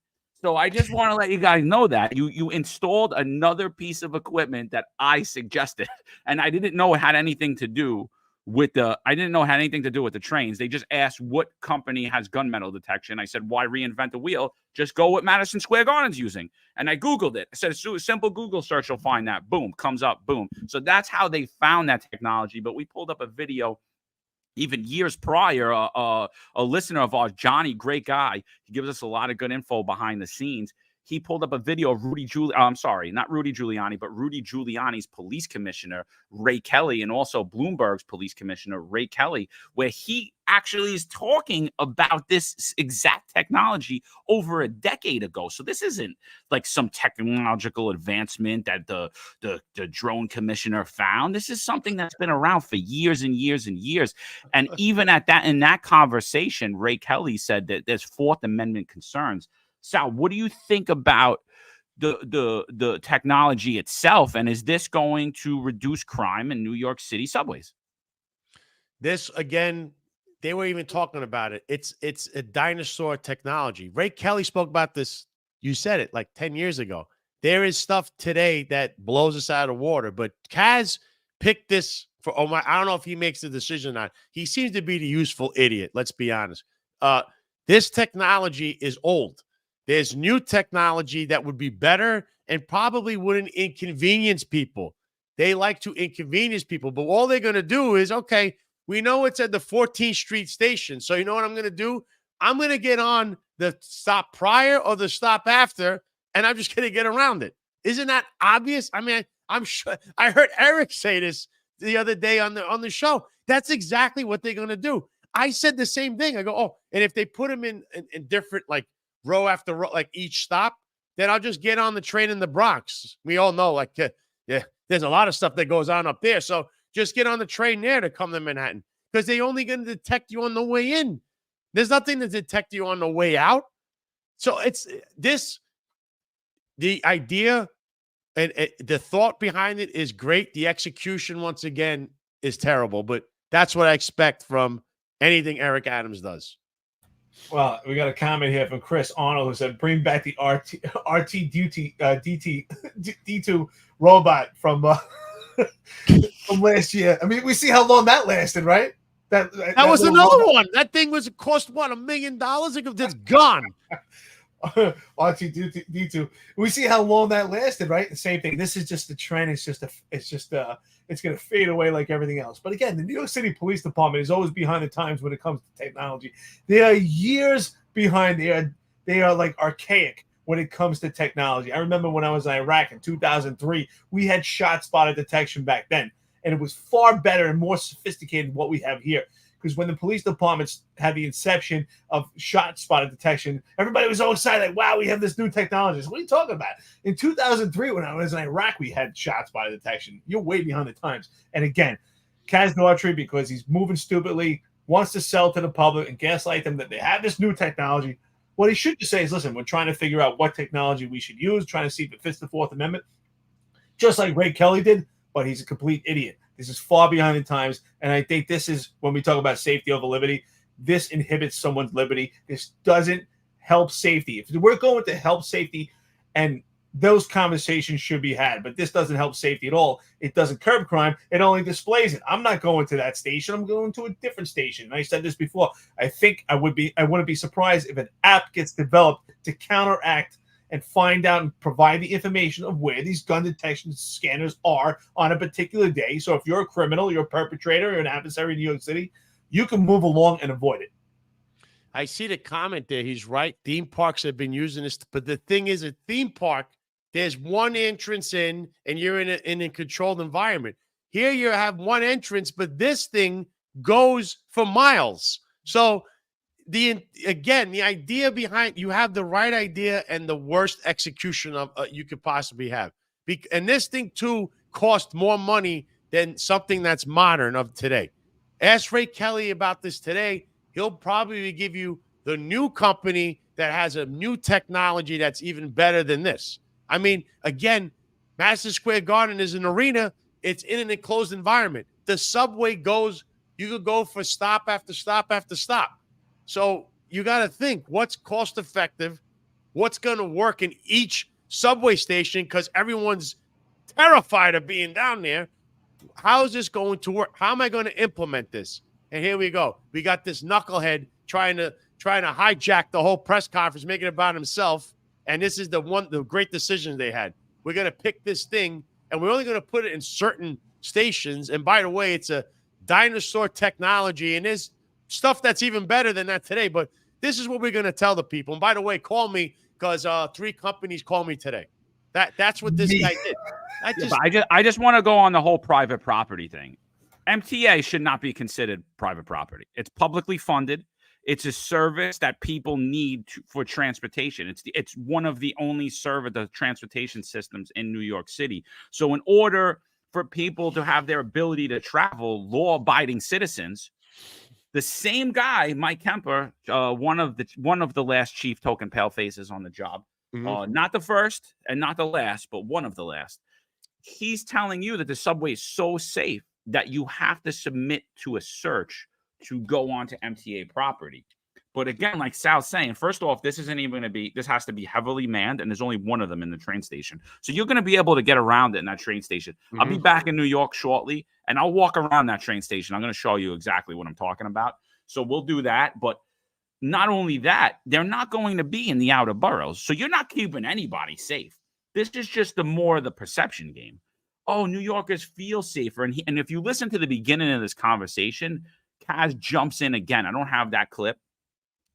[SPEAKER 2] So I just want to let you guys know that you installed another piece of equipment that I suggested, and I didn't know it had anything to do with the trains. They just asked what company has gunmetal detection. I said, why reinvent the wheel? Just go what Madison Square Garden's using. And I Googled it. I said, a simple Google search will find that. Boom, comes up, boom. So that's how they found that technology. But we pulled up a video even years prior. A listener of ours, Johnny, great guy. He gives us a lot of good info behind the scenes. He pulled up a video of Rudy Giuliani's police commissioner, Ray Kelly, and also Bloomberg's police commissioner, Ray Kelly, where he actually is talking about this exact technology over a decade ago. So this isn't like some technological advancement that the drone commissioner found. This is something that's been around for years and years and years. And even in that conversation, Ray Kelly said that there's Fourth Amendment concerns. Sal, what do you think about the technology itself, and is this going to reduce crime in New York City subways?
[SPEAKER 4] This, again, they were even talking about it. It's a dinosaur technology. Ray Kelly spoke about this. You said it like 10 years ago. There is stuff today that blows us out of water, but Kaz picked this for I don't know if he makes the decision or not. He seems to be the useful idiot. Let's be honest. This technology is old. There's new technology that would be better and probably wouldn't inconvenience people. They like to inconvenience people, but all they're going to do is, okay, we know it's at the 14th Street station. So you know what I'm going to do? I'm going to get on the stop prior or the stop after, and I'm just going to get around it. Isn't that obvious? I mean, I'm sure I heard Eric say this the other day on the show. That's exactly what they're going to do. I said the same thing. I go, oh, and if they put them in different, like, row after row, like each stop, then I'll just get on the train in the Bronx. We all know, like, there's a lot of stuff that goes on up there. So just get on the train there to come to Manhattan, because they're only going to detect you on the way in. There's nothing to detect you on the way out. So it's the idea and the thought behind it is great. The execution, once again, is terrible, but that's what I expect from anything Eric Adams does.
[SPEAKER 3] Well, we got a comment here from Chris Arnold who said, "Bring back the D2 robot from last year." I mean, we see how long that lasted, right? That
[SPEAKER 4] was another one. That thing cost what, $1 million? It's gone.
[SPEAKER 3] R2D2. We see how long that lasted, right? The same thing. This is just the trend. It's going to fade away like everything else. But again, the New York City Police Department is always behind the times when it comes to technology. They are years behind. They are like archaic when it comes to technology. I remember when I was in Iraq in 2003, we had shot spotter detection back then, and it was far better and more sophisticated than what we have here. Because when the police departments had the inception of shot spotter detection, everybody was so excited, like, wow, we have this new technology. So what are you talking about? In 2003, when I was in Iraq, we had shot spotter detection. You're way behind the times. And again, Kaz Daughtry, because he's moving stupidly, wants to sell to the public and gaslight them that they have this new technology. What he should just say is, listen, we're trying to figure out what technology we should use, trying to see if it fits the Fourth Amendment, just like Ray Kelly did, but he's a complete idiot. This is far behind the times. And I think this is, when we talk about safety over liberty, this inhibits someone's liberty. This doesn't help safety. If we're going to help safety, and those conversations should be had, but this doesn't help safety at all. It doesn't curb crime. It only displays it. I'm not going to that station. I'm going to a different station. And I said this before. I think I wouldn't be surprised if an app gets developed to counteract and find out and provide the information of where these gun detection scanners are on a particular day. So if you're a criminal, you're a perpetrator, or an adversary in New York City, you can move along and avoid it.
[SPEAKER 4] I see the comment there. He's right. Theme parks have been using this, but the thing is, a theme park, there's one entrance in, and you're in a controlled environment. Here you have one entrance, but this thing goes for miles. So the idea behind, you have the right idea and the worst execution of you could possibly have. And this thing too cost more money than something that's modern of today. Ask Ray Kelly about this today. He'll probably give you the new company that has a new technology that's even better than this. I mean, again, Madison Square Garden is an arena. It's in an enclosed environment. The subway goes, you could go for stop after stop after stop. So you got to think what's cost effective, what's going to work in each subway station, because everyone's terrified of being down there. How is this going to work? How am I going to implement this? And here we go. We got this knucklehead trying to hijack the whole press conference, making it about himself. And this is the great decision they had. We're going to pick this thing, and we're only going to put it in certain stations. And by the way, it's a dinosaur technology, and there's stuff that's even better than that today. But this is what we're going to tell the people. And by the way, call me, because 3 companies called me today. That's what this guy did.
[SPEAKER 2] I just want to go on the whole private property thing. MTA should not be considered private property. It's publicly funded. It's a service that people need for transportation. It's one of the only the transportation systems in New York City. So in order for people to have their ability to travel, law-abiding citizens, the same guy, Mike Kemper, one of the last chief token palefaces on the job, not the first and not the last, but one of the last. He's telling you that the subway is so safe that you have to submit to a search to go onto MTA property. But again, like Sal's saying, first off, this isn't even going to be, this has to be heavily manned, and there's only one of them in the train station. So you're going to be able to get around it in that train station. I'll be back in New York shortly, and I'll walk around that train station. I'm going to show you exactly what I'm talking about. So we'll do that. But not only that, they're not going to be in the outer boroughs. So you're not keeping anybody safe. This is just the perception game. Oh, New Yorkers feel safer. And if you listen to the beginning of this conversation, Kaz jumps in again. I don't have that clip.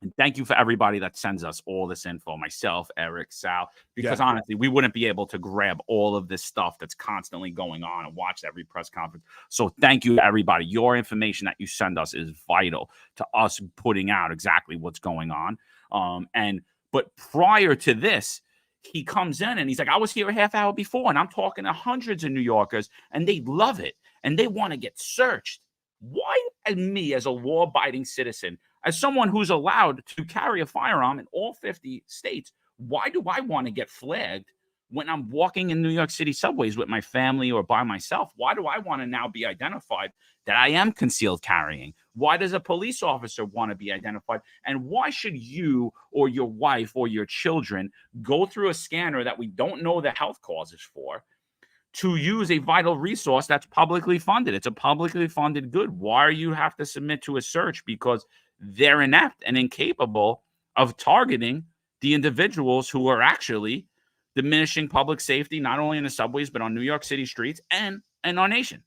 [SPEAKER 2] And thank you for everybody that sends us all this info, myself, Eric, Sal, because honestly, we wouldn't be able to grab all of this stuff that's constantly going on and watch every press conference. So thank you, everybody. Your information that you send us is vital to us putting out exactly what's going on. But prior to this, he comes in and he's like, I was here a half hour before, and I'm talking to hundreds of New Yorkers, and they love it, and they want to get searched. Why, me, as a law-abiding citizen, as someone who's allowed to carry a firearm in all 50 states, why do I want to get flagged when I'm walking in New York City subways with my family or by myself? Why do I want to now be identified that I am concealed carrying? Why does a police officer want to be identified? And why should you or your wife or your children go through a scanner that we don't know the health causes for to use a vital resource that's publicly funded? It's a publicly funded good. Why do you have to submit to a search? Because they're inept and incapable of targeting the individuals who are actually diminishing public safety, not only in the subways, but on New York City streets and our nation.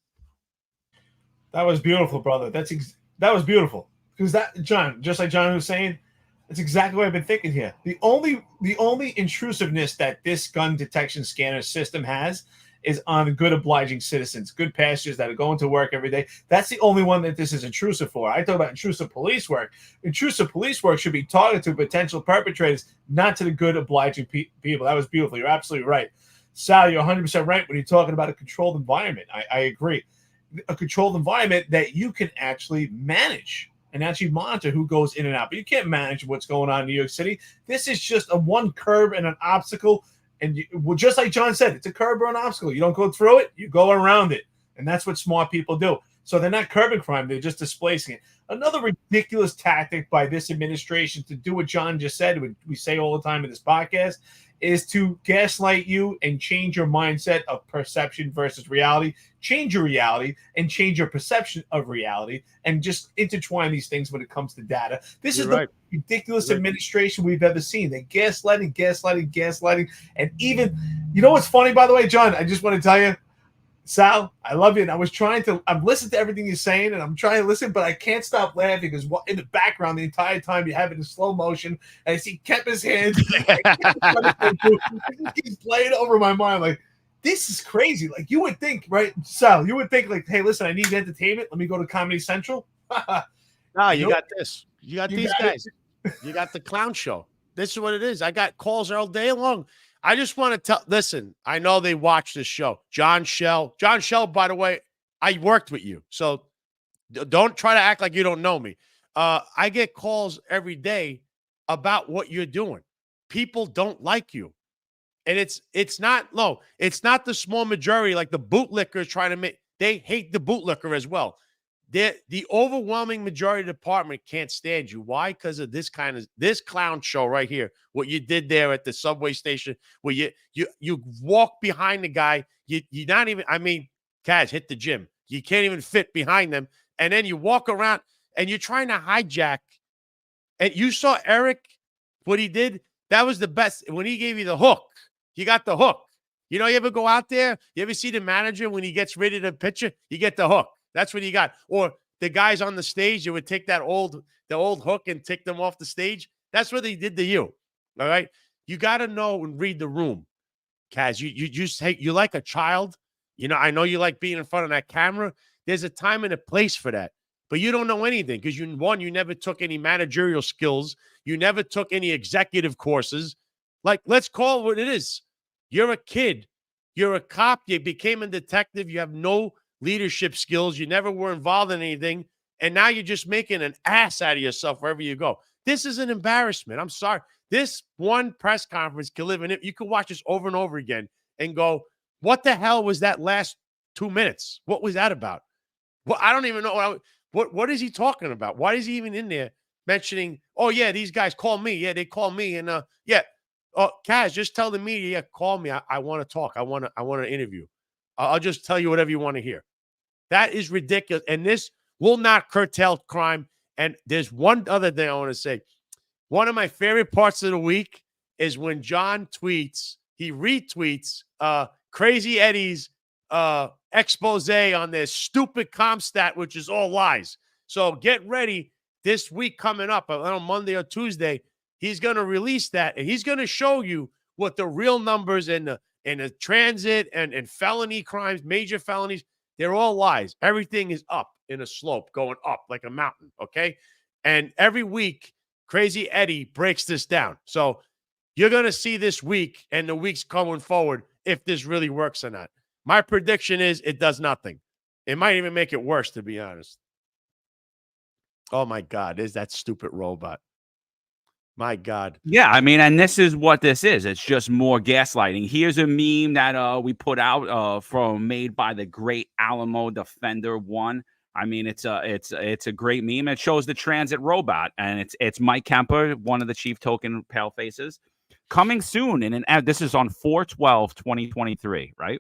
[SPEAKER 3] That was beautiful, brother. That was beautiful. Because that, John, just like John was saying, that's exactly what I've been thinking here. The only intrusiveness that this gun detection scanner system has is on good, obliging citizens, good passengers that are going to work every day. That's the only one that this is intrusive for. I talk about intrusive police work. Intrusive police work should be targeted to potential perpetrators, not to the good, obliging people. That was beautiful. You're absolutely right. Sal, you're 100% right when you're talking about a controlled environment. I agree. A controlled environment that you can actually manage and actually monitor who goes in and out. But you can't manage what's going on in New York City. This is just a one curb and an obstacle. And just like John said, it's a curb or an obstacle. You don't go through it, you go around it. And that's what smart people do. So they're not curbing crime, they're just displacing it. Another ridiculous tactic by this administration to do what John just said, we say all the time in this podcast, is to gaslight you and change your mindset of perception versus reality. Change your reality and change your perception of reality, and just intertwine these things when it comes to data. This is the ridiculous administration we've ever seen. They're gaslighting. And even, you know what's funny, by the way, John, I just want to tell you, Sal, I love you. And I've listened to everything you're saying, and I'm trying to listen, but I can't stop laughing because in the background, the entire time you have it in slow motion, and I see Keppa's hands. It keeps playing over my mind. Like, this is crazy. Like, you would think, right, Sal, you would think, like, hey, listen, I need entertainment. Let me go to Comedy Central.
[SPEAKER 4] No, you got this. You got these guys. You got the clown show. This is what it is. I got calls all day long. I just want to listen, I know they watch this show. John Shell, by the way, I worked with you. So don't try to act like you don't know me. I get calls every day about what you're doing. People don't like you. And it's not the small majority like the bootlickers trying to make. They hate the bootlicker as well. The overwhelming majority of the department can't stand you. Why? Because of this clown show right here. What you did there at the subway station, where you walk behind the guy. You're not even. I mean, Kaz, hit the gym. You can't even fit behind them, and then you walk around and you're trying to hijack. And you saw Eric, what he did. That was the best when he gave you the hook. You got the hook. You know, you ever go out there? You ever see the manager when he gets ready to pitch it? You get the hook. That's what he got. Or the guys on the stage, you would take the old hook and take them off the stage. That's what they did to you. All right. You got to know and read the room. Kaz, you just you're like a child. You know, I know you like being in front of that camera. There's a time and a place for that. But you don't know anything because you never took any managerial skills. You never took any executive courses. Like, let's call it what it is. You're a kid. You're a cop. You became a detective. You have no leadership skills. You never were involved in anything. And now you're just making an ass out of yourself wherever you go. This is an embarrassment. I'm sorry. This one press conference can live in it. You can watch this over and over again and go, what the hell was that last 2 minutes? What was that about? Well, I don't even know. What is he talking about? Why is he even in there mentioning, oh, yeah, these guys call me. Yeah, they call me. And yeah. Oh, Kaz, just tell the media, yeah, call me. I want to talk. I want to interview. I'll just tell you whatever you want to hear. That is ridiculous. And this will not curtail crime. And there's one other thing I want to say. One of my favorite parts of the week is when John tweets, he retweets Crazy Eddie's expose on this stupid ComStat, which is all lies. So get ready this week coming up on Monday or Tuesday. He's going to release that, and he's going to show you what the real numbers in the transit and felony crimes, major felonies, they're all lies. Everything is up in a slope, going up like a mountain, okay? And every week, Crazy Eddie breaks this down. So you're going to see this week and the weeks going forward if this really works or not. My prediction is it does nothing. It might even make it worse, to be honest. Oh, my God. Is that stupid robot. My God.
[SPEAKER 2] Yeah, I mean, and this is what this is. It's just more gaslighting. Here's a meme that we put out made by the great Alamo Defender 1. I mean, it's a great meme. It shows the transit robot, and it's Mike Kemper, one of the chief token pale faces, coming soon. This is on 4/12/2023, right?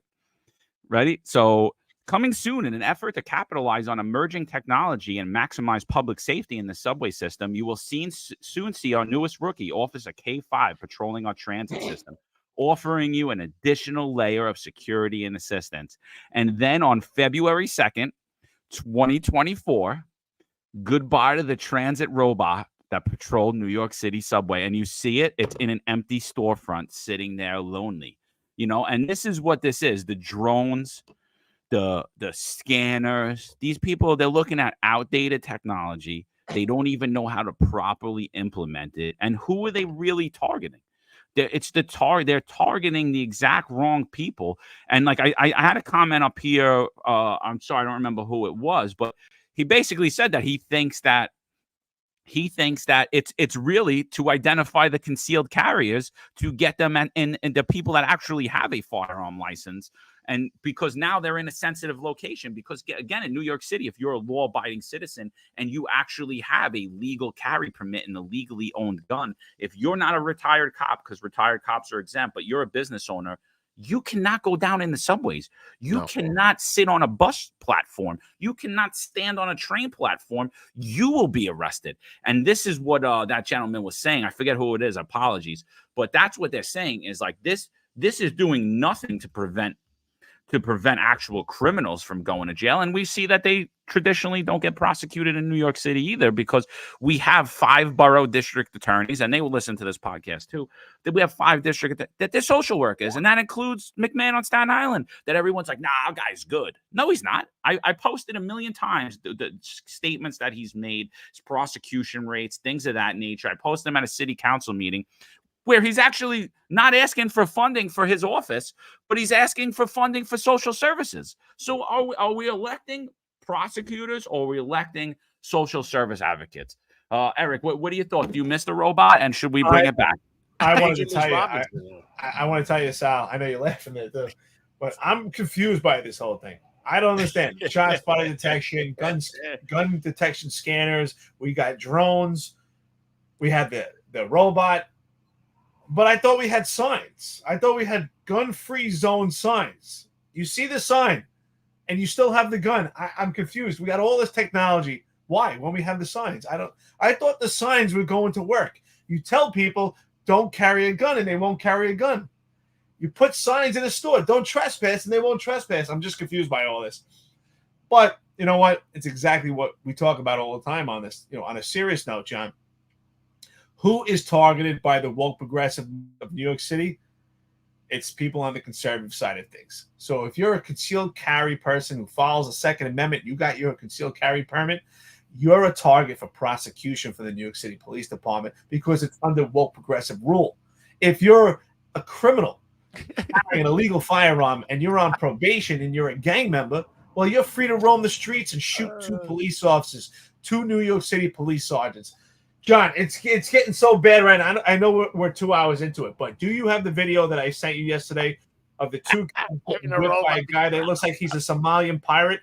[SPEAKER 2] Ready? So coming soon in an effort to capitalize on emerging technology and maximize public safety in the subway system, you will soon see our newest rookie, Officer K5, patrolling our transit system, offering you an additional layer of security and assistance. And then on February 2nd, 2024, goodbye to the transit robot that patrolled New York City subway. And you see it's in an empty storefront sitting there lonely, you know, and this is what this is. The drones, the scanners, these people, they're looking at outdated technology. They don't even know how to properly implement it. And who are they really targeting? They're targeting the exact wrong people. And like I had a comment up here. I'm sorry, I don't remember who it was, but he basically said that he thinks that he thinks that it's really to identify the concealed carriers to get them and the people that actually have a firearm license. And because now they're in a sensitive location, because again, in New York City, if you're a law-abiding citizen and you actually have a legal carry permit and a legally owned gun, if you're not a retired cop, because retired cops are exempt, but you're a business owner, you cannot go down in the subways. You cannot sit on a bus platform. You cannot stand on a train platform. You will be arrested. And this is what that gentleman was saying. I forget who it is. Apologies. But that's what they're saying is like this is doing nothing to prevent actual criminals from going to jail. And we see that they traditionally don't get prosecuted in New York City either, because we have 5 borough district attorneys, and they will listen to this podcast too, that we have 5 district that they're social workers. And that includes McMahon on Staten Island, that everyone's like, nah, our guy's good. No, he's not. I posted a million times the statements that he's made, his prosecution rates, things of that nature. I posted them at a city council meeting where he's actually not asking for funding for his office, but he's asking for funding for social services. So are we electing prosecutors, or are we electing social service advocates? Eric, what are your thoughts? Do you miss the robot, and should we bring it back?
[SPEAKER 3] I wanted to tell you, I want to tell you, Sal, I know you're laughing at it, but I'm confused by this whole thing. I don't understand. Shots fired detection, gun detection scanners. We got drones. We had the robot. But I thought we had signs. I thought we had gun-free zone signs. You see the sign, and you still have the gun. I'm confused. We got all this technology. Why? When we have the signs, I thought the signs were going to work. You tell people don't carry a gun, and they won't carry a gun. You put signs in a store, don't trespass, and they won't trespass. I'm just confused by all this. But you know what? It's exactly what we talk about all the time on this. You know, on a serious note, John. Who is targeted by the woke progressive of New York City? It's people on the conservative side of things. So if you're a concealed carry person who follows the Second Amendment, you got your concealed carry permit, you're a target for prosecution for the New York City Police Department because it's under woke progressive rule. If you're a criminal carrying an illegal firearm and you're on probation and you're a gang member, well, you're free to roam the streets and shoot 2 police officers, 2 New York City police sergeants. John, it's getting so bad right now. I know we're 2 hours into it, but do you have the video that I sent you yesterday of the 2 whipped by a guy that looks like he's a Somalian pirate?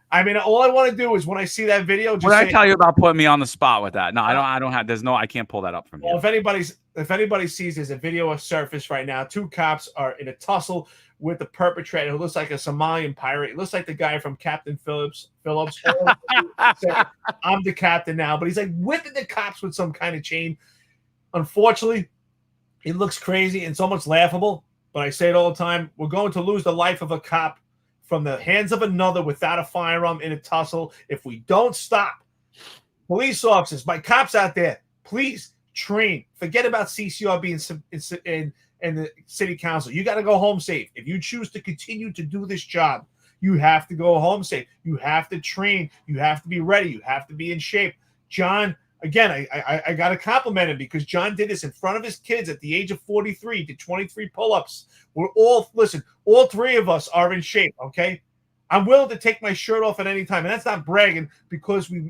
[SPEAKER 3] I mean, all I want to do is when I see that video, just
[SPEAKER 2] I tell you about putting me on the spot with that? No, I don't have. I can't pull that up from you.
[SPEAKER 3] Well, if anybody sees, there's a video of surface right now. 2 cops are in a tussle with the perpetrator who looks like a Somalian pirate. He looks like the guy from Captain Phillips. I'm the captain now, but he's like whipping the cops with some kind of chain. Unfortunately, it looks crazy and it's almost laughable, but I say it all the time. We're going to lose the life of a cop from the hands of another without a firearm in a tussle if we don't stop. Police officers, my cops out there, please train. Forget about CCRB and the city council. You got to go home safe. If you choose to continue to do this job, you have to go home safe. You have to train. You have to be ready. You have to be in shape. John, again, I got to compliment him because John did this in front of his kids at the age of 43, did 23 pull-ups. All 3 of us are in shape, okay? I'm willing to take my shirt off at any time, and that's not bragging because we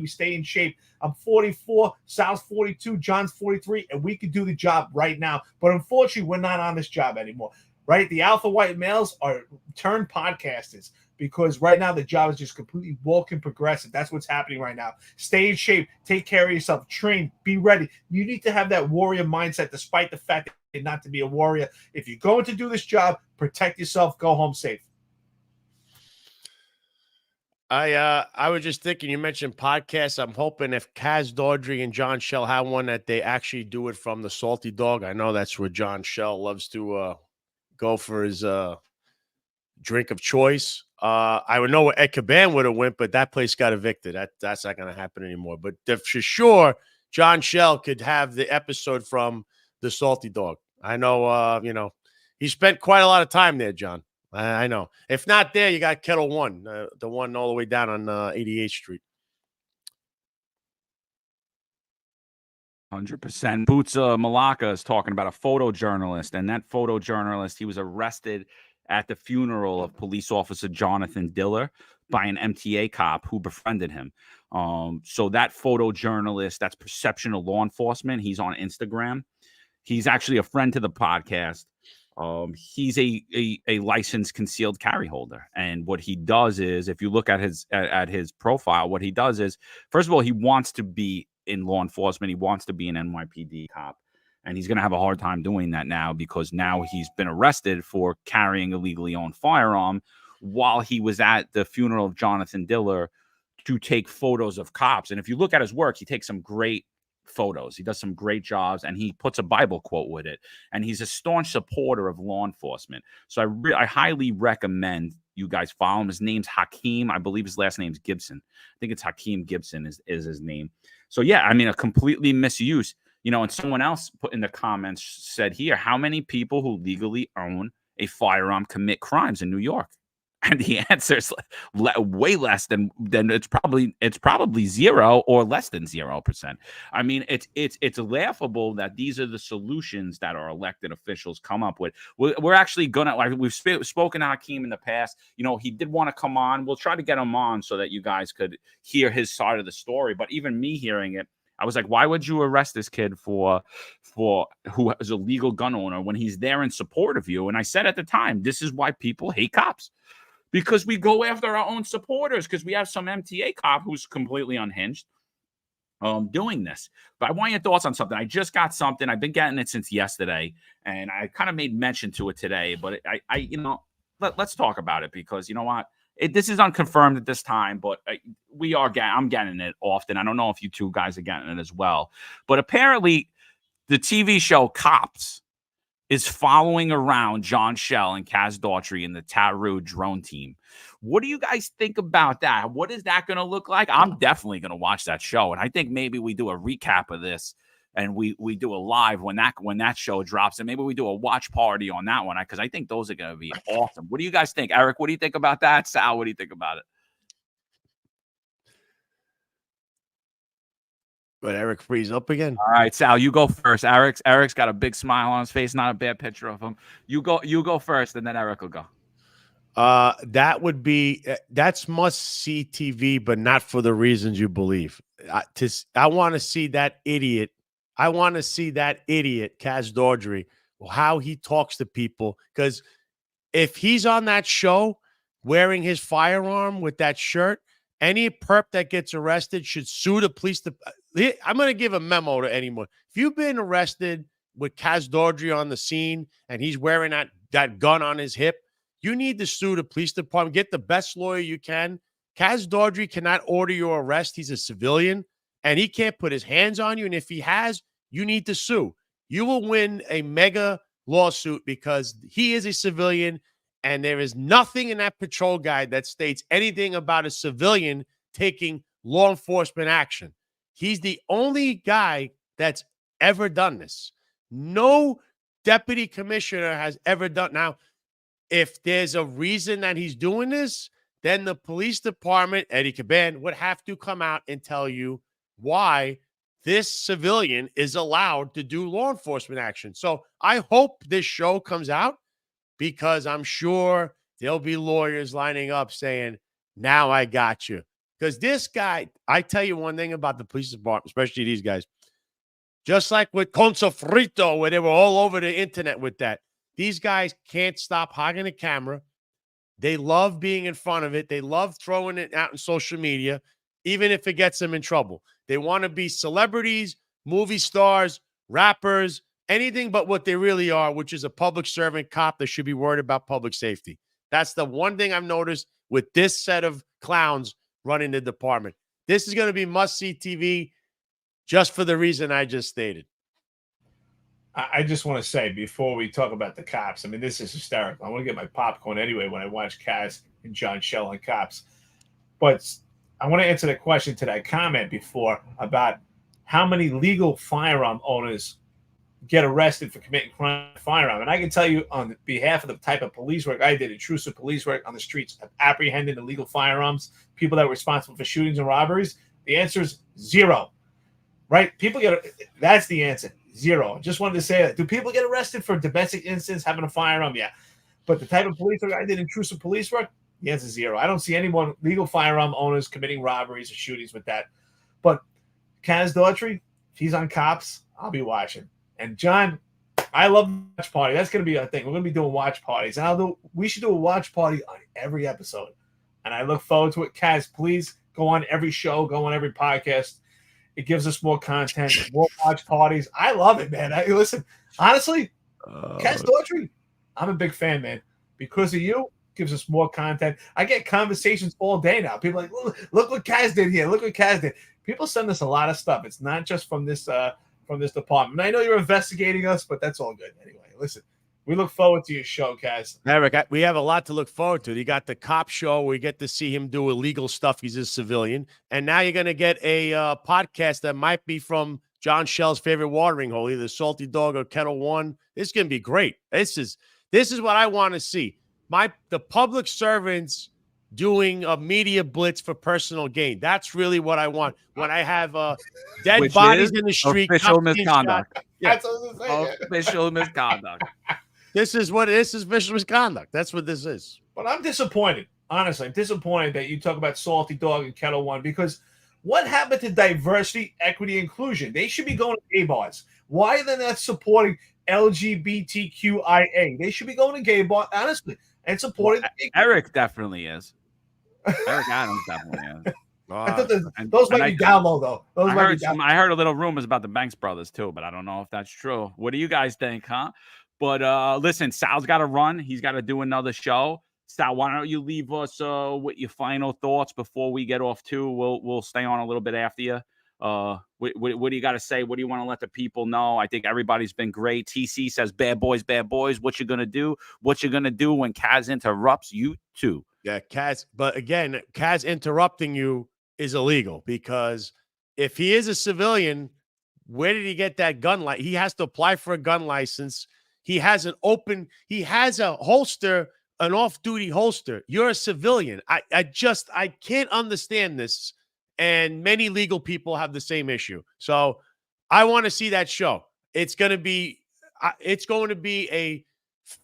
[SPEAKER 3] stay in shape. I'm 44, Sal's 42, John's 43, and we could do the job right now. But unfortunately, we're not on this job anymore, right? The alpha white males are turned podcasters because right now the job is just completely woke and progressive. That's what's happening right now. Stay in shape, take care of yourself, train, be ready. You need to have that warrior mindset despite the fact that you're not to be a warrior. If you're going to do this job, protect yourself, go home safe.
[SPEAKER 4] I was just thinking, you mentioned podcasts. I'm hoping if Kaz Dawdry and John Shell have one, that they actually do it from the Salty Dog. I know that's where John Shell loves to go for his drink of choice. I would know where Ed Caban would have went, but that place got evicted. That's not going to happen anymore. But for sure, John Shell could have the episode from the Salty Dog. I know, he spent quite a lot of time there, John. I know. If not there, you got Kettle One, the one all the way down on 88th Street.
[SPEAKER 2] 100%. Boots Malacca is talking about a photojournalist, and that photojournalist, he was arrested at the funeral of police officer Jonathan Diller by an MTA cop who befriended him. So that photojournalist, that's Perception of Law Enforcement. He's on Instagram. He's actually a friend to the podcast. He's a licensed concealed carry holder, and what he does is, if you look at his profile, what he does is, first of all, he wants to be in law enforcement. He wants to be an NYPD cop, and he's going to have a hard time doing that now because now he's been arrested for carrying a legally owned firearm while he was at the funeral of Jonathan Diller to take photos of cops. And if you look at his work, he takes some great photos. He does some great jobs, and he puts a Bible quote with it. And he's a staunch supporter of law enforcement. So I highly recommend you guys follow him. His name's Hakeem. I believe his last name's Gibson. I think it's Hakeem Gibson is his name. So yeah, I mean, a completely misuse. You know, and someone else put in the comments said here, how many people who legally own a firearm commit crimes in New York? And the answer is way less than it's probably 0 or less than 0%. I mean, it's laughable that these are the solutions that our elected officials come up with. We're actually gonna, like, we've spoken to Hakeem in the past. You know, he did want to come on. We'll try to get him on so that you guys could hear his side of the story. But even me hearing it, I was like, why would you arrest this kid for who is a legal gun owner when he's there in support of you? And I said at the time, this is why people hate cops. Because we go after our own supporters, because we have some MTA cop who's completely unhinged doing this. But I want your thoughts on something. I just got something. I've been getting it since yesterday, and I kind of made mention to it today. But I you know, let's talk about it, because you know what? This is unconfirmed at this time, but I'm getting it often. I don't know if you two guys are getting it as well. But apparently, the TV show Cops is following around John Shell and Kaz Daughtry and the Taru drone team. What do you guys think about that? What is that going to look like? I'm definitely going to watch that show, and I think maybe we do a recap of this, and we do a live when that show drops, and maybe we do a watch party on that one, because I think those are going to be awesome. What do you guys think? Eric, what do you think about that? Sal, what do you think about it?
[SPEAKER 4] But Eric freeze up again.
[SPEAKER 2] All right, Sal, you go first. Eric's got a big smile on his face, not a bad picture of him. You go first, and then Eric will go.
[SPEAKER 4] That would be that's must-see TV, but not for the reasons you believe. I want to see that idiot. I want to see that idiot, Kaz Daughtry, how he talks to people. Because if he's on that show wearing his firearm with that shirt, any perp that gets arrested should sue the police. I'm going to give a memo to anyone. If you've been arrested with Kaz Daughtry on the scene and he's wearing that gun on his hip, you need to sue the police department. Get the best lawyer you can. Kaz Daughtry cannot order your arrest. He's a civilian, and he can't put his hands on you. And if he has, you need to sue. You will win a mega lawsuit because he is a civilian, and there is nothing in that patrol guide that states anything about a civilian taking law enforcement action. He's the only guy that's ever done this. No deputy commissioner has ever done. Now, if there's a reason that he's doing this, then the police department, Eddie Caban, would have to come out and tell you why this civilian is allowed to do law enforcement action. So I hope this show comes out, because I'm sure there'll be lawyers lining up saying, now I got you. Because this guy, I tell you one thing about the police department, especially these guys, just like with Con Sofrito, where they were all over the internet with that, these guys can't stop hogging the camera. They love being in front of it. They love throwing it out in social media, even if it gets them in trouble. They want to be celebrities, movie stars, rappers, anything but what they really are, which is a public servant cop that should be worried about public safety. That's the one thing I've noticed with this set of clowns running the department. This is going to be must-see TV just for the reason I just stated.
[SPEAKER 3] I just want to say, before we talk about the cops, I mean, this is hysterical. I want to get my popcorn anyway when I watch Kaz and John Shell on Cops. But I want to answer the question to that comment before about how many legal firearm owners get arrested for committing crime with firearm. And I can tell you, on behalf of the type of police work I did, intrusive police work on the streets, of apprehending illegal firearms, people that were responsible for shootings and robberies, the answer is 0. Right? That's the answer. 0. Just wanted to say that. Do people get arrested for domestic incidents having a firearm? Yeah. But the type of police work I did, intrusive police work, The answer is zero. I don't see anyone, legal firearm owners, committing robberies or shootings with that. But Kaz Daughtry, if he's on Cops, I'll be watching. And John, I love watch party. That's going to be a thing. We're going to be doing watch parties. And we should do a watch party on every episode. And I look forward to it. Kaz, please go on every show, go on every podcast. It gives us more content, more watch parties. I love it, man. Listen, honestly, Kaz Daughtry, I'm a big fan, man. Because of you, gives us more content. I get conversations all day now. People are like, look what Kaz did here. Look what Kaz did. People send us a lot of stuff. It's not just from this department. And I know you're investigating us, but that's all good. Anyway, listen, we look forward to your show, Kaz.
[SPEAKER 4] Eric, we have a lot to look forward to. You got the cop show where you get to see him do illegal stuff. He's a civilian. And now you're going to get a podcast that might be from John Shell's favorite watering hole, either Salty Dog or Kettle One. This is going to be great. This is what I want to see. The public servants doing a media blitz for personal gain. That's really what I want. When I have dead bodies in the street.
[SPEAKER 2] Official misconduct.
[SPEAKER 4] Yeah.
[SPEAKER 3] That's what I was saying.
[SPEAKER 2] Official misconduct.
[SPEAKER 4] This is official misconduct. That's what this is.
[SPEAKER 3] But I'm disappointed. Honestly, I'm disappointed that you talk about Salty Dog and Kettle One, because what happened to diversity, equity, inclusion? They should be going to gay bars. Why are they not supporting LGBTQIA? They should be going to gay bars, honestly, and supporting.
[SPEAKER 2] Eric definitely is. Eric Adams definitely is.
[SPEAKER 3] I thought those might be down low, though.
[SPEAKER 2] I heard a little rumors about the Banks brothers, too, but I don't know if that's true. What do you guys think, huh? But listen, Sal's got to run. He's got to do another show. Sal, why don't you leave us with your final thoughts before we get off, too? We'll stay on a little bit after you. What do you got to say? What do you want to let the people know? I think everybody's been great. TC says, bad boys, bad boys. What you going to do? What you going to do when Kaz interrupts you, too?
[SPEAKER 4] Yeah, Kaz. But again, Kaz interrupting you is illegal, because if he is a civilian, where did he get that gun license? He has to apply for a gun license. He has a holster, an off-duty holster. You're a civilian. I can't understand this. And many legal people have the same issue. So I want to see that show. It's going to be a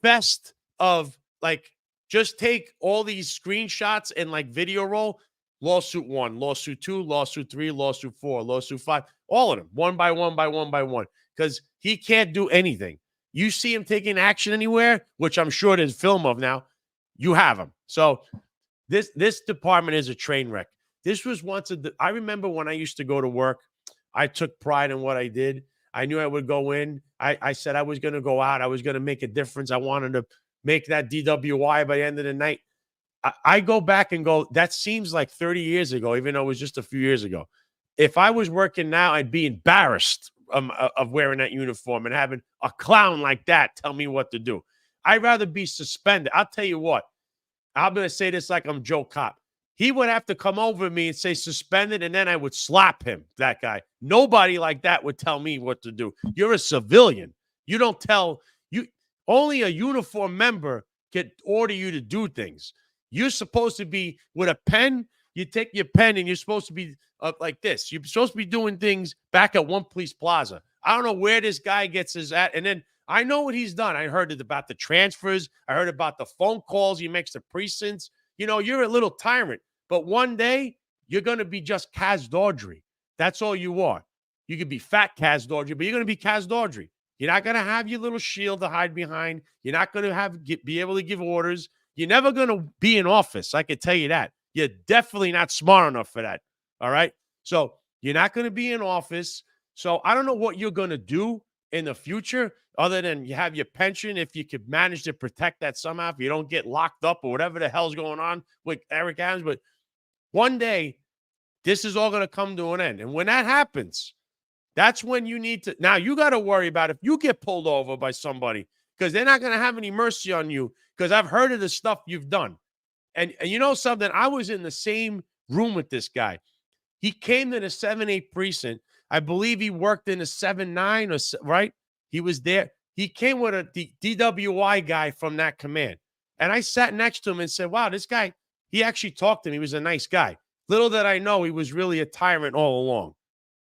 [SPEAKER 4] fest of, like, just take all these screenshots and like video roll. Lawsuit 1, lawsuit 2, lawsuit 3, lawsuit 4, lawsuit 5, all of them, one by one, because he can't do anything. You see him taking action anywhere, which I'm sure there's film of now, you have him. So this department is a train wreck. This was once I remember when I used to go to work, I took pride in what I did. I knew I would go in. I said I was going to go out. I was going to make a difference. I wanted to make that DWI by the end of the night. I go back and go, that seems like 30 years ago, even though it was just a few years ago. If I was working now, I'd be embarrassed of wearing that uniform and having a clown like that tell me what to do. I'd rather be suspended. I'll tell you what. I'm going to say this like I'm Joe Cop. He would have to come over me and say suspended, and then I would slap him, that guy. Nobody like that would tell me what to do. You're a civilian. You don't tell you. Only a uniform member can order you to do things. You're supposed to be with a pen. You take your pen and you're supposed to be like this. You're supposed to be doing things back at One Police Plaza. I don't know where this guy gets his at. And then I know what he's done. I heard about the transfers. I heard about the phone calls he makes to precincts. You know, you're a little tyrant. But one day, you're going to be just Kaz Daughtry. That's all you are. You could be fat Kaz Daughtry, but you're going to be Kaz Daughtry. You're not going to have your little shield to hide behind. You're not going to be able to give orders. You're never going to be in office. I can tell you that. You're definitely not smart enough for that. All right? So you're not going to be in office. So I don't know what you're going to do in the future other than you have your pension, if you could manage to protect that somehow, if you don't get locked up or whatever the hell's going on with Eric Adams. But one day, this is all going to come to an end. And when that happens, that's when you need to. Now, you got to worry about if you get pulled over by somebody, because they're not going to have any mercy on you, because I've heard of the stuff you've done. And you know something? I was in the same room with this guy. He came to the 7-8 precinct. I believe he worked in the 7-9, right? He was there. He came with the DWI guy from that command. And I sat next to him and said, wow, this guy, he actually talked to me. He was a nice guy. Little did I know he was really a tyrant all along.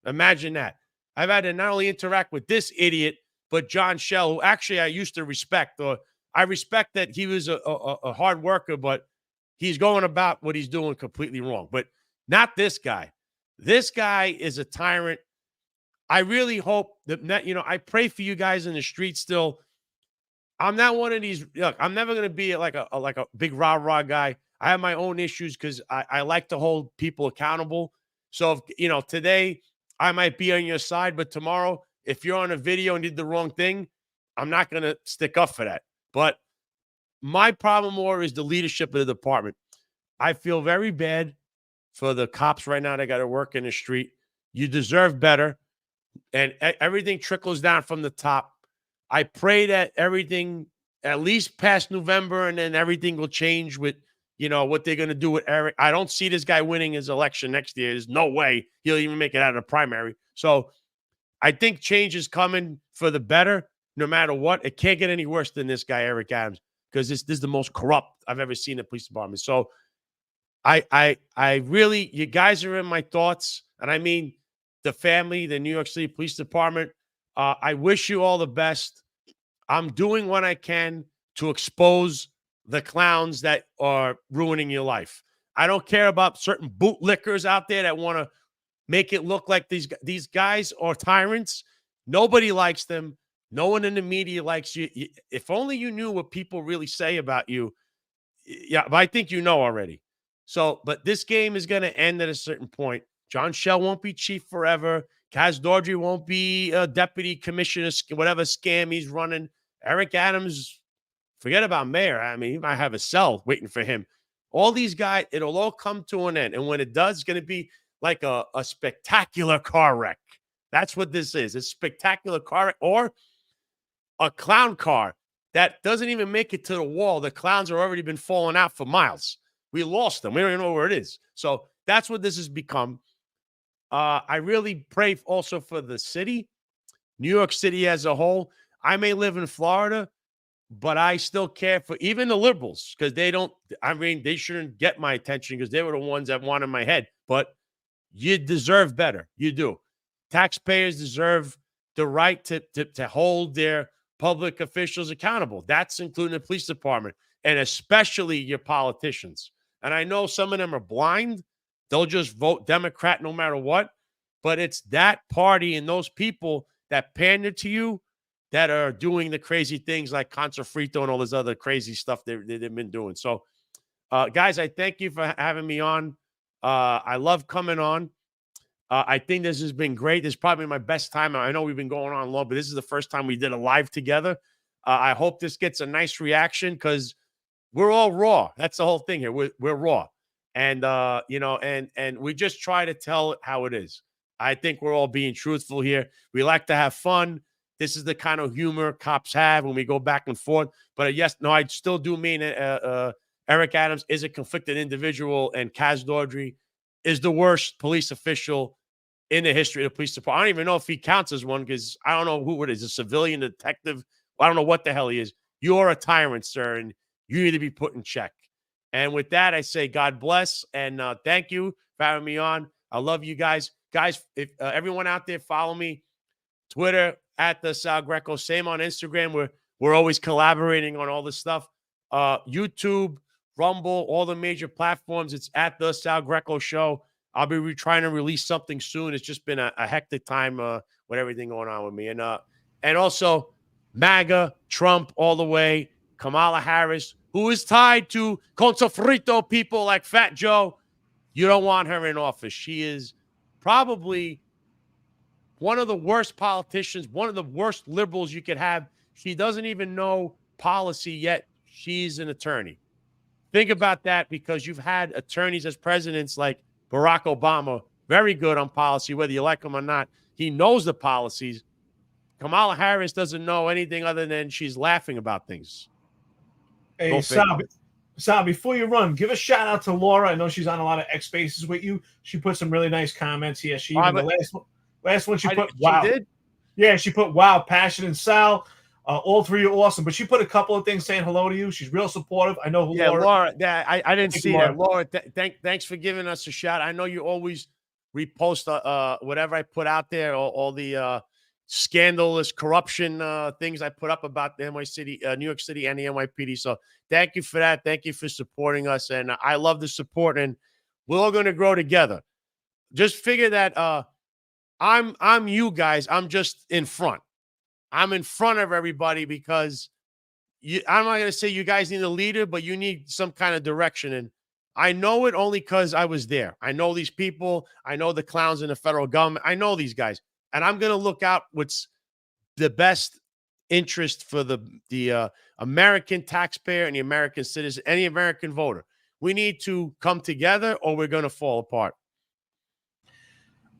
[SPEAKER 4] Imagine that. I've had to not only interact with this idiot, but John Shell, who actually I used to respect. I respect that he was a hard worker, but he's going about what he's doing completely wrong. But not this guy. This guy is a tyrant. I really hope that, I pray for you guys in the street still. I'm not one of these. Look, I'm never going to be like a big rah-rah guy. I have my own issues because I like to hold people accountable. So, if, today I might be on your side, but tomorrow, if you're on a video and did the wrong thing, I'm not going to stick up for that. But my problem more is the leadership of the department. I feel very bad for the cops right now that got to work in the street. You deserve better. And everything trickles down from the top. I pray that everything at least past November, and then everything will change with, what they're going to do with Eric. I don't see this guy winning his election next year. There's no way he'll even make it out of the primary. So I think change is coming for the better, no matter what. It can't get any worse than this guy, Eric Adams, because this is the most corrupt I've ever seen the police department. So I really, you guys are in my thoughts. And I mean, the family, the New York City Police Department, I wish you all the best. I'm doing what I can to expose the clowns that are ruining your life. I don't care about certain bootlickers out there that want to make it look like these guys are tyrants. Nobody likes them. No one in the media likes you. If only you knew what people really say about you. Yeah, but I think you know already. So, but this game is going to end at a certain point. John Shell won't be chief forever. Kaz Dordry won't be a deputy commissioner, whatever scam he's running. Eric Adams, forget about mayor. I mean, he might have a cell waiting for him. All these guys, it'll all come to an end. And when it does, it's going to be like a spectacular car wreck. That's what this is. It's a spectacular car wreck, or a clown car that doesn't even make it to the wall. The clowns have already been falling out for miles. We lost them. We don't even know where it is. So that's what this has become. I really pray also for the city, New York City as a whole. I may live in Florida, but I still care for even the liberals, because they shouldn't get my attention because they were the ones that wanted my head. But you deserve better. You do. Taxpayers deserve the right to hold their public officials accountable. That's including the police department, and especially your politicians. And I know some of them are blind. They'll just vote Democrat no matter what. But it's that party and those people that pander to you that are doing the crazy things like Con Sofrito and all this other crazy stuff they've been doing. So, guys, I thank you for having me on. I love coming on. I think this has been great. This is probably my best time. I know we've been going on long, but this is the first time we did a live together. I hope this gets a nice reaction, because we're all raw. That's the whole thing here. We're raw. And, and we just try to tell it how it is. I think we're all being truthful here. We like to have fun. This is the kind of humor cops have when we go back and forth. But I still do mean Eric Adams is a conflicted individual, and Kaz Dordry is the worst police official in the history of the police department. I don't even know if he counts as one, because I don't know who it is, a civilian detective. I don't know what the hell he is. You're a tyrant, sir, and you need to be put in check. And with that, I say God bless, and thank you for having me on. I love you guys. Guys, if everyone out there, follow me. Twitter, at the Sal Greco. Same on Instagram. We're always collaborating on all this stuff. YouTube, Rumble, all the major platforms. It's at the Sal Greco Show. I'll be trying to release something soon. It's just been a hectic time with everything going on with me. And also MAGA, Trump all the way, Kamala Harris, who is tied to Con Sofrito people like Fat Joe. You don't want her in office. She is probably one of the worst politicians, one of the worst liberals you could have. She doesn't even know policy yet. She's an attorney. Think about that, because you've had attorneys as presidents like Barack Obama, very good on policy, whether you like him or not. He knows the policies. Kamala Harris doesn't know anything other than she's laughing about things.
[SPEAKER 3] Hey, Sal, before you run, give a shout out to Laura. I know she's on a lot of X Spaces with you. She put some really nice comments here. The last one she put, wow. She did? Yeah, she put, wow, Passion and Sal. All three are awesome. But she put a couple of things saying hello to you. She's real supportive. I know who Laura.
[SPEAKER 4] Yeah, I didn't see that. Laura, thanks for giving us a shout. I know you always repost whatever I put out there, all the scandalous corruption things I put up about the New York City and the NYPD. So thank you for that. Thank you for supporting us. And I love the support, and we're all going to grow together. Just figure that I'm you guys. I'm just in front. I'm in front of everybody because I'm not going to say you guys need a leader, but you need some kind of direction. And I know it only because I was there. I know these people. I know the clowns in the federal government. I know these guys. And I'm going to look out what's the best interest for the American taxpayer and the American citizen, any American voter. We need to come together or we're going to fall apart.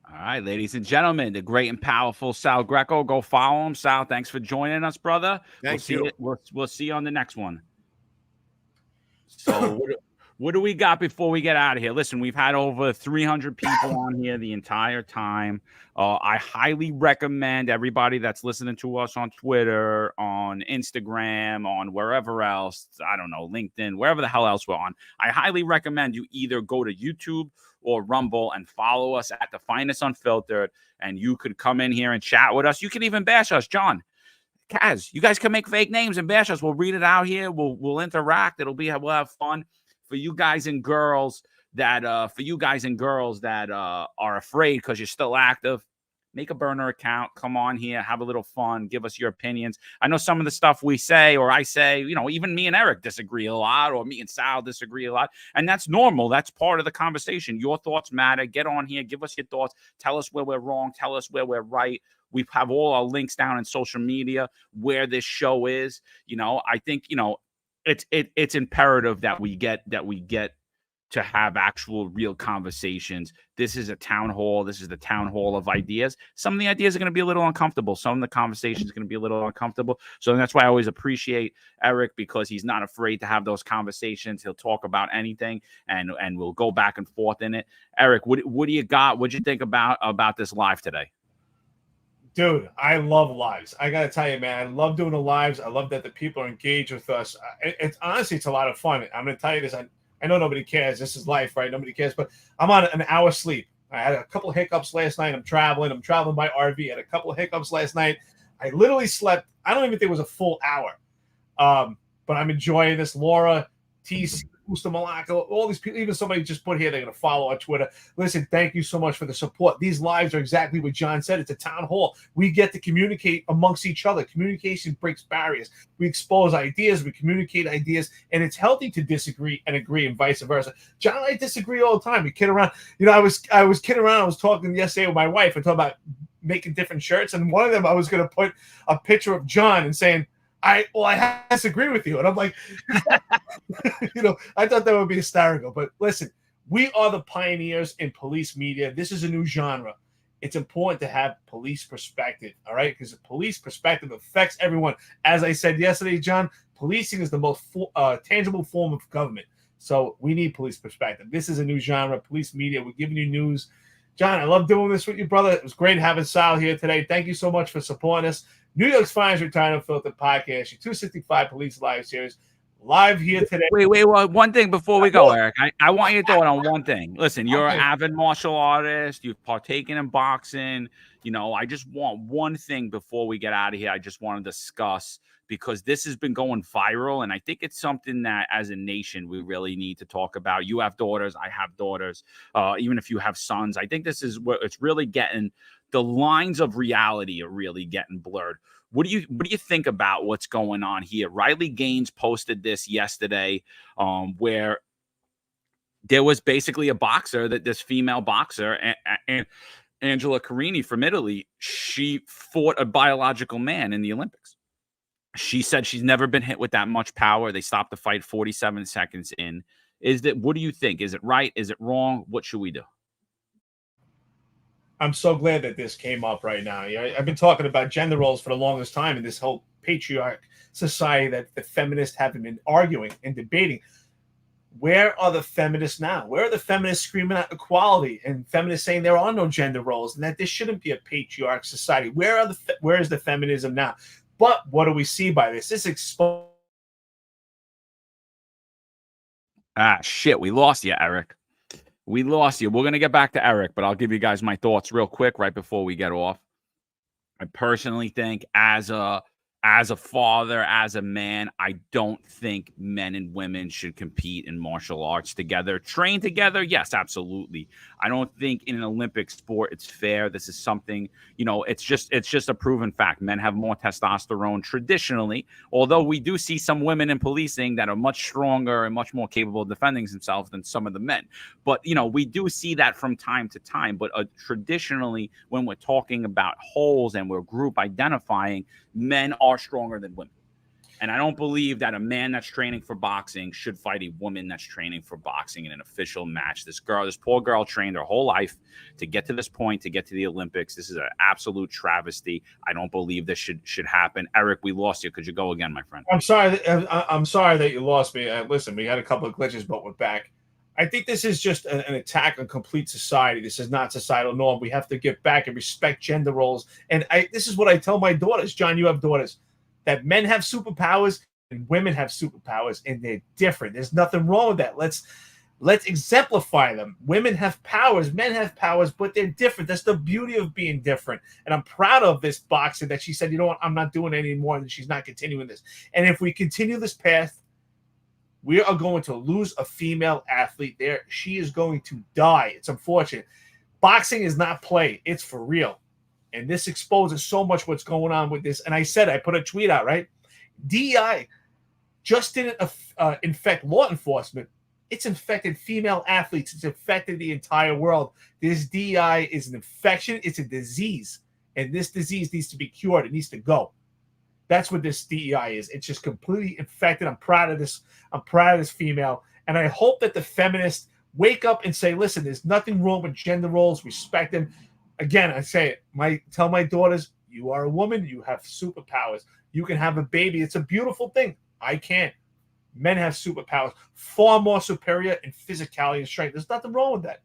[SPEAKER 2] All right, ladies and gentlemen, the great and powerful Sal Greco. Go follow him. Sal, thanks for joining us, brother.
[SPEAKER 4] Thank you.
[SPEAKER 2] We'll see you on the next one. So what do we got before we get out of here? Listen, we've had over 300 people on here the entire time. I highly recommend everybody that's listening to us on Twitter, on Instagram, on wherever else, I don't know, LinkedIn, wherever the hell else we're on. I highly recommend you either go to YouTube or Rumble and follow us at the Finest Unfiltered, and you could come in here and chat with us. You can even bash us, John. Kaz, you guys can make fake names and bash us. We'll read it out here. We'll interact. We'll have fun. For you guys and girls that are afraid because you're still active, make a burner account, come on here, have a little fun, give us your opinions. I know some of the stuff we say or I say, even me and Eric disagree a lot, or me and Sal disagree a lot, and that's normal. That's part of the conversation. Your thoughts matter. Get on here, give us your thoughts, tell us where we're wrong, tell us where we're right. We have all our links down in social media where this show is. I think it's imperative that we get to have actual real conversations. This is a town hall. This is the town hall of ideas. Some of the ideas are going to be a little uncomfortable. Some of the conversations are going to be a little uncomfortable. So that's why I always appreciate Eric, because he's not afraid to have those conversations. He'll talk about anything and we'll go back and forth in it. Eric, what do you got? What'd you think about this live today?
[SPEAKER 3] Dude, I love lives. I got to tell you, man, I love doing the lives. I love that the people are engaged with us. It's honestly, it's a lot of fun. I'm going to tell you this. I know nobody cares. This is life, right? Nobody cares. But I'm on an hour sleep. I had a couple of hiccups last night. I'm traveling by RV. I had a couple of hiccups last night. I literally slept. I don't even think it was a full hour. But I'm enjoying this. Laura, TC, Usta Malacca, all these people, even somebody just put here, they're going to follow on Twitter. Listen, thank you so much for the support. These lives are exactly what John said. It's a town hall. We get to communicate amongst each other. Communication breaks barriers. We expose ideas. We communicate ideas. And it's healthy to disagree and agree and vice versa. John and I disagree all the time. We kid around. I was kidding around. I was talking yesterday with my wife. I talked about making different shirts. And one of them, I was going to put a picture of John and saying, I disagree with you. And I'm like, I thought that would be hysterical. But listen, we are the pioneers in police media. This is a new genre. It's important to have police perspective, all right? Because the police perspective affects everyone. As I said yesterday, John, policing is the most tangible form of government. So we need police perspective. This is a new genre, police media. We're giving you news. John, I love doing this with you, brother. It was great having Sal here today. Thank you so much for supporting us. New York's Finest Unfiltered Podcast, your 265 Police Live series, live here today.
[SPEAKER 2] Wait, one thing before we go, Eric. I want you to throw it on one thing. Listen, you're an avid martial artist. You've partaken in boxing. I just want one thing before we get out of here. I just want to discuss, because this has been going viral, and I think it's something that as a nation we really need to talk about. You have daughters. I have daughters. Even if you have sons, I think this is where it's really getting, the lines of reality are really getting blurred. What do you think about what's going on here? Riley Gaines posted this yesterday, where there was basically a boxer, this female boxer, and Angela Carini from Italy. She fought a biological man in the Olympics. She said she's never been hit with that much power. They stopped the fight 47 seconds in. What do you think? Is it right? Is it wrong? What should we do?
[SPEAKER 3] I'm so glad that this came up right now. I've been talking about gender roles for the longest time in this whole patriarch society that the feminists haven't been arguing and debating. Where are the feminists now? Where are the feminists screaming out equality and feminists saying there are no gender roles and that this shouldn't be a patriarch society? Where is the feminism now? But what do we see by this? This exposed.
[SPEAKER 2] Shit, we lost you, Eric. We lost you. We're going to get back to Eric, but I'll give you guys my thoughts real quick right before we get off. I personally think as a father, as a man, I don't think men and women should compete in martial arts together. Train together, yes, absolutely. I don't think in an Olympic sport it's fair. This is something, it's just a proven fact. Men have more testosterone traditionally, although we do see some women in policing that are much stronger and much more capable of defending themselves than some of the men. But, we do see that from time to time. But traditionally, when we're talking about holes and we're group identifying, men are stronger than women. And I don't believe that a man that's training for boxing should fight a woman that's training for boxing in an official match. This poor girl trained her whole life to get to this point, to get to the Olympics. This is an absolute travesty. I don't believe this should happen. Eric, we lost you. Could you go again, my friend?
[SPEAKER 3] I'm sorry. I'm sorry that you lost me. Listen, we had a couple of glitches, but we're back. I think this is just an attack on complete society. This is not societal norm. We have to get back and respect gender roles. And this is what I tell my daughters. John, you have daughters. That men have superpowers and women have superpowers, and they're different. There's nothing wrong with that. Let's exemplify them. Women have powers, men have powers, but they're different. That's the beauty of being different. And I'm proud of this boxer that she said, you know what, I'm not doing it anymore, and she's not continuing this. And if we continue this path, we are going to lose a female athlete there. She is going to die. It's unfortunate. Boxing is not play. It's for real. And this exposes so much what's going on with this. And I put a tweet out, right? DEI just didn't infect law enforcement. It's infected female athletes. It's infected the entire world. This DEI is an infection. It's a disease. And this disease needs to be cured. It needs to go. That's what this DEI is. It's just completely infected. I'm proud of this. I'm proud of this female. And I hope that the feminists wake up and say, listen, there's nothing wrong with gender roles. Respect them. Again, I say it. Tell my daughters, you are a woman. You have superpowers. You can have a baby. It's a beautiful thing. I can't. Men have superpowers, far more superior in physicality and strength. There's nothing wrong with that.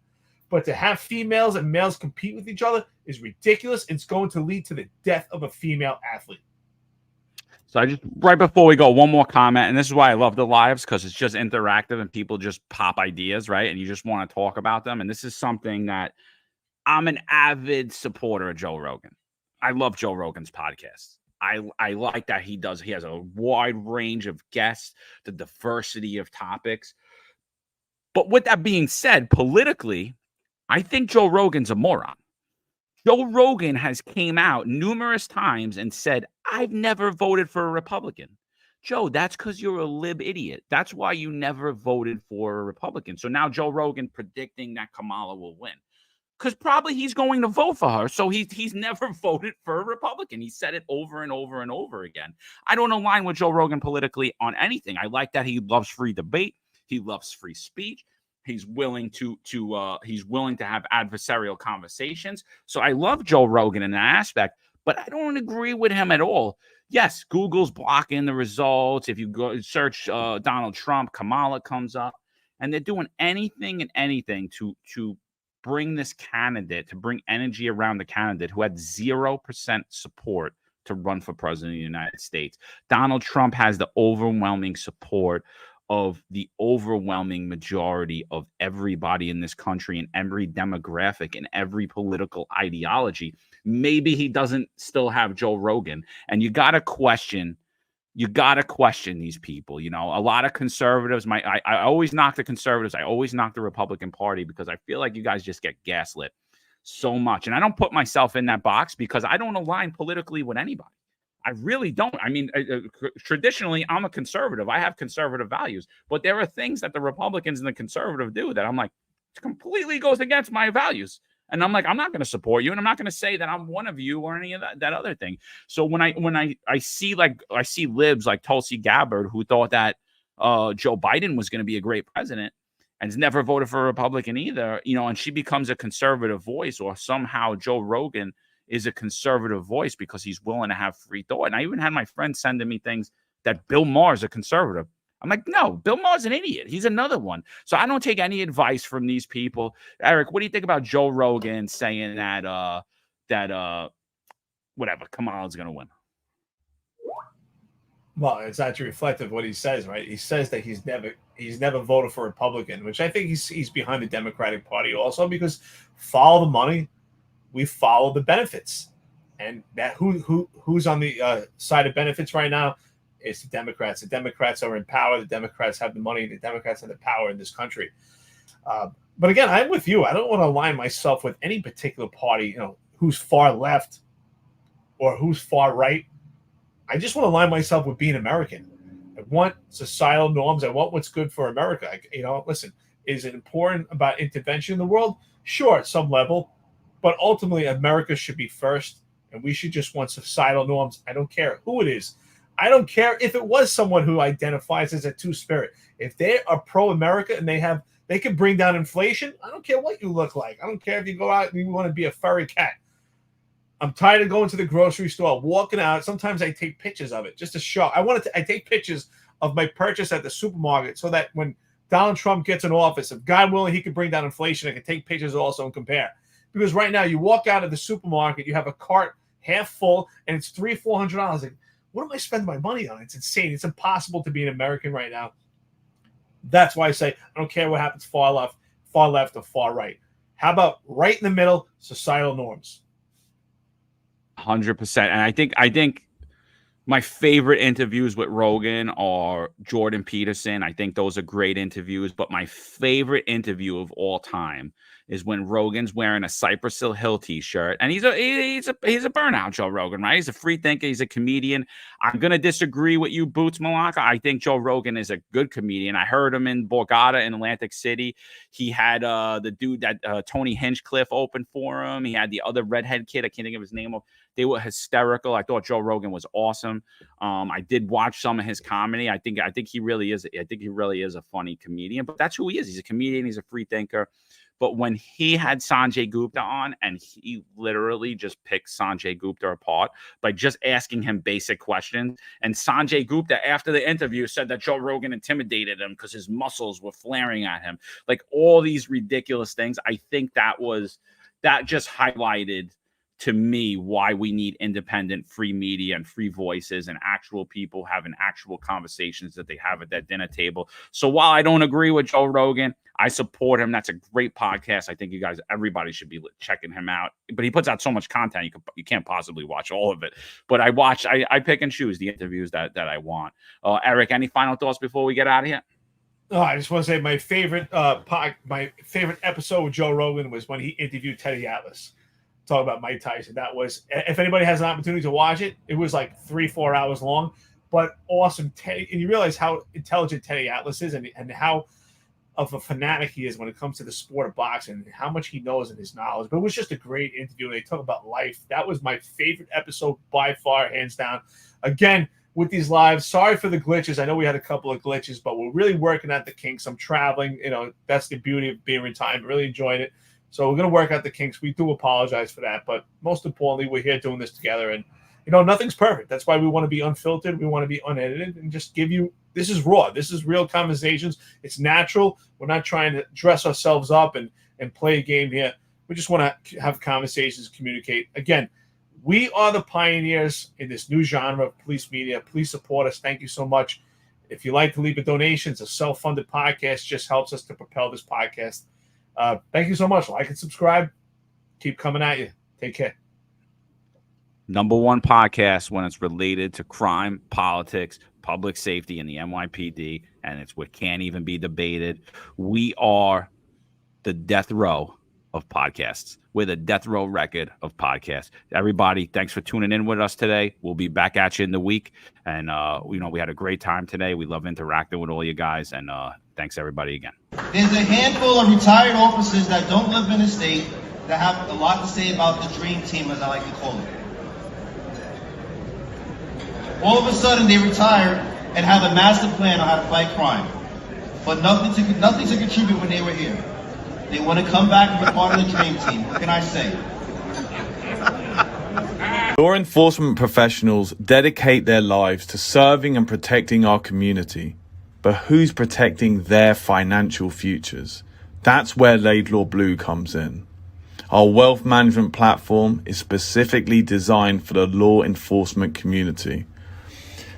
[SPEAKER 3] But to have females and males compete with each other is ridiculous. It's going to lead to the death of a female athlete.
[SPEAKER 2] So right before we go, one more comment, and this is why I love the lives, because it's just interactive and people just pop ideas, right? And you just want to talk about them. And this is something that I'm an avid supporter of Joe Rogan. I love Joe Rogan's podcast. I like that he has a wide range of guests, the diversity of topics. But with that being said, politically, I think Joe Rogan's a moron. Joe Rogan has came out numerous times and said, I've never voted for a Republican. Joe, that's because you're a lib idiot. That's why you never voted for a Republican. So now Joe Rogan predicting that Kamala will win. Because probably he's going to vote for her. So he's never voted for a Republican. He said it over and over and over again. I don't align with Joe Rogan politically on anything. I like that he loves free debate. He loves free speech. He's willing to have adversarial conversations. So I love Joe Rogan in that aspect, but I don't agree with him at all. Yes, Google's blocking the results. If you go search Donald Trump, Kamala comes up, and they're doing anything and anything to bring this candidate, to bring energy around the candidate who had 0% support to run for president of the United States. Donald Trump has the overwhelming support of the overwhelming majority of everybody in this country and every demographic and every political ideology. Maybe he doesn't still have Joe Rogan. And you got to question these people. You know, a lot of conservatives, I always knock the conservatives. I always knock the Republican Party because I feel like you guys just get gaslit so much. And I don't put myself in that box because I don't align politically with anybody. I really don't. I mean, traditionally, I'm a conservative. I have conservative values, but there are things that the Republicans and the conservative do that I'm like, it completely goes against my values. And I'm like, I'm not going to support you. And I'm not going to say that I'm one of you or any of that other thing. So when I see libs like Tulsi Gabbard, who thought that Joe Biden was going to be a great president and has never voted for a Republican either, you know, and she becomes a conservative voice, or somehow Joe Rogan is a conservative voice because he's willing to have free thought. And I even had my friends sending me things that Bill Maher is a conservative. I'm like, no, Bill Maher's an idiot. He's another one. So I don't take any advice from these people. Eric, what do you think about Joe Rogan saying that whatever, Kamala's going to win?
[SPEAKER 3] Well, it's actually reflective of what he says, right? He says that he's never voted for a Republican, which I think he's behind the Democratic Party also, because follow the money, we follow the benefits. And that who's on the side of benefits right now? It's the Democrats. The Democrats are in power. The Democrats have the money. The Democrats have the power in this country. But again, I'm with you. I don't want to align myself with any particular party, who's far left or who's far right. I just want to align myself with being American. I want societal norms. I want what's good for America. Listen, is it important about intervention in the world? Sure, at some level. But ultimately, America should be first, and we should just want societal norms. I don't care who it is. I don't care if it was someone who identifies as a two-spirit. If they are pro-America and they can bring down inflation, I don't care what you look like. I don't care if you go out and you want to be a furry cat. I'm tired of going to the grocery store, walking out. Sometimes I take pictures of it just to show. I take pictures of my purchase at the supermarket so that when Donald Trump gets in office, if God willing, he could bring down inflation, I can take pictures also and compare. Because right now, you walk out of the supermarket, you have a cart half full, and it's $300-400. Like, what am I spending my money on? It's insane. It's impossible to be an American right now. That's why I say I don't care what happens far left, or far right. How about right in the middle, societal norms?
[SPEAKER 2] 100%. And I think my favorite interviews with Rogan are Jordan Peterson. I think those are great interviews. But my favorite interview of all time is when Rogan's wearing a Cypress Hill T-shirt, and he's a burnout, Joe Rogan, right? He's a free thinker. He's a comedian. I'm gonna disagree with you, Boots Malaka. I think Joe Rogan is a good comedian. I heard him in Borgata in Atlantic City. He had the dude that Tony Hinchcliffe opened for him. He had the other redhead kid. I can't think of his name. They were hysterical. I thought Joe Rogan was awesome. I did watch some of his comedy. I think he really is. I think he really is a funny comedian. But that's who he is. He's a comedian. He's a free thinker. But when he had Sanjay Gupta on, and he literally just picked Sanjay Gupta apart by just asking him basic questions, and Sanjay Gupta, after the interview, said that Joe Rogan intimidated him because his muscles were flaring at him, like all these ridiculous things. I think that just highlighted to me why we need independent free media and free voices and actual people having actual conversations that they have at that dinner table. So while I don't agree with Joe Rogan, I support him. That's a great podcast. I think everybody should be checking him out. But he puts out so much content, you can't possibly watch all of it. But I pick and choose the interviews that I want. Eric, any final thoughts before we get out of here?
[SPEAKER 3] Oh, I just want to say my favorite episode with Joe Rogan was when he interviewed Teddy Atlas. Talk about Mike Tyson. That was, if anybody has an opportunity to watch it, it was like 3-4 hours long, but awesome. Teddy, and you realize how intelligent Teddy Atlas is, and how of a fanatic he is when it comes to the sport of boxing, and how much he knows and his knowledge. But it was just a great interview. They talk about life. That was my favorite episode by far, hands down. Again, with these lives, sorry for the glitches. I know we had a couple of glitches, but we're really working at the kinks. I'm traveling. That's the beauty of being in time. Really enjoying it. So we're going to work out the kinks. We do apologize for that. But most importantly, we're here doing this together. And, nothing's perfect. That's why we want to be unfiltered. We want to be unedited and just give you – this is raw. This is real conversations. It's natural. We're not trying to dress ourselves up and play a game here. We just want to have conversations, communicate. Again, we are the pioneers in this new genre of police media. Please support us. Thank you so much. If you like to leave a donation, it's a self-funded podcast. Just helps us to propel this podcast. Thank you so much. Like and subscribe. Keep coming at you. Take care.
[SPEAKER 2] #1 podcast when it's related to crime, politics, public safety, and the NYPD, and it's what can't even be debated. We are the death row of podcasts. We're the death row record of podcasts. Everybody, thanks for tuning in with us today. We'll be back at you in the week. And, we had a great time today. We love interacting with all you guys. And thanks, everybody, again.
[SPEAKER 9] There's a handful of retired officers that don't live in the state that have a lot to say about the dream team, as I like to call it. All of a sudden, they retire and have a master plan on how to fight crime, but nothing to contribute when they were here. They want to come back and be part of the dream team. What can I say?
[SPEAKER 10] Law enforcement professionals dedicate their lives to serving and protecting our community. But who's protecting their financial futures? That's where Laidlaw Blue comes in. Our wealth management platform is specifically designed for the law enforcement community.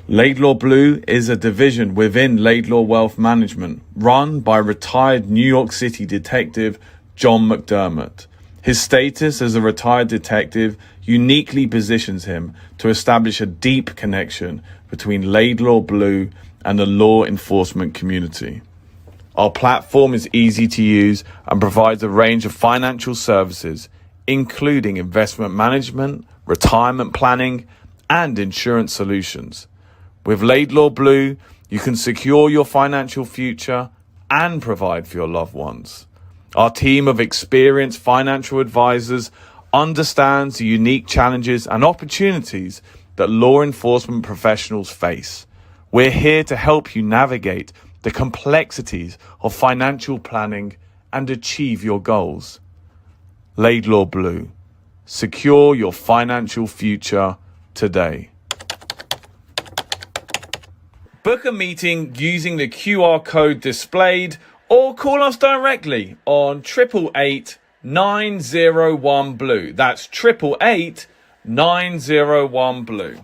[SPEAKER 10] Laidlaw Blue is a division within Laidlaw Wealth Management, run by retired New York City detective John McDermott. His status as a retired detective uniquely positions him to establish a deep connection between Laidlaw Blue and the law enforcement community. Our platform is easy to use and provides a range of financial services, including investment management, retirement planning, and insurance solutions. With Laidlaw Blue, you can secure your financial future and provide for your loved ones. Our team of experienced financial advisors understands the unique challenges and opportunities that law enforcement professionals face. We're here to help you navigate the complexities of financial planning and achieve your goals. Laidlaw Blue. Secure your financial future today. Book a meeting using the QR code displayed or call us directly on 888 901 Blue. That's 888 901 Blue.